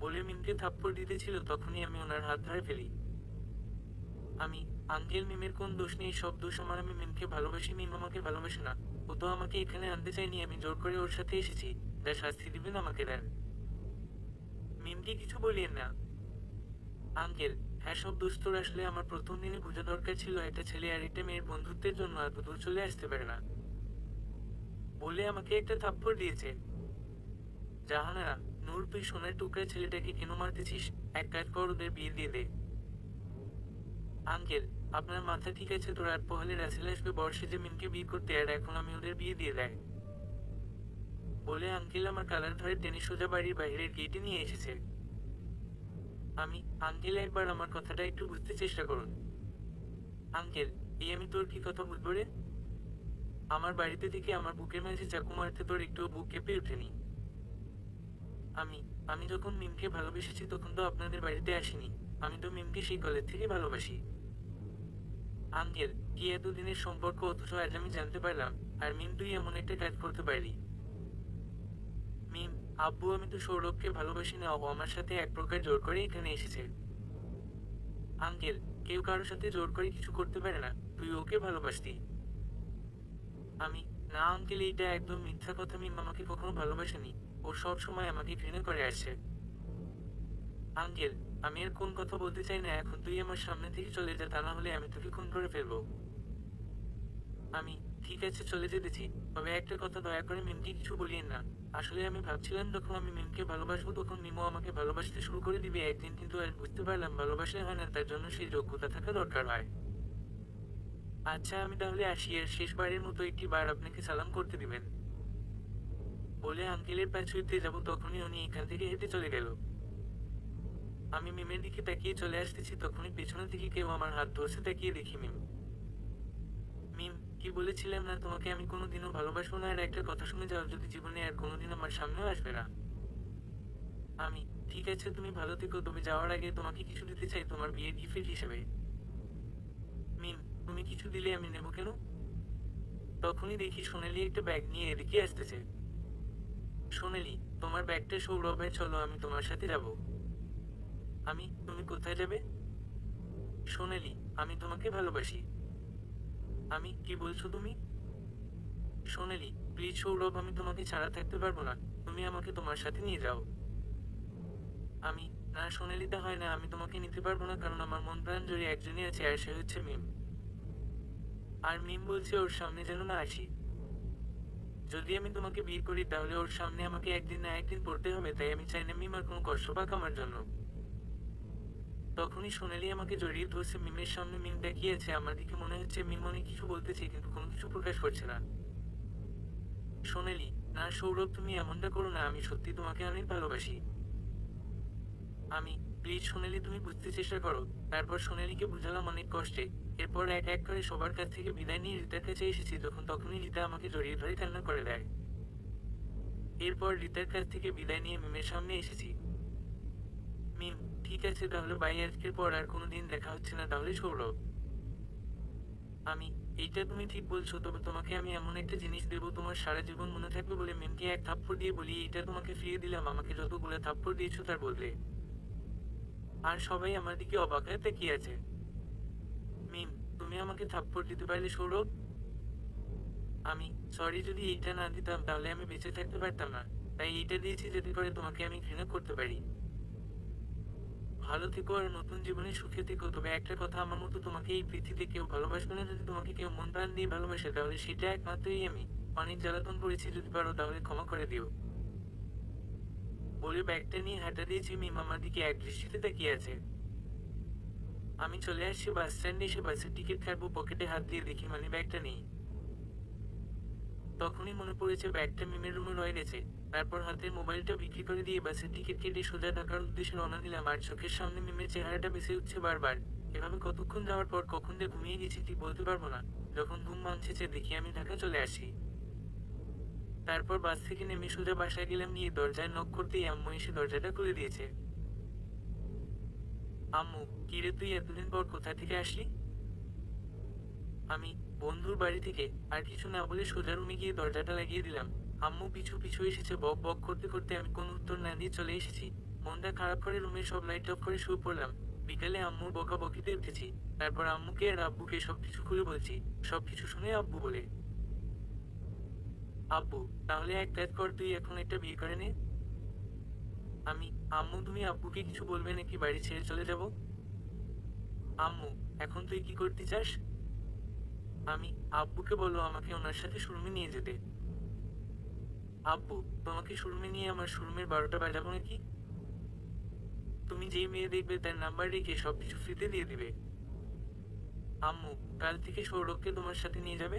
Speaker 1: বলে মিমকে থাপ্পড় দিতেছিল, তখনই আমি ওনার হাত ধরে ফেলি। আমি, আঙ্কেল মিমের কোন দোষ নেই, সব দোষ আমার। আমি মিমকে ভালোবাসি, মিম আমাকে ভালোবাসে না। ও তো আমাকে এখানে আনতে চাইনি, আমি জোর করে ওর সাথে এসেছি। যা শাস্তি দিবেন আমাকে দেন। মিমকে কিছু বলিয়েন না। আঙ্কেল, হ্যাঁ সব দোষ তোর। আসলে আমার প্রথম দিনে বোঝা দরকার ছিল একটা ছেলে আর একটা মেয়ের বন্ধুত্বের জন্য এত দূর চলে আসতে পারে না। বলে আমাকে একটা থাপ্পড় দিয়েছে। জাহানারা, নূর, তুই সোনার টুকরা ছেলেটাকে কেন মারতেছিস? এক কাজ কর, ওদের বিয়ে দিয়ে দে। আঙ্কেল, আপনার মাথা ঠিক আছে তো? রাত পোহালে রাসেল আসবে বর্ষে যে মিমকে বিয়ে করতে, আর এখন আমি ওদের বিয়ে দিয়ে দেয়। বলে আঙ্কেল আমার কালার ধরে টেনে সোজা বাড়ির বাইরের গেটে নিয়ে এসেছে। আমি, আঙ্কেল একবার আমার কথাটা একটু বুঝতে চেষ্টা করুন। আঙ্কেল, এই আমি তোর কি কথা বুঝবো রে? আমার বাড়িতে থেকে আমার বুকের মাঝে চাকু মারতে তোর একটু বুক কেঁপে ওঠেনি? আমি আমি যখন মিমকে ভালোবেসেছি তখন তো আপনাদের বাড়িতে আসিনি। আমি তো মিমকে সেই কলেজ থেকে ভালোবাসি। আঙ্কেল, কি এতদিনের সম্পর্ক, অথচ আজ আমি জানতে পারলাম। আর মিম, তুই এমন একটা কাজ করতে পারলি। মিম, আব্বু, আমি তো সৌরভকে ভালোবাসি না। ও আমার সাথে এক প্রকার জোর করে এখানে এসেছে। আঙ্কেল, কেউ কারোর সাথে জোর করে কিছু করতে পারে না। তুই ওকে ভালোবাসতি। আমি, না আঙ্কেল, এইটা একদম মিথ্যা কথা। মিম আমাকে কখনো ভালোবাসেনি। ও সব সময় আমাকে ঘৃণা করে আসছে। আঙ্কেল, আমি আর কোন কথা বলতে চাই না। এখন তুই আমার সামনে থেকে চলে যা, তা না হলে আমি তোকে খুন করে ফেলবো। আমি, ঠিক আছে চলে যেতেছি। তবে একটা কথা, দয়া করে মিমকে কিছু বলিয়েন না। আসলে আমি ভাবছিলাম যখন আমি মিমকে ভালোবাসবো তখন মিমও আমাকে ভালোবাসতে শুরু করে দিবে একদিন, কিন্তু আজ বুঝতে পারলাম ভালোবাসলে হয় না, তার জন্য সেই যোগ্যতা থাকা দরকার হয়। আচ্ছা আমি তাহলে আসি, আর শেষবারের মতো একটি বার আপনাকে সালাম করতে দিবেন। বলে আঙ্কেলের পা ছুঁতে যাব, তখনই উনি এখান থেকে হেঁটে চলে গেল। আমি মিমের দিকে তাকিয়ে চলে আসতেছি, তখনই পেছনে থেকে কেউ আমার হাত ধরছে। তাকিয়ে দেখি মিম। মিম, কি বলেছিলাম না তোমাকে আমি কোনোদিনও ভালোবাসবো না, আর একটা কথা শুনে যাও, যদি জীবনে আর কোনোদিন আমার সামনেও আসবে না। আমি, ঠিক আছে তুমি ভালো থেকো, তবে যাওয়ার আগে তোমাকে কিছু দিতে চাই তোমার বিয়ের গিফট হিসেবে। মিম, তুমি কিছু দিলে আমি নেবো কেন? তখনই দেখি সোনালি একটা ব্যাগ নিয়ে এদিকে আসতেছে। সোনালি, তোমার ব্যাগটা সৌরভের, চলো আমি তোমার সাথে যাব। আমি, তুমি কোথায় যাবে? সোনালি, আমি তোমাকে ভালোবাসি। আমি, কি বলছো তুমি? সোনালি, প্লিজ সৌরভ, আমি তোমাকে ছাড়া থাকতে পারবো না, তুমি আমাকে তোমার সাথে নিয়ে যাও। আমি, না সোনালি, তা হয় না, আমি তোমাকে নিতে পারবো না, কারণ আমার মন প্রাণ জড়িয়ে একজনই আছে, আর সে হচ্ছে মিম। আর মিম বলছে ওর সামনে যেন না আসি। যদি আমি তোমাকে বিয়ে করি তাহলে ওর সামনে আমাকে একদিন না একদিন পড়তে হবে, তাই আমি চাই না মিম আর কোনো কষ্ট পাক আমার জন্য। তখনই সোনালি আমাকে জড়িয়ে ধরছে মিমের সামনে। মিম তাকিয়েছে আমার দিকে, মনে হচ্ছে মিম অনেক কিছু বলতেছে কিন্তু কোনো কিছু প্রকাশ করছে না। সোনালি, না সৌরভ, তুমি এমনটা করো না, আমি সত্যি তোমাকে অনেক ভালোবাসি। আমি, প্লিজ সোনালি, তুমি বুঝতে চেষ্টা করো। তারপর সোনালিকে বুঝালাম অনেক কষ্টে। এরপর এক এক করে সবার কাছ থেকে বিদায় নিয়ে রিতার কাছে এসেছি, তখনই রিতা আমাকে জড়িয়ে ধরে কান্না করে দেয়। এরপর রিতার কাছ থেকে বিদায় নিয়ে মিমের সামনে এসেছি। মিম, ঠিক আছে তাহলে বাই, আজকের পর আর কোনোদিন দেখা হচ্ছে না তাহলে সৌরভ। আমি, এইটা তুমি ঠিক বলছো, তবে তোমাকে আমি এমন একটা জিনিস দেবো তোমার সারা জীবন মনে থাকবে বলে। মিমকে এক থাপ্পড় দিয়ে বলি, এইটা তোমাকে ফিরিয়ে দিলাম আমাকে যতগুলো থাপ্পড় দিয়েছো তার বদলে। আর সবাই আমার দিকে অবাক হয়ে তাকিয়ে আছে। মিম, তুমি আমাকে থাপ্পড় দিতে পারলে সৌরভ? আমি, সরি, যদি এইটা না দিতাম তাহলে আমি বেঁচে থাকতে পারতাম না, তাই এইটা দিয়েছি যাতে করে তোমাকে আমি ঘৃণা করতে পারি। ভালো থেকো আর নতুন জীবনে সুখে থেকো, তবে একটা কথা, আমার মতো তোমাকে এই পৃথিবীতে কেউ ভালোবাসবে না। যদি তোমাকে কেউ মন প্রাণ দিয়ে ভালোবাসে তাহলে সেটা একমাত্রই আমি। অনেক জ্বালাতন করেছি, যদি পারো তাহলে ক্ষমা করে দিও। বলে ব্যাগটা নিয়ে হাঁটা দিয়েছি। মিম আমার দিকে এক দৃষ্টিতে তাকিয়ে আছে। আমি চলে আসছি বাস স্ট্যান্ডে, এসে বাসের টিকিট কাটবো, পকেটে হাত দিয়ে দেখি মানে ব্যাগটা নেই। তখনই মনে পড়েছে ব্যাগটা মিমের রুমে রয়ে গেছে। তারপর হাতের মোবাইলটা বিক্রি করে দিয়ে বাসের টিকিট কেটে সোজা ঢাকার উদ্দেশ্যে রওনা দিলাম, আর চোখের সামনে মিমের চেহারাটা ভেসে উঠছে বারবার। এভাবে কতক্ষণ যাওয়ার পর কখন যে ঘুমিয়ে গেছি ঠিক বলতে পারবো না। যখন ঘুম ভাঙছে দেখি আমি ঢাকা চলে আসি। তারপর বাস থেকে নেমে সোজা বাসায় গেলাম, গিয়ে দরজায় নক করতেই আম্মু এসে দরজাটা খুলে দিয়েছে। আম্মু, কিরে তুই এতদিন পর কোথা থেকে আসলি? আমি, বন্ধুর বাড়ি থেকে। আর কিছু না বলে সোজা রুমে গিয়ে দরজাটা লাগিয়ে দিলাম। আম্মু পিছু পিছু এসেছে, বক বক করতে করতে আমি কোনো উত্তর না দিয়ে চলে এসেছি। মনটা খারাপ করে রুমের সব লাইট অফ করে শুয়ে পড়লাম। বিকালে আম্মুর বকাবকিতে উঠেছি। তারপর আম্মুকে আর আব্বুকে সবকিছু খুলে বলছি। সবকিছু শুনে আব্বু বলে, আব্বু, তাহলে এক কাজ কর, তুই এখন একটা বিয়ে করে নে। আমি, আম্মু তুমি আব্বুকে কিছু বলবে নাকি বাড়ি ছেড়ে চলে যাব? আম্মু, এখন তুই কি করতে চাস? আমি, আব্বুকে বলো আমাকে ওনার সাথে শোরুমে নিয়ে যেতে। আব্বু, তোমাকে শোরুমে নিয়ে আমার শোরুমের 12টা বাজাবো নাকি? তুমি যেই মেয়ে দেখবে তার নাম্বার রেখে সবকিছু ফ্রিতে দিয়ে দিবে। আম্মু, কাল থেকে সৌরভকে তোমার সাথে নিয়ে যাবে।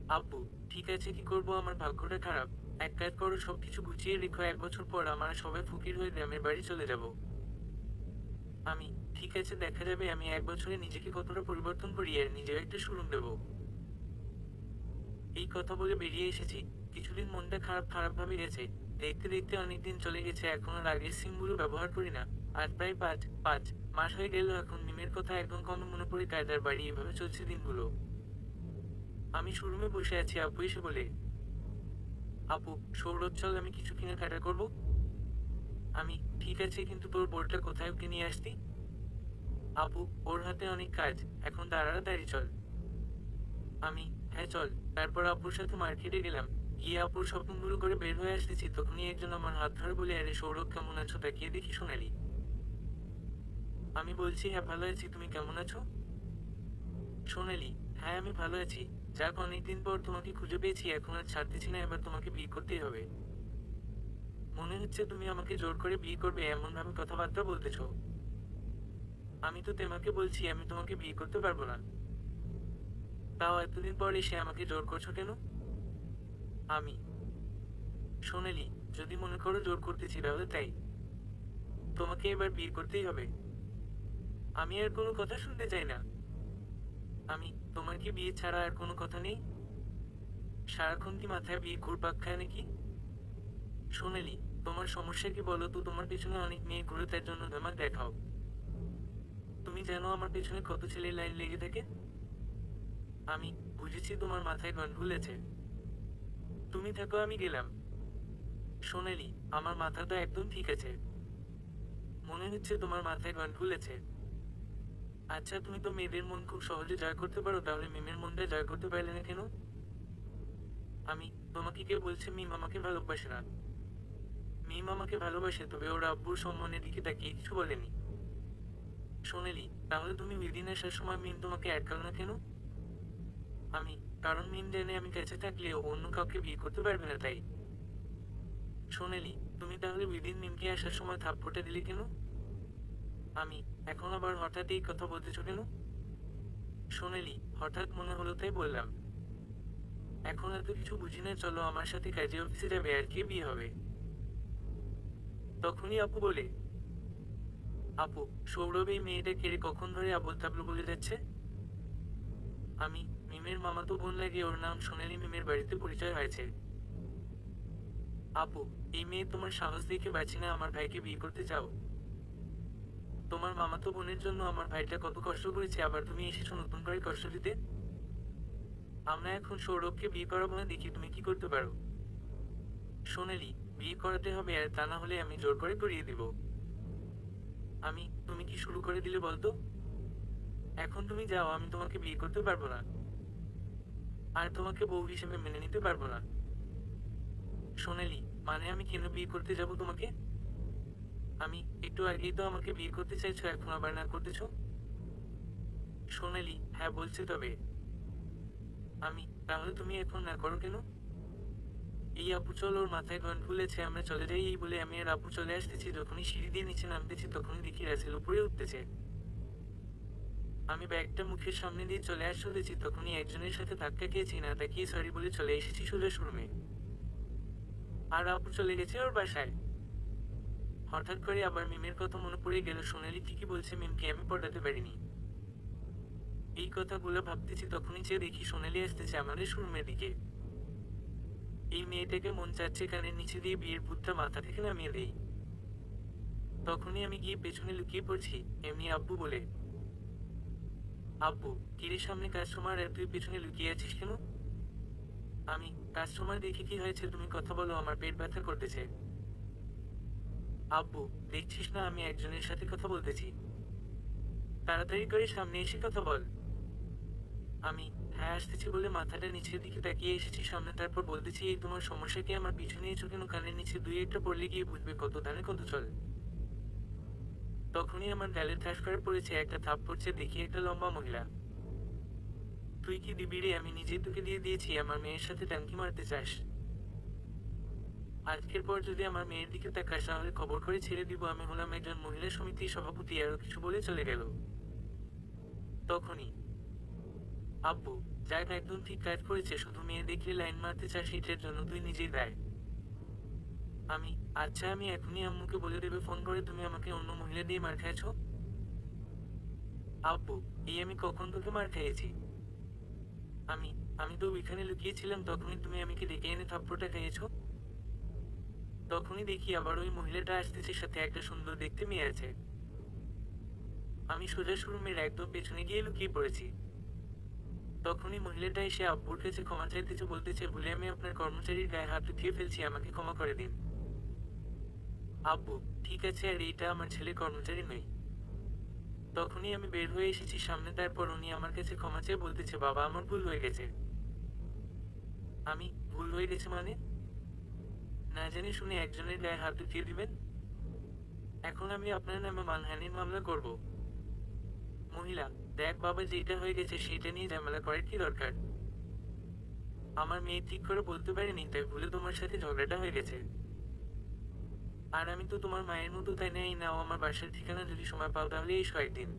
Speaker 1: আব্বু, ঠিক আছে, কি করব, আমার ভাগ্যটা খারাপ। এক কাজ করো, সবকিছু গুছিয়ে রেখো, 1 বছর পর আমরা সবাই ফকির হয়ে গ্রামের বাড়ি চলে যাব। আমি, ঠিক আছে, দেখা যাবে আমি 1 বছরে নিজেকে কতটা পরিবর্তন করি আর নিজের একটা শোরুম দেবো। এই কথা বলে বেরিয়ে এসেছি। কিছুদিন মনটা খারাপ খারাপ ভাবে গেছে। দেখতে দেখতে অনেকদিন চলে গেছে, এখন আর আগের সিমগুলো ব্যবহার করি না। আর প্রায় পাঁচ পাঁচ মাস হয়ে গেল, এখন মিমের কথা একদম কম মনে পড়ে। কায়দার বাড়ি এভাবে চলছে দিনগুলো। আমি শোরুমে বসে আছি, আব্বু এসে বলে, আপু, সৌরভ চল আমি কিছু কেনাকাটা করবো। আমি, ঠিক আছে, কিন্তু তোর বোর্ডটা কোথায়, ওকে নিয়ে আসতি? আপু, ওর হাতে অনেক কাজ, এখন তাড়াতাড়ি চল। আমি, হ্যাঁ চল। তারপর আব্বুর সাথে মার্কেটে গেলাম। গিয়ে আপুর শপিংগুলো করে বের হয়ে আসতেছি, তখনই একজন আমার হাত ধরে বলে, আরে সৌরভ কেমন আছো, তাকিয়ে দেখি সোনালি। আমি বলছি, হ্যাঁ ভালো আছি, তুমি কেমন আছো? সোনালি, হ্যাঁ আমি ভালো আছি। যাক, অনেকদিন পর তোমাকে খুঁজে পেয়েছি, এখন আর ছাড়তেছি না, এবার তোমাকে বিয়ে করতেই হবে। মনে হচ্ছে তুমি আমাকে জোর করে বিয়ে করবে, এমন ভাবে কথাবার্তা বলতেছো। আমি তো তোমাকে বলছি আমি তোমাকে বিয়ে করতে পারবো না। তাও এতদিন পর এসে আমাকে জোর করছো কেন? আমি, সোনালি, যদি মনে করো জোর করতেছি তাহলে তাই। তোমাকে এবার বিয়ে করতেই হবে। আমি আর কোনো কথা শুনতে চাই না। আমি, তোমার কি বিয়ে ছাড়া আর কোনো কথা নেই? সারাক্ষণ কি মাথায় বিয়ে ঘুরপাক খায় নাকি? সোনালি, তোমার সমস্যা কি বলো তো? তোমার পেছনে অনেক মেয়ে ঘুরে, তার জন্য আমার দেখাও। তুমি জানো আমার পেছনে কত ছেলে লাইন লেগে থাকে? আমি, বুঝেছি তোমার মাথায় গান ভুলেছে। তুমি থাকো, আমি গেলাম। সোনালি, আমার মাথা তো একদম ঠিক আছে। মনে হচ্ছে তোমার মাথায় গান ভুলেছে। আচ্ছা, তুমি তো মেয়েদের মন খুব সহজে জয় করতে পারো, তাহলে মিমের মনটা জয় করতে পারলে না কেন? আমি, তোমাকে কে বলছে মিম আমাকে ভালোবাসে না? মিম আমাকে ভালোবাসে, তবে ওর আব্বুর সম্মানের দিকে তাকিয়ে কিছু বলেনি। সোনালি, তাহলে তুমি উইদিন আসার সময় মিম তোমাকে আটকাল না কেন? আমি, কারণ মিম জানে আমি কাছে থাকলে ও অন্য কাউকে বিয়ে করতে পারবে না, তাই। সোনালি, তুমি তাহলে উইদিন মিমকে আসার সময় থাপ্পড়টা দিলে কেন? আমি, এখন আবার হঠাৎ এই কথা বলতেছো কেন? সোনালি, হঠাৎ মনে হলো তাই বললাম। এখন এত কিছু বুঝি না, চলো আমার সাথে কাজে অফিসে যাবে, আর কে বিয়ে হবে? তখনই আপু বলে, আপু, সৌরভ এই মেয়েটা কেড়ে কখন ধরে আবোল তাবলু বলে যাচ্ছে? আমি, মিমের মামাতো বোন লাগে, ওর নাম সোনালি, মিমের বাড়িতে পরিচয় হয়েছে। আপু, এই মেয়ে তোমার সাহস দেখে বাঁচি না আমার ভাইকে বিয়ে করতে চাও? তোমার মামাতো বোনের জন্য আমার ভাইটা কত কষ্ট করেছে, আবার তুমি এসেছো নতুন করে কষ্ট দিতে? আমরা এখন সৌরভকে বিয়ে করাবো না, দেখি তুমি কি করতে পারো। সোনালি, বিয়ে করাতে হবে, আর তা না হলে আমি জোর করে করিয়ে দিব। আমি, তুমি কি শুরু করে দিলে বলতো? এখন তুমি যাও, আমি তোমাকে বিয়ে করতে পারবো না। আর তোমাকে বউ হিসেবে মেনে নিতে পারবো না। সোনালি, মানে আমি কেন বিয়ে করতে যাব তোমাকে? আমি, একটু আগেই তো আমাকে বিয়ে করতে চাইছো, এখন আবার না করতেছো? সোনালি, হ্যাঁ বলছে তবে। আমি, তাহলে তুমি এখন না করো কেন? এই আপু চল, ওর মাথায় গান ফুলেছে, আমরা চলে যাই। এই বলে আমি আর আপু চলে আসতেছি। যখনই সিঁড়ি দিয়ে নিচে নামতেছি তখনই দেখি রাসেল উপরে উঠতেছে। আমি ব্যাগটা মুখের সামনে দিয়ে চলে আসতেছি, তখনই একজনের সাথে ধাক্কা খেয়েছি, না তাকিয়ে সরি বলে চলে এসেছি সোজা শোরুমে। আর আপু চলে গেছে ওর বাসায়। হঠাৎ করে আবার মিমের কথা মনে পড়ে গেল। সোনালি ঠিকই বলছে, মিমকে আমি পটাতে পারিনি। এই কথাগুলো ভাবতেছি, তখনই চেয়ে দেখি সোনালি আসতেছে আমাদের শোরুমের দিকে। এই মেয়েটাকে মন চাচ্ছে কানের নিচে দিয়ে বিয়ের ভূতটা মাথা থেকে নামিয়ে দেই। তখনই আমি গিয়ে পেছনে লুকিয়ে পড়ছি, এমনি আব্বু বলে, আব্বু, কিরে সামনে কাস্টমার আর তুই পেছনে লুকিয়ে আছিস কেন? আমি, কাস্টমার দেখে কি হয়েছে, তুমি কথা বলো, আমার পেট ব্যথা করতেছে। আব্বু, দেখছিস না আমি একজনের সাথে কথা বলতেছি? তাড়াতাড়ি করে সামনে এসে কথা বল। আমি, হ্যাঁ আসতেছি বলে মাথাটা নিচের দিকে তাকিয়ে এসেছি সামনে, তারপর বলতেছি, এই তোমার সমস্যা কি? আমার পিছু নিয়েছো কেন? কানের নিচে দুই একটা পড়লে গিয়ে বুঝবে কত দানে কত চল। তখনই আমার গালে ঠাস করে পড়েছে একটা থাপ্পড়, দেখি একটা লম্বা মহিলা। তুই কি দিবি রে? আমি নিজেই তোকে দিয়ে দিয়েছি। আমার মেয়ের সাথে টাঙ্কি মারতে চাস? আজকের পর যদি আমার মেয়ের দিকে তাকাস তাহলে খবর করে ছেড়ে দিব। আমি হলাম একজন মহিলা সমিতির সভাপতি। আরো কিছু বলে চলে গেল। তখনই, আব্বু, যাক একদম ঠিক কাজ করেছে, শুধু মেয়ে দেখলে লাইন মারতে চাস, এটার জন্য তুই নিজেই দায়। আমি, আচ্ছা আমি এখনই আম্মুকে বলে দেবে ফোন করে তুমি আমাকে অন্য মহিলা দিয়ে মার খাইছো। আব্বু, এই আমি কখন তোকে মার খাইয়েছি? আমি, আমি তো ওইখানে লুকিয়েছিলাম, তখনই তুমি আমাকে ডেকে এনে থাপ্পড়টা খাইয়েছো। তখনই দেখি আবার ওই মহিলাটা আসতেছে, সাথে একটা সুন্দর দেখতে মেয়ে আছে। আমি সোজা শোরুমের একদম পেছনে গিয়ে লুকিয়ে পড়েছি। তখনই মহিলাটা এসে আব্বুর কাছে ক্ষমা চাইতেছে, বলতেছে, ভুলে আমি আপনার কর্মচারীর গায়ে হাত উঠিয়ে ফেলছি, আমাকে ক্ষমা করে দিন। আব্বু, ঠিক আছে, আর এইটা আমার ছেলে, কর্মচারী নই। তখনই আমি বের হয়ে এসেছি সামনে, তারপর উনি আমার কাছে ক্ষমা চেয়ে বলতেছে, বাবা আমার ভুল হয়ে গেছে। আমি, ভুল হয়ে গেছে মানে? না জানি শুনে একজনের গায়ে হাত উঠিয়ে দিবেন? এখন আমি আপনার নামে মানহানির মামলা করব। মহিলা, দেখ বাবা, যেটা হয়ে গেছে সেটা নিয়ে ঝামেলা করার কি দরকার? আমার মেয়ে ঠিক করে বলতে পারেনি, তাই ভুলে তোমার সাথে ঝগড়াটা হয়ে গেছে। আর আমি তো তোমার মায়ের মতো, তাই না? এই নাও আমার বাসার ঠিকানা, যদি সময় পাও তাহলে এসো একদিন।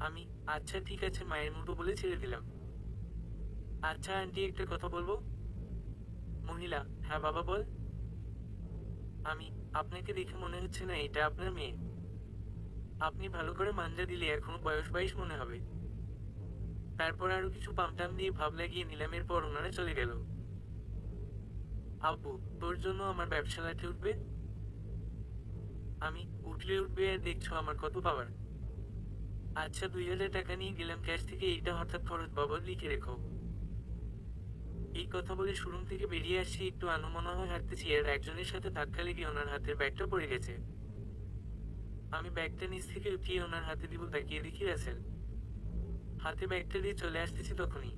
Speaker 1: আমি, আচ্ছা ঠিক আছে মায়ের মতো বলে ছেড়ে দিলাম। আচ্ছা আন্টি একটা কথা বলবো? মহিলা, হ্যাঁ বাবা বল। আমি, আপনাকে দেখে মনে হচ্ছে না এটা আপনার মেয়ে। আপনি ভালো করে মাঞ্জা দিলে এখনো বয়স 22 মনে হবে। তারপর আরো কিছু পামটাম দিয়ে ভাব লাগিয়ে নিলাম, এরপর ওনারা চলে গেল। আব্বু, তোর জন্য আমার ব্যবসা লাঠে উঠবে। আমি, উঠলে উঠবে, আর দেখছো আমার কত পাওয়ার। আচ্ছা 2000 টাকা নিয়ে গেলাম ক্যাশ থেকে, এইটা হঠাৎ খরচ বাবদ লিখে রেখো। এই কথা বলে শোরুম থেকে বেরিয়ে আসছি, একটু আনমনা হয়ে হাঁটতেছি আর একজনের সাথে ধাক্কা লেগে ওনার হাতের ব্যাগটা পড়ে গেছে। আমি ব্যাগটা নিচ থেকে উঠিয়ে ওনার হাতে দিব, তাকিয়ে দেখি রাসেল হাতে ব্যাগটা দিয়ে চলে আসতেছি। তখনই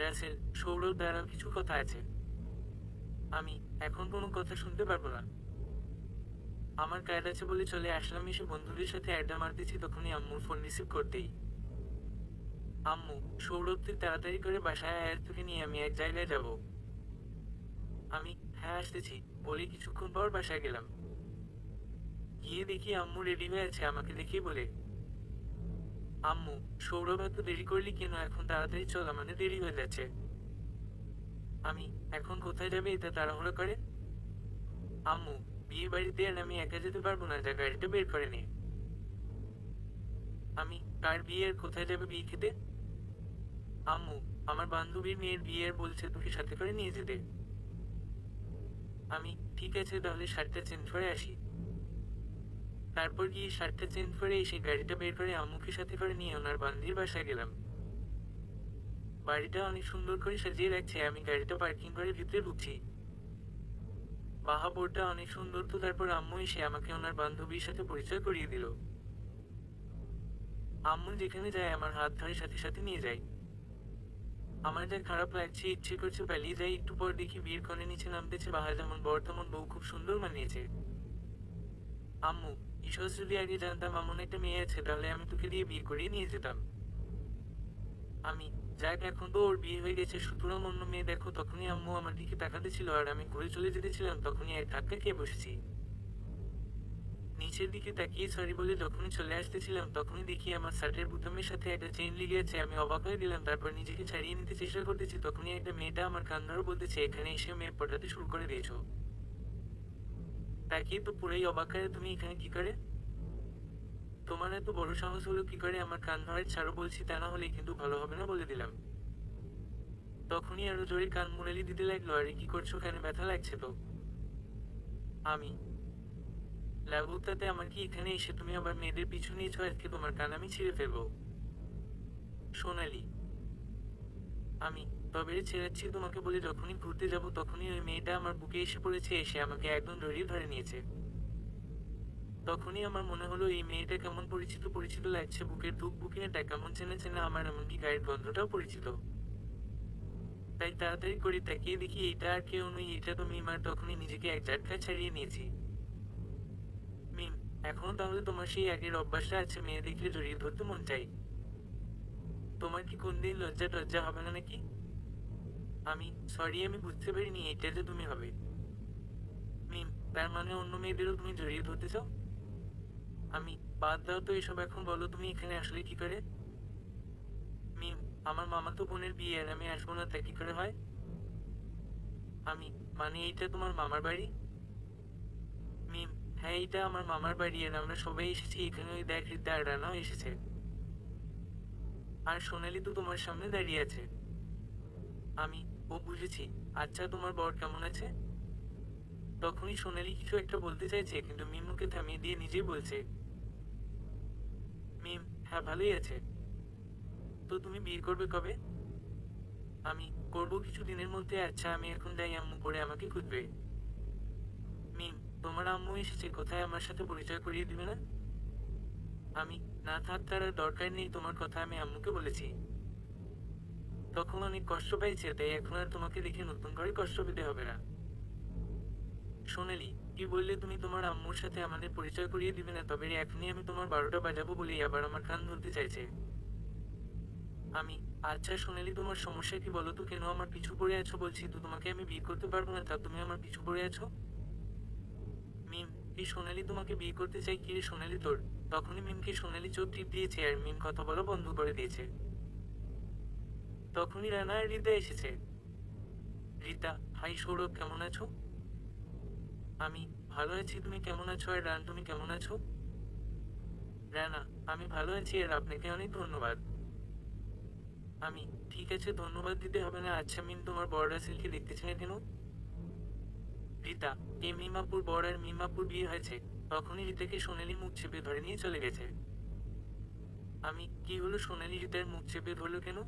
Speaker 1: রাসেল, সৌরভ দাঁড়াও, কিছু কথা আছে। আমি, এখন কোনো কথা শুনতে পারবো না। আমার কাজ আছে বলে চলে আসলাম, এসে বন্ধুদের সাথে আড্ডা মারতেছি। তখনই আম্মুর ফোন রিসিভ করতেই, আম্মু, সৌরভ তুই তাড়াতাড়ি করে বাসায় আয়, তোকে নিয়ে আমি এক জায়গায় যাব। আমি, হ্যাঁ আসতেছি বলে কিছুক্ষণ পর বাসায় গেলাম। গিয়ে দেখি আম্মু রেডি হয়ে আছে, আমাকে দেখেই বলে, আম্মু, সৌরভ এত দেরি করলি কেন? এখন তাড়াতাড়ি চল, মানে দেরি হয়ে যাচ্ছে। আমি, এখন কোথায় যাবে এটা তাড়াহুড়ো করে? আম্মু, বিয়ে বাড়িতে আর আমি একা যেতে পারবো না, যা গাড়িটা বের করে নে। আমি, কার বিয়ে আর কোথায় যাবে বিয়ে খেতে? আম্মু, আমার বান্ধবীর মেয়ের বিয়ে, আর বলছে তোকে সাথে করে নিয়ে যেতে। আমি, ঠিক আছে তাহলে শার্টটা চেঞ্জ করে আসি। তারপর গিয়ে শার্টটা চেঞ্জ করে এসে গাড়িটা বের করে আম্মুকে সাথে করে নিয়ে ওনার বান্ধবীর বাসায় গেলাম। বাড়িটা অনেক সুন্দর করে সাজিয়ে রাখছে। আমি গাড়িটা পার্কিং করে ভিতরে ঢুকছি। বাহা, বোর্ডটা অনেক সুন্দর তো। তারপর আম্মু এসে আমাকে ওনার বান্ধবীর সাথে পরিচয় করিয়ে দিল। আম্মু যেখানে যায় আমার হাত ধরে সাথে সাথে নিয়ে যায়। আমার যা খারাপ লাগছে, ইচ্ছে করছে পালিয়ে যাই। একটু পর দেখি বিয়ের কনে নিচে নামতেছে। বাহা, যেমন বর তেমন বউ, খুব সুন্দর মানিয়েছে। আম্মু, ঈশ্বর, যদি আগে জানতাম এমন একটা মেয়ে আছে তাহলে আমি তোকে দিয়ে বিয়ে করিয়ে নিয়ে যেতাম। আমি, যাক এখন তো ওর বিয়ে হয়ে গেছে, সুতরাং অন্য মেয়ে দেখো। তখনই আম্মু আমার দিকে তাকাতে ছিল আর আমি ঘুরে চলে যেতেছিলাম, তখনই এক ধাক্কা খেয়ে বসেছি। নিচের দিকে তাকিয়ে সরি বলে যখনই চলে আসতেছিলাম, তখনই দেখি আমার শার্টের বুতামের সাথে একটা চেইন লেগে আছে। আমি অবাক হয়ে গেলাম। তারপর নিজেকে ছাড়িয়ে নিতে চেষ্টা করতেছি, তখনই একটা মেয়েটা আমার কান ধরে বলতেছে, এখানে এসে মেয়ে পটাতে শুরু করে দিয়েছো। তাকিয়ে তো পুরাই অবাক, করে তুমি এখানে কি করে? তোমার এত বড় সাহস হলো কি করে আমার কান ধরে? ছাড়ো বলছি, তা না হলে কিন্তু ভালো হবে না বলে দিলাম। তখনই আরো জোরে কান মুড়ালি দিতে লাগলো। আরে কি করছো, কেন? ব্যথা লাগছে তো। আমি, লাগুক তাতে আমার কি? এখানে এসে তুমি আবার মেয়েদের পিছু নিয়েছো, আজকে তোমার কান আমি ছিঁড়ে ফেলবো। সোনালি, আমি, তবে ছেড়াচ্ছি তোমাকে বলে যখনই ঘুরতে যাব তখনই ওই মেয়েটা আমার বুকে এসে পড়েছে, এসে আমাকে একদম জড়িয়ে ধরে নিয়েছে। তখনই আমার মনে হলো এই মেয়েটা কেমন পরিচিত পরিচিত লাগছে। বুকের ধূপ বুকিনেটা কেমন চেনা চেনা আমার, এমনকি গায়ের গন্ধটাও পরিচিত। তাই তাড়াতাড়ি করে তাকিয়ে দেখি এটা আর কেউ নয়, এটা তো মিম। আর তখনই নিজেকে এক ঝটকায় ছাড়িয়ে নিয়েছি। মিম, এখনো তাহলে তোমার সেই আগের অভ্যাসটা আছে, মেয়ে দেখলে জড়িয়ে ধরতে মন চাই? তোমার কি কোনদিন লজ্জা টজ্জা হবে না নাকি? আমি, সরি আমি বুঝতে পারিনি এটা যে তুমি হবে। মিম, তার মানে অন্য মেয়েদেরও তুমি জড়িয়ে ধরতে চাও? আমি, বাদ দাও তো এসব, এখন বলো তুমি এখানে আসলে কি করে? মিম, আমার মামাতো বোনের বিয়ে আর আমি আসবো না তা কি করে হয়? আমি, মানে এইটা তোমার মামার বাড়ি? মিম, হ্যাঁ এইটা আমার মামার বাড়ি আর আমরা সবাই এসেছি এখানে। ওই দেখ, রিতা আর রানাও এসেছে। আর সোনালি তো তোমার সামনে দাঁড়িয়ে আছে। আমি, ও বুঝেছি। আচ্ছা তোমার বর কেমন আছে? তখনই সোনালি কিছু একটা বলতে চাইছে, কিন্তু মিম ওকে থামিয়ে দিয়ে নিজেই বলছে, মিম, হ্যাঁ ভালোই আছে। তো তুমি বিয়ে করবে কবে? আমি, করবো কিছু দিনের মধ্যে। আচ্ছা আমি এখন যাই, আম্মু পরে আমাকে খুঁজবে। মিম, তোমার আম্মু এসেছে, কোথায় আমার সাথে পরিচয় করিয়ে দিবে না? আমি, না থাক, তার আর দরকার নেই, তোমার কথা আমি আম্মুকে বলেছি। তখন অনেক কষ্ট পাইছে, তাই এখন আর তোমাকে দেখে নতুন করে কষ্ট পেতে হবে না। সোনালি, কি বললে তুমি? তোমার আম্মুর সাথে আমাদের পরিচয় করিয়ে দিবে না? তবে এখনই আমি তোমার 12টা বাজাবো বলেই আবার আমার কান ধরতে চাইছে। আমি, আচ্ছা সোনালি তোমার সমস্যা কি বলো তো? কেন আমার পিছু পড়ে আছো? বলছি তো তোমাকে আমি বিয়ে করতে পারবো না, তা তুমি আমার পিছু পড়ে আছো? মিম, এই সোনালি তোমাকে বিয়ে করতে চাই, কি রে সোনালি তোর? তখনই মিমকে সোনালি চোখ টিপ দিয়েছে আর মিম কথা বলা বন্ধ করে দিয়েছে। তখনই রানা আর রিতা এসেছে। রিতা, হাই সৌরভ, কেমন আছো? আমি ভালো আছি, তুমি কেমন আছো? আর রান, তুমি কেমন আছো? রানা, আমি ভালো আছি আর আপনাকে অনেক ধন্যবাদ। আমি ঠিক আছে, ধন্যবাদ দিতে হবে না। আচ্ছা মিম, তোমার বড় রাসেলকে দেখতেছি না কেন? রিতা, এই মিমাপুর বড় আর মিমাপুর বিয়ে হয়েছে। তখনই রিতাকে সোনালি মুখ চেপে ধরে নিয়ে চলে গেছে। আমি কি হলো? সোনালি রিতার মুখ চেপে ধরলো কেন?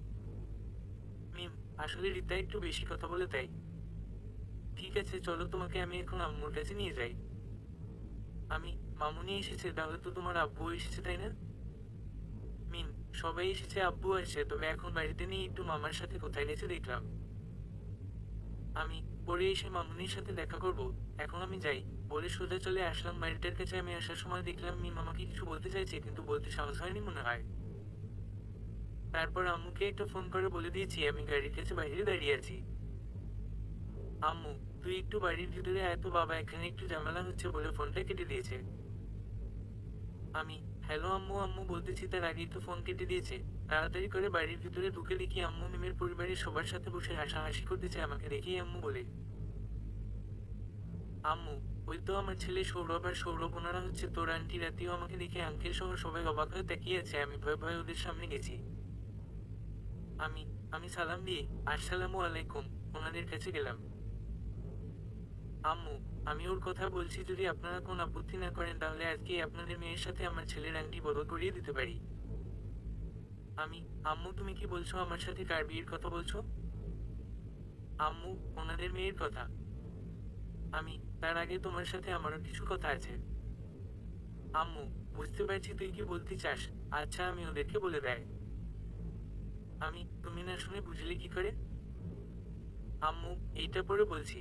Speaker 1: মিম, আসলে রিতা একটু বেশি কথা বলে তাই। ঠিক আছে চলো, তোমাকে আমি এখন আম্মুর কাছে নিয়ে যাই। আমি মামুনি এসেছে, তাহলে তো তোমার আব্বু এসেছে তাই না? মিম, সবাই এসেছে, আব্বু আসছে, তবে এখন বাড়িতে নেই, একটু মামার সাথে কোথায় গেছে দেখলাম। আমি পরে এসে মামুনির সাথে দেখা করব। এখন আমি যাই, বলে সোজা চলে আসলাম বাড়িটার কাছে। আমি আসার সময় দেখলাম মিম আমাকে কিছু বলতে চাইছে, কিন্তু বলতে সাহস হয়নি মনে হয়। তারপর আম্মুকে একটা ফোন করে বলে দিয়েছি আমি গাড়ির কাছে বাইরে দাঁড়িয়ে আছি। আম্মু, তুই একটু বাড়ির ভিতরে আয় তো, বাবা এখানে একটু ঝামেলা হচ্ছে বলে ফোনটা কেটে দিয়েছে। আমি হ্যালো আম্মু আম্মু বলতেছি, তার আগেই তো ফোন কেটে দিয়েছে। তাড়াতাড়ি করে বাড়ির ভিতরে ঢুকে দেখি আম্মু মিমের পরিবারের সবার সাথে বসে হাসাহাসি করতেছে, আমাকে দেখেই আম্মু বলে, আম্মু, ওই তো আমার ছেলে সৌরভ আর সৌরভ, ওনারা হচ্ছে তোর আন্টি। রাতেও আমাকে দেখে আঙ্কেল সহ সবাই অবাক হয়ে তাকিয়ে আছে। আমি ভয়ে ভয়ে ওদের সামনে গেছি। আমি আমি সালাম দিয়ে আসসালামু আলাইকুম ওনাদের কাছে গেলাম। আম্মু, আমি ওর কথা বলছি, যদি আপনারা কোন আপত্তি না করেন তাহলে আজকেই আপনাদের মেয়ের সাথে আমার ছেলের আংটি বদল করিয়ে দিতে পারি। আমি আম্মু, তুমি কি বলছো? আমার সাথে কার বিয়ের কথা বলছো? আম্মু, ওনাদের মেয়ের কথা। আমি তার আগে তোমার সাথে আমারও কিছু কথা আছে। আম্মু, বুঝতে পারছি তুই কি বলতে চাস। আচ্ছা, আমি ওদেরকে বলে দেয়। আমি তুমি না শুনে বুঝলে কি করে? আম্মু, এইটা পরে বলছি।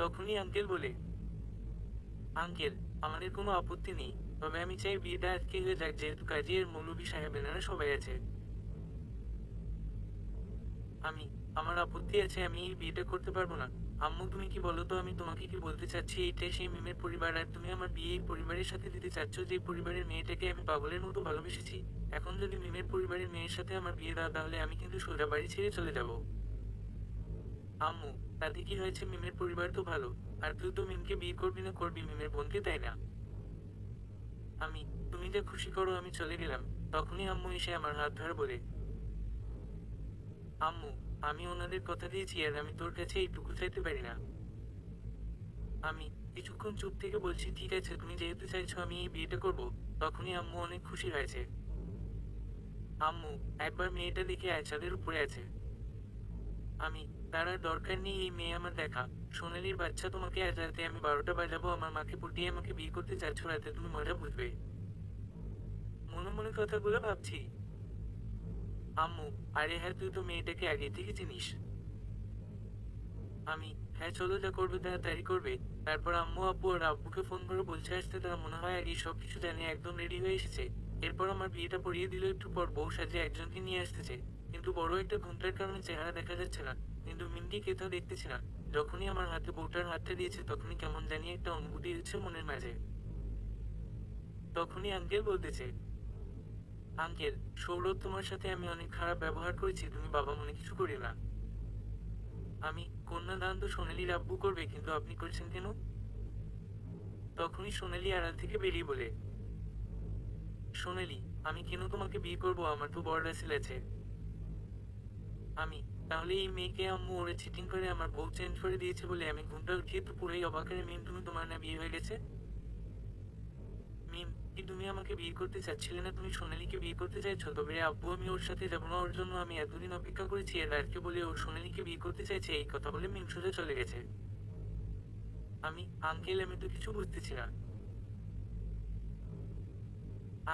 Speaker 1: তখনই আঙ্কেল বলে, আঙ্কেল, আমাদের কোনো আপত্তি নেই, তবে আমি চাই বিয়েটা আজকে হয়ে যাক, যেহেতু কাজী এর মৌলভী সাহেবেরা সবাই আছে। আমি আমার আপত্তি আছে, আমি এই বিয়েটা করতে পারবো না। আম্মু, তুমি কি বলো তো, আমি তোমাকে কি বলতে চাচ্ছি, এইটাই সেই মিমের পরিবার আর তুমি আমার বিয়ে এই পরিবারের সাথে দিতে চাচ্ছ, যে পরিবারের মেয়েটাকে আমি পাগলের মতো ভালোবেসেছি। এখন যদি মিমের পরিবারের মেয়ের সাথে আমার বিয়ে দাও তাহলে আমি কিন্তু সোজা বাড়ি ছেড়ে চলে যাব। আম্মু, তাতে কি হয়েছে? মিমের পরিবার তো ভালো। আর তুই তো মিমকে বিয়ে করবি না করবি মিমের বোনকে, তাই না? আমি তুমি যা খুশি করো, আমি চলে গেলাম। তখনই আম্মু এসে আমার হাত ধরে বলে, আম্মু, আমি ওনাদের কথা দিয়েছি আর আমি তোর কাছে এইটুকু চাইতে পারি না। আমি কিছুক্ষণ চুপ থেকে বলছি, ঠিক আছে তুমি যেহেতু চাইছো আমি এই বিয়েটা করব। তখনই আম্মু অনেক খুশি হয়েছে। আম্মু, একবার মেয়েটা দেখে আয়সাদের উপরে আছে। আমি তার আর দরকার নেই, এই মেয়ে আমার দেখা। সোনালির বাচ্চা, তোমাকে আজ রাতে আমি 12টা বাজাবো, আমার মাকে পটিয়ে আমাকে বিয়ে করতে চাচ্ছ, রাতে তুমি মজা বুঝবে। মনে মনে কথাগুলো ভাবছি। আম্মু, আরে হ্যাঁ, তুই তো মেয়েটাকে আগে থেকে চিনিস। আমি হ্যাঁ, চলো যা করবে তাড়াতাড়ি করবে। তারপর আম্মু আব্বু আর আব্বুকে ফোন করে বলছে আসতে, তারা মনে হয় আগেই সবকিছু জানে, একদম রেডি হয়ে এসেছে। এরপর আমার বিয়েটা পড়িয়ে দিল, একটু পর বউ সাজে একজনকে নিয়ে আসতেছে। কিন্তু বড় একটা ঘুমটার কারণে চেহারা দেখা যাচ্ছে না, কিন্তু মিমকে কোথাও দেখতেছি না। যখনই আমার হাতে বউটার হাতটা দিয়েছে তখনই কেমন জানি একটা অনুভূতি হচ্ছে মনের মাঝে। তখনই আঙ্কেল বলতেছে, আঙ্কেল, সৌরভ তোমার সাথে আমি অনেক খারাপ ব্যবহার করেছি, তুমি বাবা মনে কিছু করি না। আমি কন্যাদান তো সোনালির আব্বু করবে, কিন্তু আপনি করেছেন কেন? তখনই সোনালি আড়াল থেকে বেরিয়ে বলে, সোনালি, আমি কেন তোমাকে বিয়ে করব? আমার তো বড় রাসেল আছে। আমি তাহলে এই মেয়েকে আম্মু ওরে চিটিং করে আমার বউ চেঞ্জ করে দিয়েছে বলে? আমি ঘুমটা উঠিয়ে তো পুরোই অবাকের। মিম, তুমি, তোমার না বিয়ে হয়ে গেছে? মিম, কি তুমি আমাকে বিয়ে করতে চাচ্ছিলে না? তুমি সোনালিকে বিয়ে করতে চাইছো? তবে আব্বু, আমি ওর সাথে যাবো না, ওর জন্য আমি এতদিন অপেক্ষা করেছি। আর রাজকে বলে ওর সোনালিকে বিয়ে করতে চাইছে, এই কথা বলে মিম সোজা চলে গেছে। আমি আঙ্কেল, আমি তো কিছু বুঝতেছি না।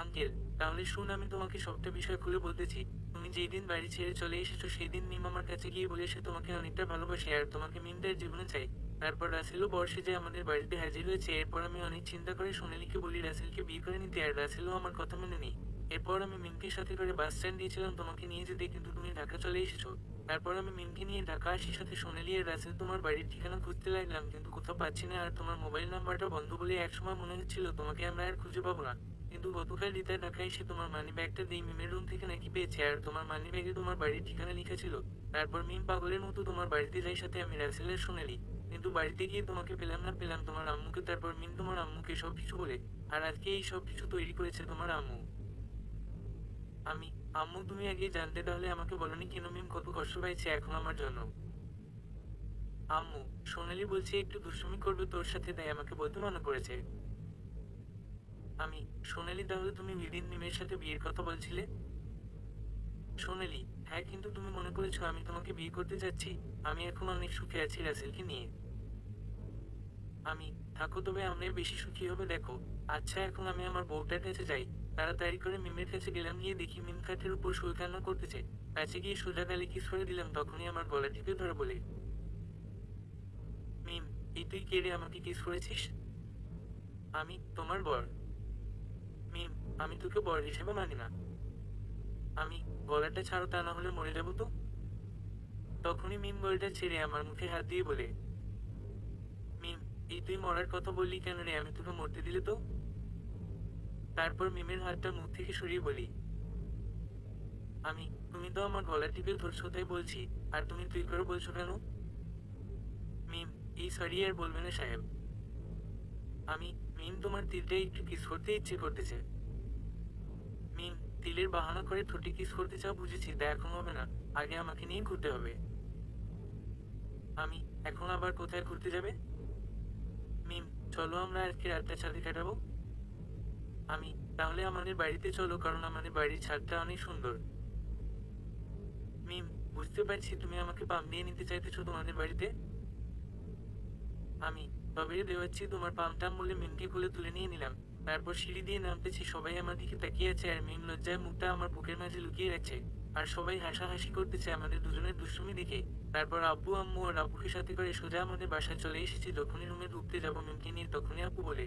Speaker 1: আঙ্কেল, তাহলে শুন, আমি তোমাকে সবটা বিষয় খুলে বলতেছি। তুমি যেই দিন বাড়ি ছেড়ে চলে এসেছো সেই দিন মিম আমার কাছে গিয়ে বলে সে তোমাকে অনেকটা ভালোবাসে আর তোমাকে মিম তার জীবনে চাই। তারপর রাসেলও বর্ষে যে আমাদের বাড়িতে হাজির হয়েছে। এরপর আমি অনেক চিন্তা করে সোনালীকে বলি রাসেলকে বিয়ে করে নিতে, আর রাসেলও আমার কথা মেনে নেই। এরপর আমি মিমকে সাথে করে বাস স্ট্যান্ড দিয়েছিলাম তোমাকে নিয়ে যেতে, কিন্তু তুমি ঢাকা চলে এসেছো। তারপর আমি মিমকে নিয়ে ঢাকা আসি, সাথে সোনালি আর রাসেল। তোমার বাড়ির ঠিকানা খুঁজতে লাগলাম, কিন্তু কোথাও পাচ্ছি না। আর তোমার মোবাইল নাম্বারটা বন্ধ বলে একসময় মনে হচ্ছিল তোমাকে আমরা আর খুঁজে পাবো না। কিন্তু গতকাল রিতা ঢাকা এসে তোমার মানি ব্যাগটা দিয়ে মিমের রুম থেকে নাকি পেয়েছে, আর তোমার মানি ব্যাগে তোমার বাড়ির ঠিকানা লেখা ছিল। তারপর মিম পাগলের মতো তোমার বাড়িতে যাই, সাথে আমি রাসেলের সোনালি। কিন্তু বাড়িতে গিয়ে তোমাকে পেলাম না, পেলাম তোমার আম্মুকে। তারপর মিম তোমার আম্মুকে সবকিছু বলে, আর আজকে এই সব কিছু তৈরি করেছে তোমার আম্মু। আমি, আম্মু তুমি আগে জানতে তাহলে আমাকে বলনি কেন মিম কত কষ্ট পাইছে এখন আমার জন্য? আম্মু, সোনালি বলছে একটু দুষ্টুমি করবে তোর সাথে, তাই আমাকে বলতে মনে করেছে। আমি, সোনালি তাহলে তুমি বিদিন মিমের সাথে বিয়ের কথা বলছিলে? সোনালি, হ্যাঁ, কিন্তু তুমি মনে করেছো আমি তোমাকে বিয়ে করতে যাচ্ছি? আমি এখন অনেক সুখে আছি রাসেলকে নিয়ে। আমি, থাকো, তবে আমরাই বেশি সুখী হবে দেখো। আচ্ছা, এখন আমি আমার বউটার কাছে যাই। তাড়াতাড়ি করে মিমের কাছে গেলাম, গিয়ে দেখি মিম খাটের উপর শুয়ে কান্না করতেছে। কাছে গিয়ে সোজা গালে কিস করে দিলাম, তখনই আমার গলা টিপে ধরে বলে, মিম, এই তুই কে রে, আমাকে কিস করেছিস? আমি, তোমার বর। মিম, আমি তোকে বর হিসেবে মানি না। আমি, গলাটা ছাড়ো, তা না হলে মরে যাবো তো। তখনই মিম গলাটা ছেড়ে আমার মুখে হাত দিয়ে বলে, মিম, এই তুই মরার কথা বললি কেন রে, আমি তোকে মরতে দিলে তো। তারপর মিমের হাতটা মুখ থেকে সরিয়ে বলি, আমি, তুমি তো আমার গলা টিপে ধরছো তাই বলছি। আর তুমি তুই করে বলছো কেন? মিম, এই সরি আর বলবে না সাহেব। আমি, মিম, তোমার তিলটাই একটু কিস করতে ইচ্ছে করতেছে। মিম, তিলের বাহানা করে ঠোঁটে কিস করতে চাও বুঝেছি, তা এখন হবে না। আগে আমাকে নিয়ে ঘুরতে হবে। আমি, এখন আবার কোথায় ঘুরতে যাবে? মিম, চলো আমরা আজকে রাতটা ছাদে কাটাবো। আমি, তাহলে আমাদের বাড়িতে চলো, কারণ আমাদের বাড়ির ছাদটা অনেক সুন্দর। মিম, বুঝতে পারছি তুমি আমাকে পাম দিয়ে নিতে চাইতেছো তোমাদের বাড়িতে। আমি, তবে দেওয়াচ্ছি তোমার পামটাম বলে মিমকে কোলে তুলে নিয়ে নিলাম। তারপর সিঁড়ি দিয়ে নামতেছি, সবাই আমার দিকে তাকিয়ে আছে, আর মিম লজ্জায় মুখটা আমার বুকের মাঝে লুকিয়ে রাখছে। আর সবাই হাসাহাসি করতেছে আমাদের দুজনের দুষ্টুমি দেখে। তারপর আব্বু আম্মু আর আব্বুকে সাথে করে সোজা আমাদের বাসায় চলে এসেছি। যখনই রুমে ঢুকতে যাবো মিমকে নিয়ে, তখনই আব্বু বলে,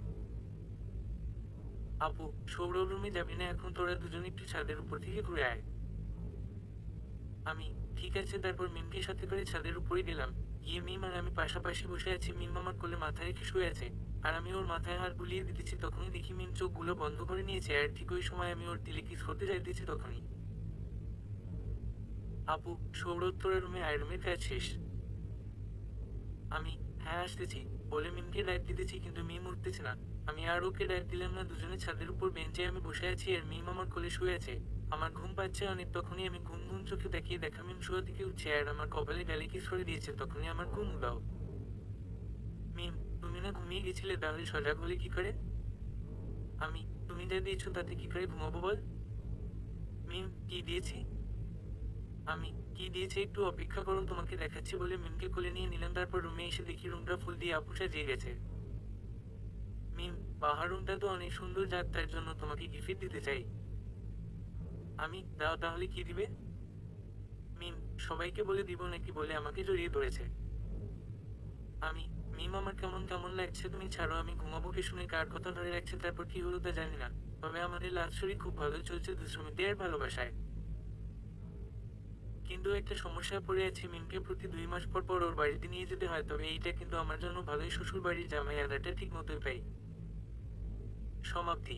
Speaker 1: আপু, সৌরভ রুমে যাবি না এখন, তোরা দুজন একটু ছাদের উপর থেকে ঘুরে আয়। আমি, ঠিক আছে। তারপর মিমকে সাথে করে ছাদের উপরে গেলাম। গিয়ে মিম আর আমি পাশাপাশি বসে আছি, মিম আমার কোলে মাথা রেখে শুয়ে আছে। আর আমি ওর মাথায় হাত বুলিয়ে দিতেছি, তখনই দেখি মিম চোখগুলো বন্ধ করে নিয়েছে। আর ঠিক ওই সময় আমি ওর দিলে কিস করতে যাইতেছি, তখনই, আপু, সৌরভ তোরা রুমে আয়, রুমের কাজ শেষ। আমি, হ্যাঁ আসতেছি বলে মিমকে ডাক দিতেছি, কিন্তু মিম উঠতেছে না। আমি আর ওকে ডাক দিলাম না। দুজনে ছাদের উপর বেঞ্চে আমি বসে আছি, আর মিম আমার কোলে শুয়ে আছে। আমার ঘুম পাচ্ছে অনেক, তখনই আমি ঘুম ঘুম চোখে তাকিয়ে দেখা মিম শোয়া থেকে উঠছে, আর আমার কপালে গালে কিস করে দিয়েছে। তখনই আমার ঘুম উদাও। মিম, তুমি না ঘুমিয়ে গেছিলে, তাহলে সজাগ হলে কি করে? আমি, তুমি যা দিয়েছো তাতে কি করে ঘুমাবো বল? মিম, কি দিয়েছি? আমি, কি দিয়েছে একটু অপেক্ষা করো, তোমাকে দেখাচ্ছি বলে মিমকে কোলে নিয়ে নিলাম। তারপর রুমে এসে দেখি রুমটা ফুল দিয়ে আপু সাজিয়ে গেছে। মিম, বাহার রুমটা তো অনেক সুন্দর, যাক তার জন্য তোমাকে গিফট দিতে চাই। আমি, দাও, তাহলে কি দিবে? মিম, সবাইকে বলে দিব নাকি বলে আমাকে জড়িয়ে ধরেছে। আমি, মিম, আমার কেমন কেমন লাগছে, তুমি ছাড়ো, আমি ঘুমাবো। কে শুনে কার কথা ধরে রাখছে, তারপর কি হলো তা জানি না। তবে আমাদের লাভ স্টোরি খুব ভালো চলছে, দুশ্রমিতে আর ভালোবাসায়। কিন্তু একটা সমস্যায় পড়ে আছি, মিমকে প্রতি 2 মাস পর পর ওর বাড়িতে নিয়ে যেতে হয়। তবে এইটা কিন্তু আমার জন্য ভালোই, শ্বশুর বাড়ির জামাই আদারটা ঠিক মতোই পাই। সমাপ্তি।